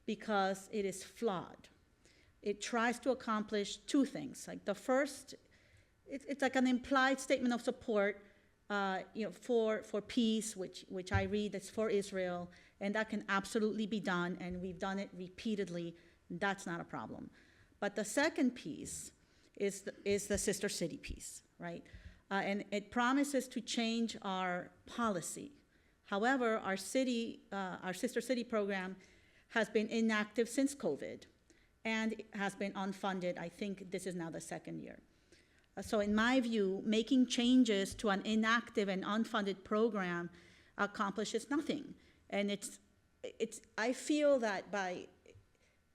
because it is flawed. It tries to accomplish two things. Like the first, it's like an implied statement of support, for peace, which I read is for Israel, and that can absolutely be done, and we've done it repeatedly. That's not a problem. But the second piece is the sister city piece, right? And it promises to change our policy. However, our sister city program has been inactive since COVID and has been unfunded. I think this is now the second year. So in my view, making changes to an inactive and unfunded program accomplishes nothing. And I feel that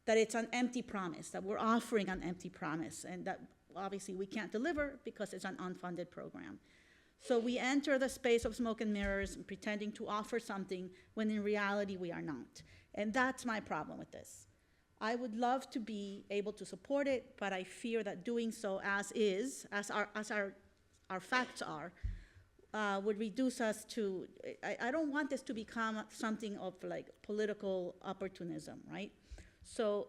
it's an empty promise, that we're offering an empty promise, and that obviously we can't deliver because it's an unfunded program. So we enter the space of smoke and mirrors and pretending to offer something when in reality we are not. And that's my problem with this. I would love to be able to support it, but I fear that doing so as is, as our facts are, would reduce us to, I don't want this to become something of like political opportunism, right? So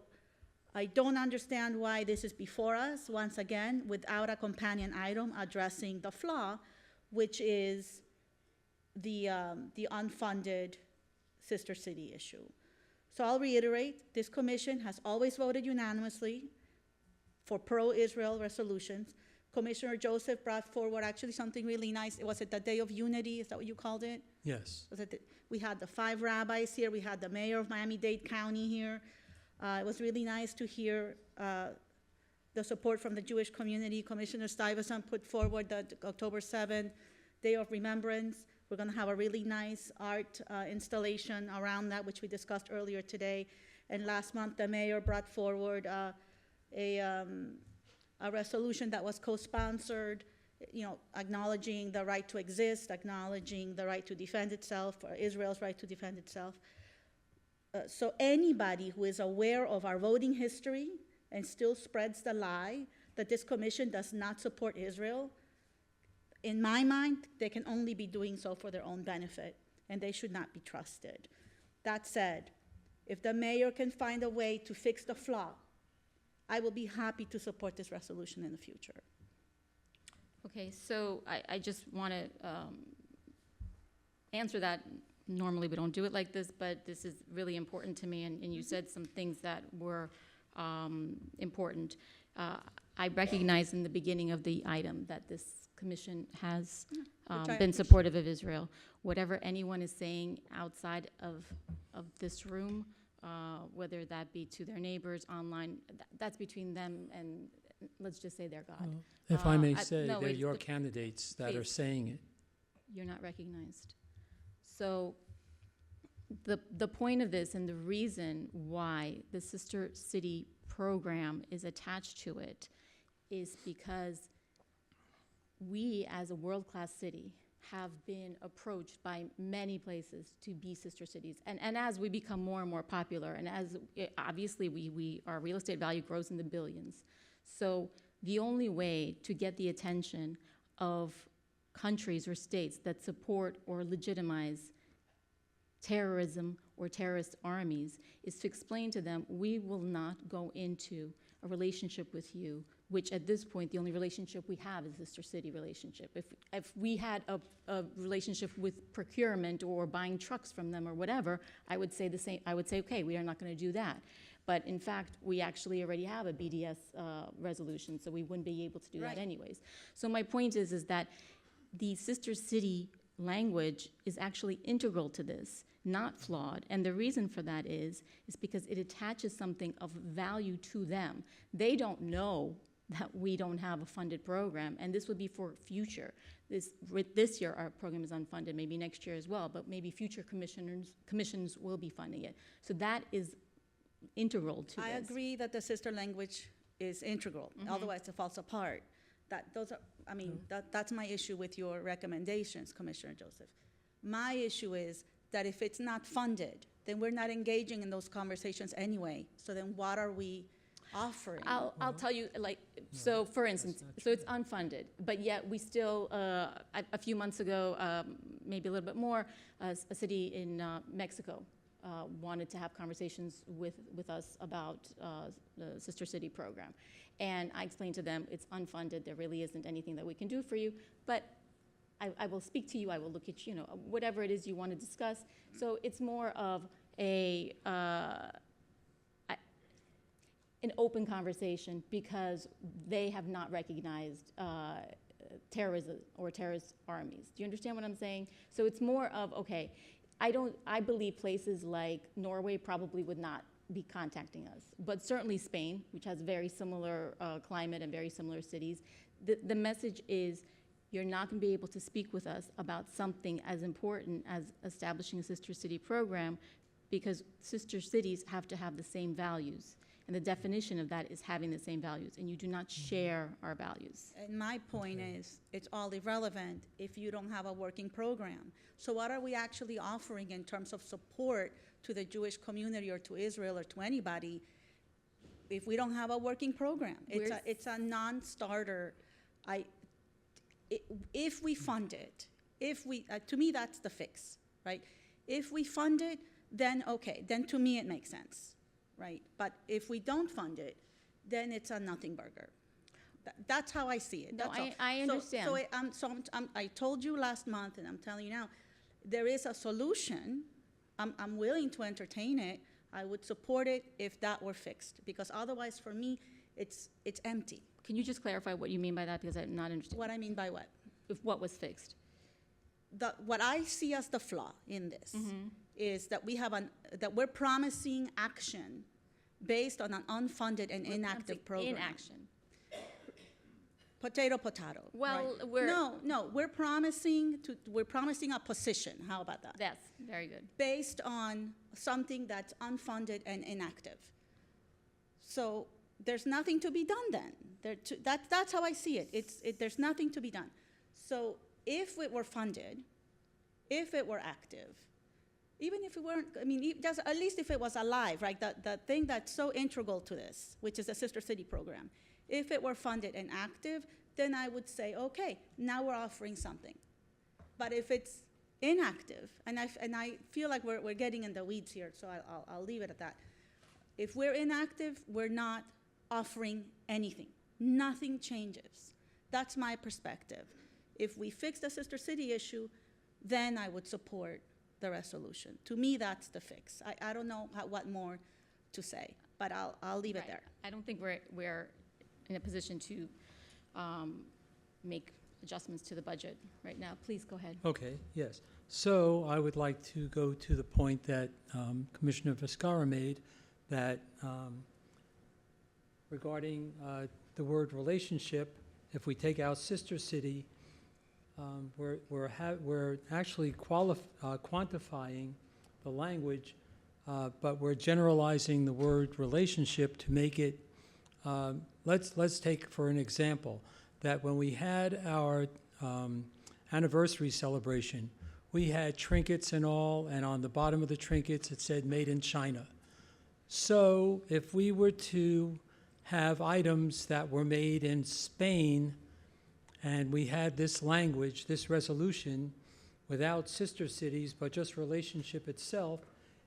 I don't understand why this is before us, once again, without a companion item addressing the flaw, which is the unfunded sister city issue. So I'll reiterate, this commission has always voted unanimously for pro-Israel resolutions. Commissioner Joseph brought forward actually something really nice. Was it the Day of Unity? Is that what you called it? Yes. We had the 5 rabbis here. We had the mayor of Miami-Dade County here. It was really nice to hear the support from the Jewish community. Commissioner Stuyvesant put forward the October 7th Day of Remembrance. We're going to have a really nice art installation around that, which we discussed earlier today. And last month, the mayor brought forward a resolution that was co-sponsored, acknowledging the right to exist, acknowledging the right to defend itself, or Israel's right to defend itself. So anybody who is aware of our voting history and still spreads the lie that this commission does not support Israel, in my mind, they can only be doing so for their own benefit, and they should not be trusted. That said, if the mayor can find a way to fix the flaw, I will be happy to support this resolution in the future. Okay, so I just want to answer that. Normally we don't do it like this, but this is really important to me, and you said some things that were important. I recognize in the beginning of the item that this commission has been supportive of Israel. Whatever anyone is saying outside of this room, whether that be to their neighbors online, that's between them and, let's just say, their God. If I may say, no, they're wait, your candidates that are saying it. You're not recognized. So the point of this and the reason why the Sister City program is attached to it is because we, as a world-class city, have been approached by many places to be sister cities. And as we become more and more popular, and as obviously our real estate value grows in the billions. So the only way to get the attention of countries or states that support or legitimize terrorism or terrorist armies is to explain to them, we will not go into a relationship with you, which at this point, the only relationship we have is the sister city relationship. If we had a relationship with procurement or buying trucks from them or whatever, I would say the same. I would say, okay, we are not going to do that. But in fact, we actually already have a BDS resolution, so we wouldn't be able to do that anyways. So my point is that the sister city language is actually integral to this, not flawed. And the reason for that is because it attaches something of value to them. They don't know that we don't have a funded program, and this would be for future. This year, our program is unfunded, maybe next year as well, but maybe future commissions will be funding it. So that is integral to I this. agree that the sister language is integral, otherwise it falls apart. That's my issue with your recommendations, Commissioner Joseph. My issue is that if it's not funded, then we're not engaging in those conversations anyway. So then what are we offering? I'll tell you, so for instance, so it's unfunded, but yet we still, a few months ago, maybe a little bit more, a city in Mexico wanted to have conversations with us about the Sister City program. And I explained to them, it's unfunded, there really isn't anything that we can do for you, but I will speak to you, I will look at you, whatever it is you want to discuss. So it's more of an open conversation because they have not recognized terrorism or terrorist armies. Do you understand what I'm saying? So it's more of, okay, I believe places like Norway probably would not be contacting us, but certainly Spain, which has very similar climate and very similar cities, the message is you're not going to be able to speak with us about something as important as establishing a sister city program because sister cities have to have the same values. And the definition of that is having the same values, and you do not share our values. And my point is, it's all irrelevant if you don't have a working program. So what are we actually offering in terms of support to the Jewish community or to Israel or to anybody if we don't have a working program. Where's- It's a non-starter. If we fund it, to me, that's the fix, right? If we fund it, then okay, then to me it makes sense, right? But if we don't fund it, then it's a nothing burger. That's how I see it. No, That's all. I understand. I told you last month, and I'm telling you now, there is a solution. I'm willing to entertain it. I would support it if that were fixed, because otherwise, for me, it's empty. Can you just clarify what you mean by that, because I'm not understanding? What I mean by what? If what was fixed? What I see as the flaw in this is that that we're promising action based on an unfunded and inactive program. Inaction. Potato, potato. Well, right? No, we're promising a position. How about that? That's very good. Based on something that's unfunded and inactive. So there's nothing to be done then. That's how I see it. There's nothing to be done. So if it were funded, if it were active, even if it weren't, I mean, just at least if it was alive, right? The thing that's so integral to this, which is the Sister City program, if it were funded and active, then I would say, okay, now we're offering something. But if it's inactive, and I feel like we're getting in the weeds here, so I'll leave it at that. If we're inactive, we're not offering anything. Nothing changes. That's my perspective. If we fix the Sister City issue, then I would support the resolution. To me, that's the fix. I don't know what more to say, but I'll leave it there. I don't think we're in a position to make adjustments to the budget right now. Please go ahead. Okay, yes. So I would like to go to the point that Commissioner Viscara made, that regarding the word relationship, if we take out Sister City, we're actually quantifying the language, but we're generalizing the word relationship to make it. Let's take for an example that when we had our anniversary celebration, we had trinkets and all, and on the bottom of the trinkets it said "Made in China." So if we were to have items that were made in Spain, and we had this language, this resolution, without sister cities, but just relationship itself,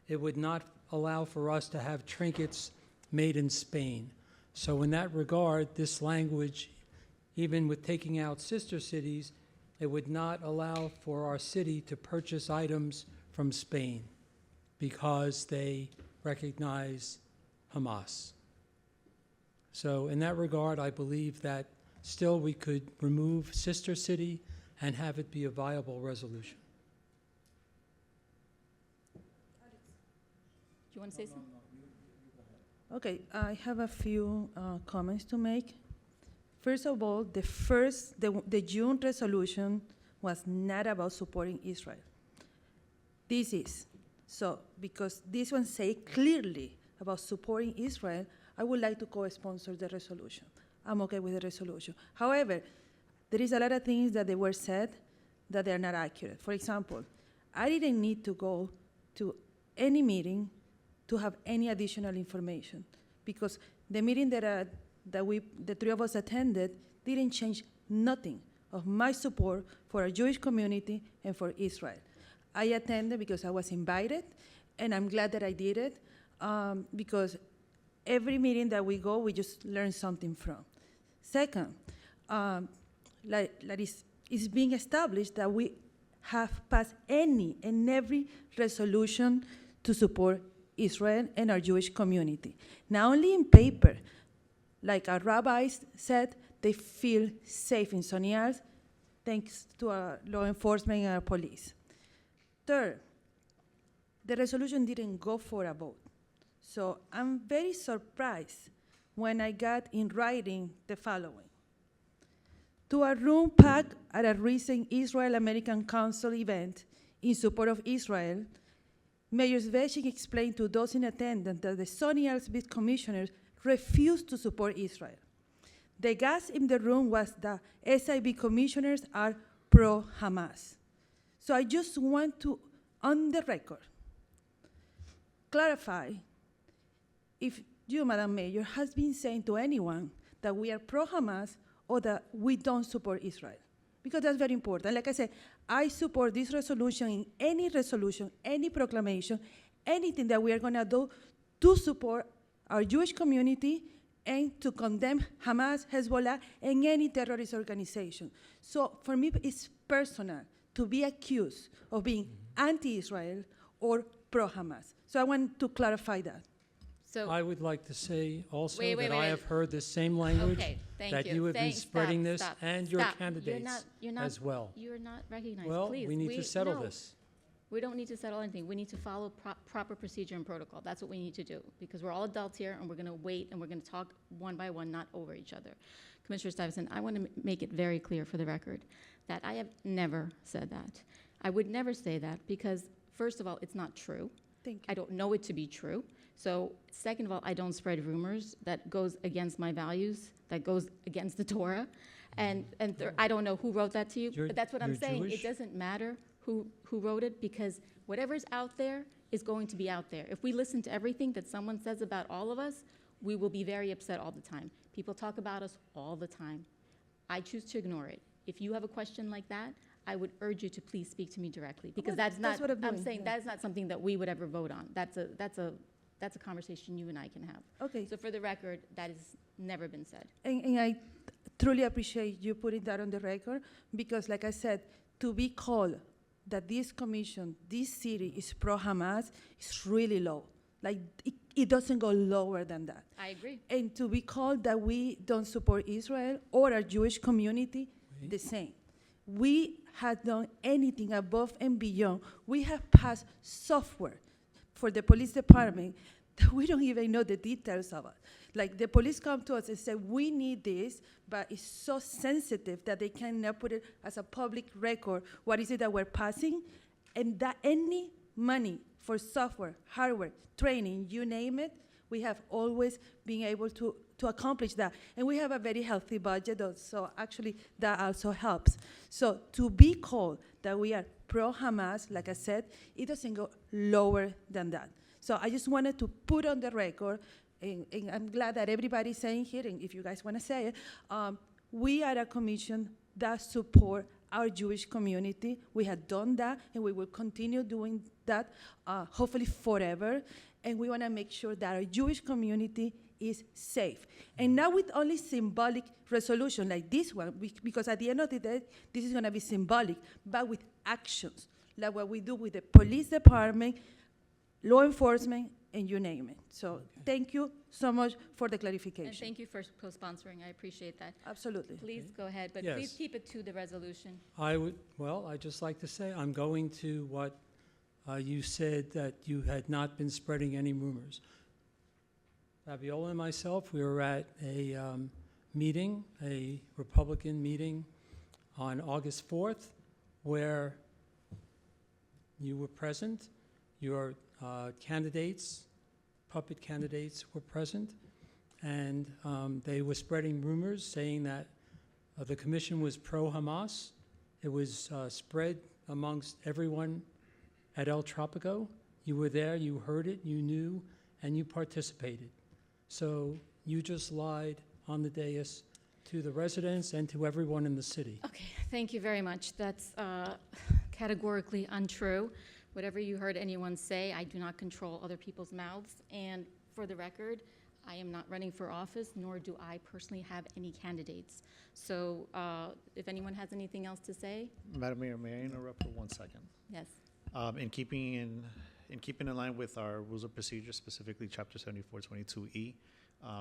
it would not allow for us to have trinkets made in Spain. So in that regard, this language, even with taking out sister cities, it would not allow for our city to purchase items from Spain because they recognize Hamas. So in that regard, I believe that still we could remove sister city and have it be a viable resolution. Do you want to say something? Okay, I have a few comments to make. First of all, the June resolution was not about supporting Israel. This is. So, because this one say clearly about supporting Israel, I would like to co-sponsor the resolution. I'm okay with the resolution. However, there is a lot of things that they were said that they are not accurate. For example, I didn't need to go to any meeting to have any additional information, because the meeting that the three of us attended didn't change nothing of my support for our Jewish community and for Israel. I attended because I was invited, and I'm glad that I did it, because every meeting that we go, we just learn something from. Second, it's being established that we have passed any and every resolution to support Israel and our Jewish community. Not only in paper, like our rabbis said, they feel safe in Sunny Isles thanks to our law enforcement and our police. Third, the resolution didn't go for a vote. So I'm very surprised when I got in writing the following. To a room packed at a recent Israel-American Council event in support of Israel, Mayor Zvechik explained to those in attendance that the Sunny Isles Beach commissioners refused to support Israel. The gas in the room was the SIB commissioners are pro-Hamas. So I just want to, on the record, clarify if you, Madam Mayor, has been saying to anyone that we are pro-Hamas or that we don't support Israel. Because that's very important. Like I said, I support this resolution, any proclamation, anything that we are going to do to support our Jewish community and to condemn Hamas, Hezbollah, and any terrorist organization. So for me, it's personal to be accused of being anti-Israel or pro-Hamas. So I want to clarify that. So, I would like to say also Wait, wait, that I wait. have heard the same language, okay, thank that you. you have been Thanks, spreading stop, this stop, and your stop. candidates You're not, as well. You're not recognized, Well, please. we need to settle no, this. We don't need to settle anything. We need to follow proper procedure and protocol. That's what we need to do, because we're all adults here, and we're going to wait, and we're going to talk one by one, not over each other. Commissioner Stuyvesant, I want to make it very clear for the record that I have never said that. I would never say that because, first of all, it's not true. Thank you. I don't know it to be true. So, second of all, I don't spread rumors that goes against my values, that goes against the Torah. And I don't know who wrote that to you, but that's what I'm saying. Jewish? It doesn't matter who wrote it, because whatever's out there is going to be out there. If we listen to everything that someone says about all of us, we will be very upset all the time. People talk about us all the time. I choose to ignore it. If you have a question like that, I would urge you to please speak to me directly, because Well, that's not, what I'm doing, saying yeah. that's not something that we would ever vote on. That's a conversation you and I can have. Okay. So for the record, that has never been said. And I truly appreciate you putting that on the record, because like I said, to be called that this commission, this city is pro-Hamas is really low. Like, it doesn't go lower than that. I agree. And to be called that we don't support Israel or our Jewish community, the same. We have done anything above and beyond. We have passed software for the police department that we don't even know the details of it. Like, the police come to us and say, we need this, but it's so sensitive that they cannot put it as a public record. What is it that we're passing? And that any money for software, hardware, training, you name it, we have always been able to accomplish that. And we have a very healthy budget, so actually that also helps. So to be called that we are pro-Hamas, like I said, it doesn't go lower than that. So I just wanted to put on the record, and I'm glad that everybody's saying here, and if you guys want to say it, we are a commission that support our Jewish community. We have done that, and we will continue doing that, hopefully forever. And we want to make sure that our Jewish community is safe. And not with only symbolic resolution like this one, because at the end of the day, this is going to be symbolic, but with actions, like what we do with the police department, law enforcement, and you name it. So thank you so much for the clarification. And thank you for co-sponsoring. I appreciate that. Absolutely. Please go ahead, but Yes. please keep it to the resolution. I'd just like to say, I'm going to what you said, that you had not been spreading any rumors. Fabiola and myself, we were at a meeting, a Republican meeting on August 4th, where you were present, your candidates, puppet candidates were present, and they were spreading rumors saying that the commission was pro-Hamas. It was spread amongst everyone at El Tropico. You were there, you heard it, you knew, and you participated. So you just lied on the dais to the residents and to everyone in the city. Okay, thank you very much. That's categorically untrue. Whatever you heard anyone say, I do not control other people's mouths. And for the record, I am not running for office, nor do I personally have any candidates. So if anyone has anything else to say? Madam Mayor, may I interrupt for 1 second? Yes. In keeping in line with our rules of procedure, specifically Chapter 7422E,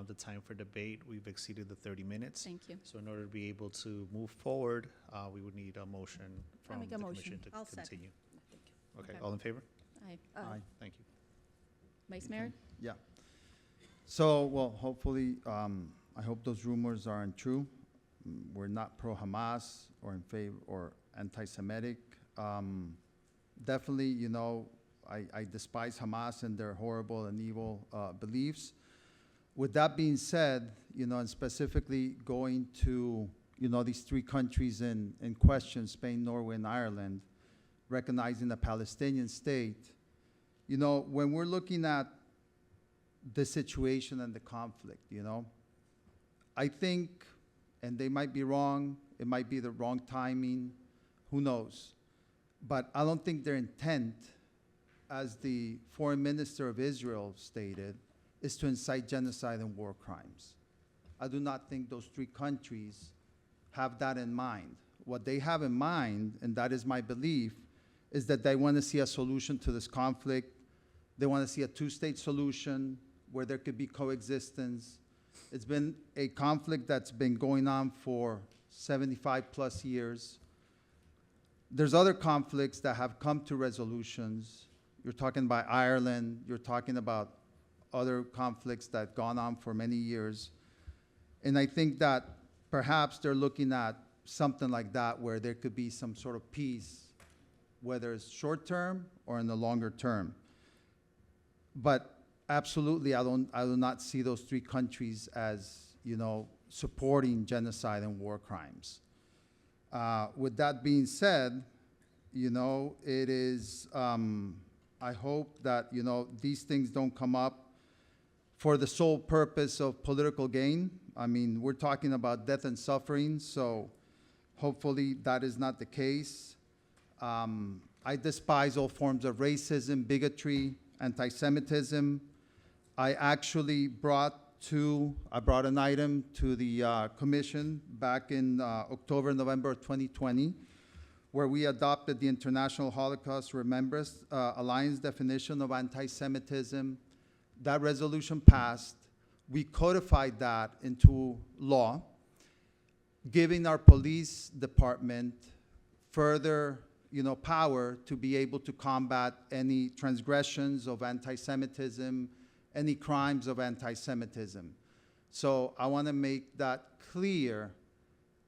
the time for debate, we've exceeded the 30 minutes. Thank you. So in order to be able to move forward, we would need a motion from make the a commission motion. to I'll second. continue. Okay, Okay. all in favor? Aye. Aye. Thank you. Vice Mayor? Yeah. So, well, hopefully, I hope those rumors aren't true. We're not pro-Hamas or in favor or anti-Semitic. Definitely, you know, I despise Hamas and their horrible and evil beliefs. With that being said, you know, and specifically going to, you know, these three countries in question, Spain, Norway, and Ireland, recognizing the Palestinian state, you know, when we're looking at the situation and the conflict, you know? I think, and they might be wrong, it might be the wrong timing, who knows? But I don't think their intent, as the foreign minister of Israel stated, is to incite genocide and war crimes. I do not think those three countries have that in mind. What they have in mind, and that is my belief, is that they want to see a solution to this conflict. They want to see a two-state solution where there could be coexistence. It's been a conflict that's been going on for 75 plus years. There's other conflicts that have come to resolutions. You're talking about Ireland, you're talking about other conflicts that have gone on for many years. And I think that perhaps they're looking at something like that where there could be some sort of peace, whether it's short term or in the longer term. But absolutely, I do not see those three countries as, you know, supporting genocide and war crimes. With that being said, you know, it is, I hope that, you know, these things don't come up for the sole purpose of political gain. I mean, we're talking about death and suffering, so hopefully that is not the case. I despise all forms of racism, bigotry, anti-Semitism. I actually brought an item to the commission back in October, November of 2020, where we adopted the International Holocaust Remembrance Alliance definition of anti-Semitism. That resolution passed. We codified that into law, giving our police department further, you know, power to be able to combat any transgressions of anti-Semitism, any crimes of anti-Semitism. So I want to make that clear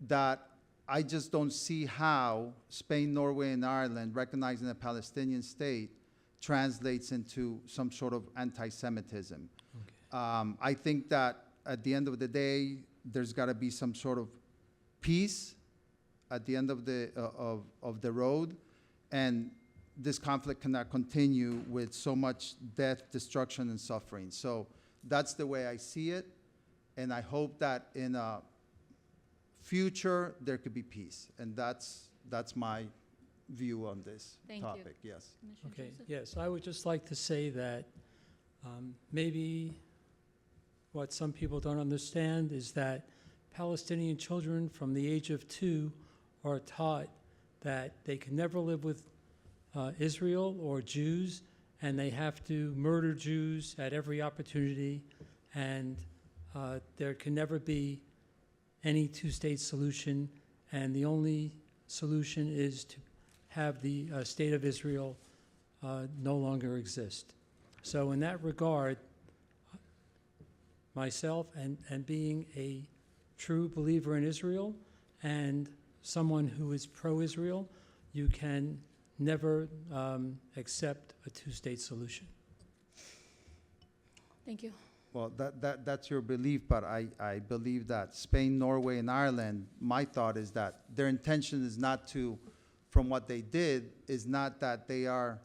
that I just don't see how Spain, Norway, and Ireland recognizing a Palestinian state translates into some sort of anti-Semitism. Okay. I think that at the end of the day, there's got to be some sort of peace at the end of the road, and this conflict cannot continue with so much death, destruction, and suffering. So that's the way I see it, and I hope that in a future there could be peace, and that's my view on this topic. Yes. Okay, yes, I would just like to say that maybe what some people don't understand is that Palestinian children from the age of 2 are taught that they can never live with Israel or Jews, and they have to murder Jews at every opportunity, and there can never be any two-state solution, and the only solution is to have the state of Israel no longer exist. So in that regard, myself and being a true believer in Israel and someone who is pro-Israel, you can never accept a two-state solution. Thank you. Well, that's your belief, but I believe that Spain, Norway, and Ireland, my thought is that their intention is not to, from what they did, is not that they are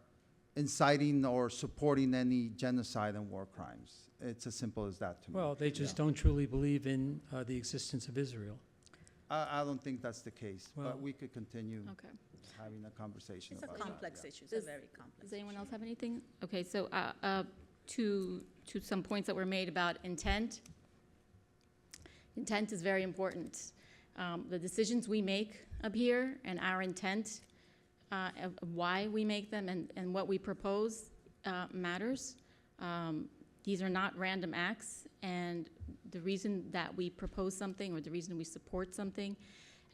inciting or supporting any genocide and war crimes. It's as simple as that to me. Well, they just don't truly believe in the existence of Israel. I don't think that's the case, Well, but we could continue Okay. having a conversation It's a about that. complex yeah. issue, it's a very complex Does anyone issue. else have anything? Okay, so to some points that were made about intent. Intent is very important. The decisions we make up here and our intent of why we make them and what we propose matters. These are not random acts, and the reason that we propose something or the reason we support something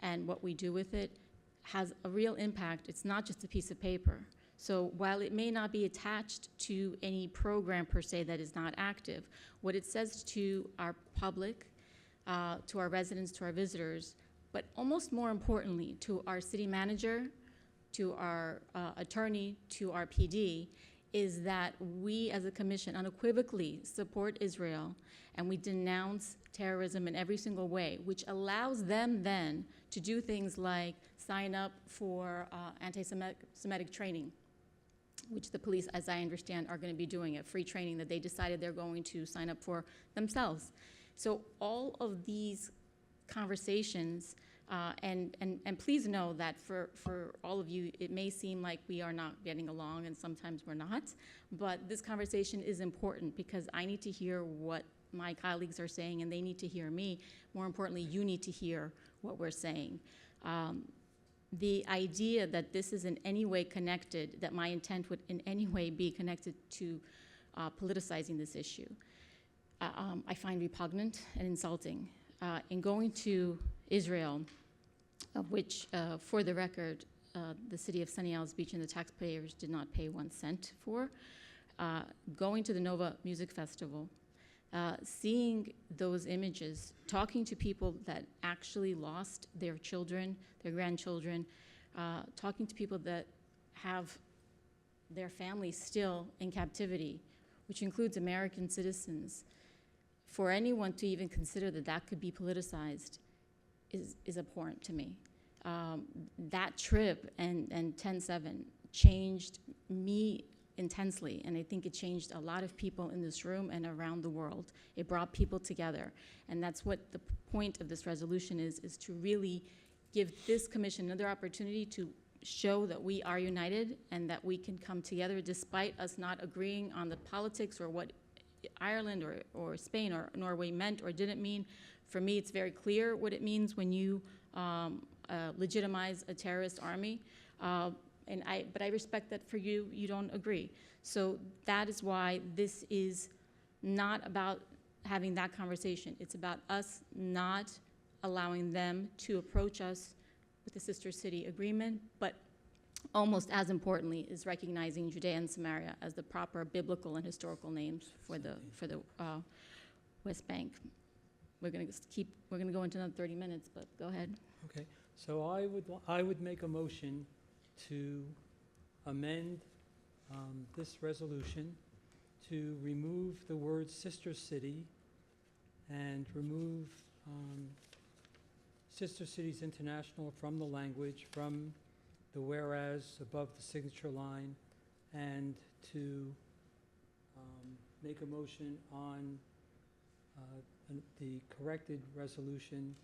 and what we do with it has a real impact. It's not just a piece of paper. So while it may not be attached to any program per se that is not active, what it says to our public, to our residents, to our visitors, but almost more importantly, to our city manager, to our attorney, to our PD, is that we as a commission unequivocally support Israel and we denounce terrorism in every single way, which allows them then to do things like sign up for anti-Semitic training. which the police, as I understand, are going to be doing a free training that they decided they're going to sign up for themselves. So all of these conversations, and please know that for all of you, it may seem like we are not getting along, and sometimes we're not, but this conversation is important because I need to hear what my colleagues are saying, and they need to hear me. More importantly, you need to hear what we're saying. The idea that this is in any way connected, that my intent would in any way be connected to politicizing this issue, I find repugnant and insulting. In going to Israel, of which, for the record, the city of Sunny Isles Beach and the taxpayers did not pay 1 cent for, going to the Nova Music Festival, seeing those images, talking to people that actually lost their children, their grandchildren, talking to people that have their families still in captivity, which includes American citizens, for anyone to even consider that that could be politicized is abhorrent to me. That trip and 10/7 changed me intensely, and I think it changed a lot of people in this room and around the world. It brought people together, and that's what the point of this resolution is to really give this commission another opportunity to show that we are united and that we can come together despite us not agreeing on the politics or what Ireland or Spain or Norway meant or didn't mean. For me, it's very clear what it means when you legitimize a terrorist army. But I respect that for you, you don't agree. So that is why this is not about having that conversation. It's about us not allowing them to approach us with the Sister City Agreement, but almost as importantly is recognizing Judea and Samaria as the proper biblical and historical names for the West Bank. We're going to go into another 30 minutes, but go ahead. Okay, so I would make a motion to amend this resolution to remove the word Sister City and remove Sister Cities International from the language, from the whereas above the signature line, and to make a motion on the corrected resolution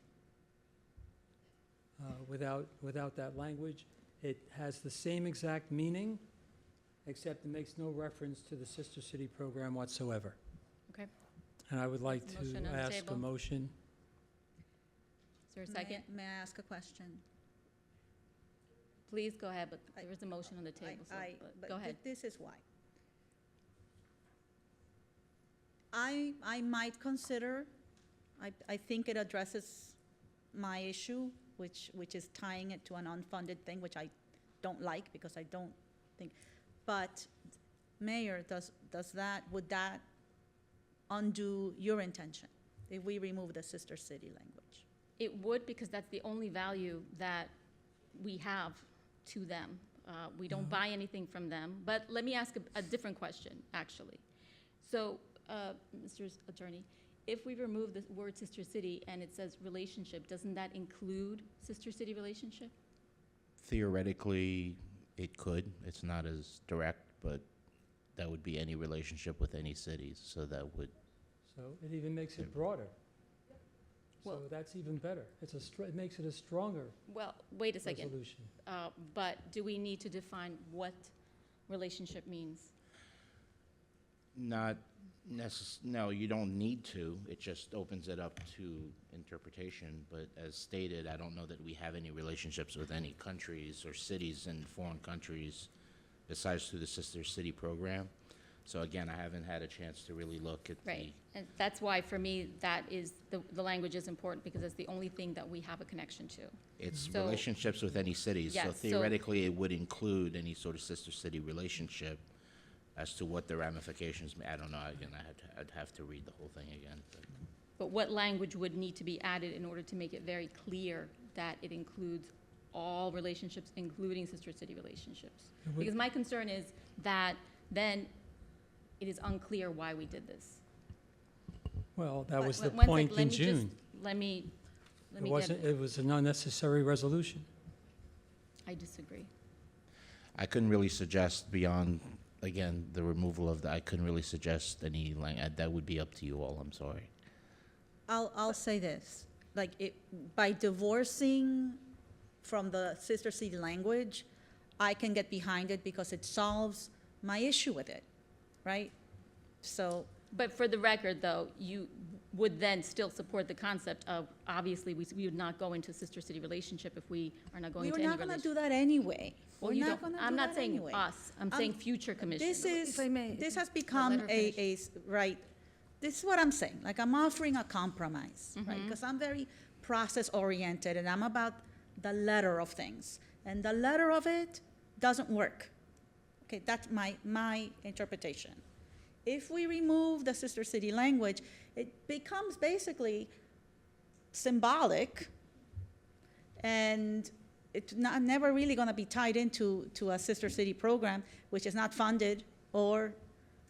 without that language. It has the same exact meaning, except it makes no reference to the Sister City program whatsoever. Okay. And I would like There's a to motion on the ask a table. motion. Is there a second? May I ask a question? Please go ahead, but there is a motion on the table, so but go ahead. This is why. I might consider, I think it addresses my issue, which is tying it to an unfunded thing, which I don't like because I don't think, but Mayor, would that undo your intention if we remove the Sister City language? It would, because that's the only value that we have to them. We don't buy anything from them. But let me ask a different question, actually. So, Mr. Attorney, if we remove the word Sister City and it says relationship, doesn't that include Sister City relationship? Theoretically, it could. It's not as direct, but that would be any relationship with any cities, so that would. So it even makes it broader. So Well- that's even better. It makes it a stronger Well, wait a second. resolution. But do we need to define what relationship means? Not no, you don't need to. It just opens it up to interpretation. But as stated, I don't know that we have any relationships with any countries or cities in foreign countries besides through the Sister City program. So again, I haven't had a chance to really look at Right, and that's why, for me, that is, the language is important, because it's the only thing that we have a connection to. It's So- relationships with any cities. So Yes, so- theoretically, it would include any sort of Sister City relationship. As to what the ramifications may, I don't know. Again, I'd have to read the whole thing again. But what language would need to be added in order to make it very clear that it includes all relationships, including Sister City relationships? It would- Because my concern is that then it is unclear why we did this. Well, that was the One sec, point let in me just- June. Let me It wasn't. get, It was an unnecessary resolution. I disagree. I couldn't really suggest beyond, again, the removal of I couldn't really suggest any, that would be up to you all, I'm sorry. I'll say this, like, by divorcing from the sister city language, I can get behind it because it solves my issue with it, right? So, But for the record, though, you would then still support the concept of, obviously, we would not go into sister city relationship if we are not going we to were any not gonna relationship. do that anyway. Well, We're you not don't, gonna do I'm not that saying anyway. us, I'm saying future commission. This is, If I may. this has become let her finish. right, this is what I'm saying, like, I'm offering a compromise, right? Mhm. Because I'm very process-oriented, and I'm about the letter of things. And the letter of it doesn't work. Okay, that's my interpretation. If we remove the sister city language, it becomes basically symbolic, and it's never really gonna be tied into a sister city program, which is not funded or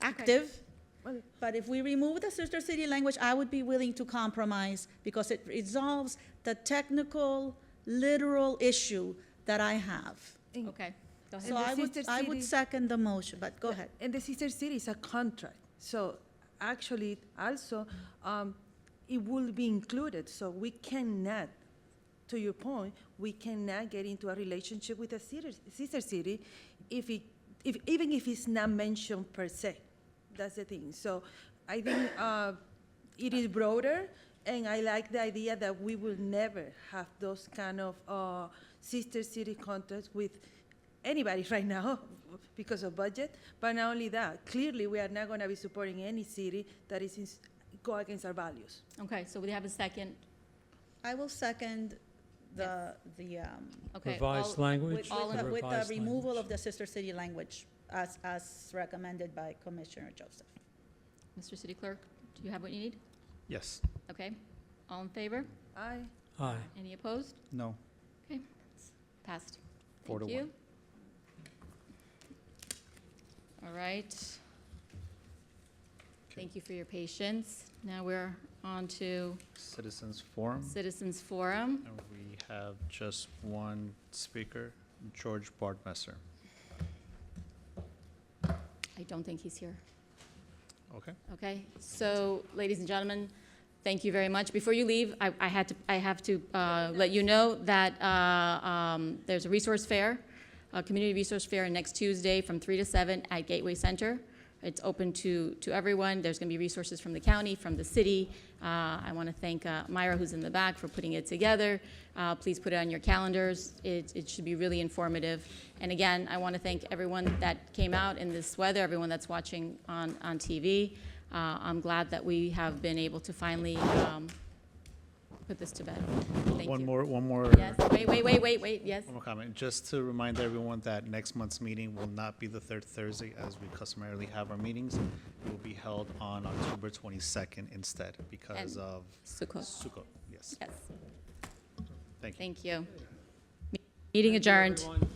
active. Well- But if we remove the sister city language, I would be willing to compromise because it resolves the technical, literal issue that I have. Okay, go ahead. So the I sister would city- second the motion, but go ahead. And the sister city is a contract, so actually, also, it will be included, so we cannot, to your point, we cannot get into a relationship with a sister city even if it's not mentioned per se. That's the thing. So I think it is broader, and I like the idea that we will never have those kind of sister city contracts with anybody right now because of budget. But not only that, clearly we are not going to be supporting any city that is go against our values. Okay, so we have a second. I will second the Okay. Revised all- language? all in- with the Revised removal language. of the sister city language as recommended by Commissioner Joseph. Mr. City Clerk, do you have what you need? Yes. Okay, all in favor? Aye. Aye. Any opposed? No. Okay, it's passed. 4 to Thank 1. you. All right. Thank you for your patience. Now we're on to Citizens Forum. Citizens Forum. And we have just one speaker, George Bardmesser. I don't think he's here. Okay. Okay, so, ladies and gentlemen, thank you very much. Before you leave, I have to let you know that there's a resource fair, a community resource fair next Tuesday from 3 to 7 at Gateway Center. It's open to everyone. There's going to be resources from the county, from the city. I want to thank Myra, who's in the back, for putting it together. Please put it on your calendars. It should be really informative. And again, I want to thank everyone that came out in this weather, everyone that's watching on TV. I'm glad that we have been able to finally put this to bed. Thank you. One more. Yes, wait, yes. One more comment, just to remind everyone that next month's meeting will not be the third Thursday as we customarily have our meetings. It will be held on October 22nd instead because And of Sukkot. Sukkot, yes. Yes, Thank you. thank you. Meeting adjourned. Everyone.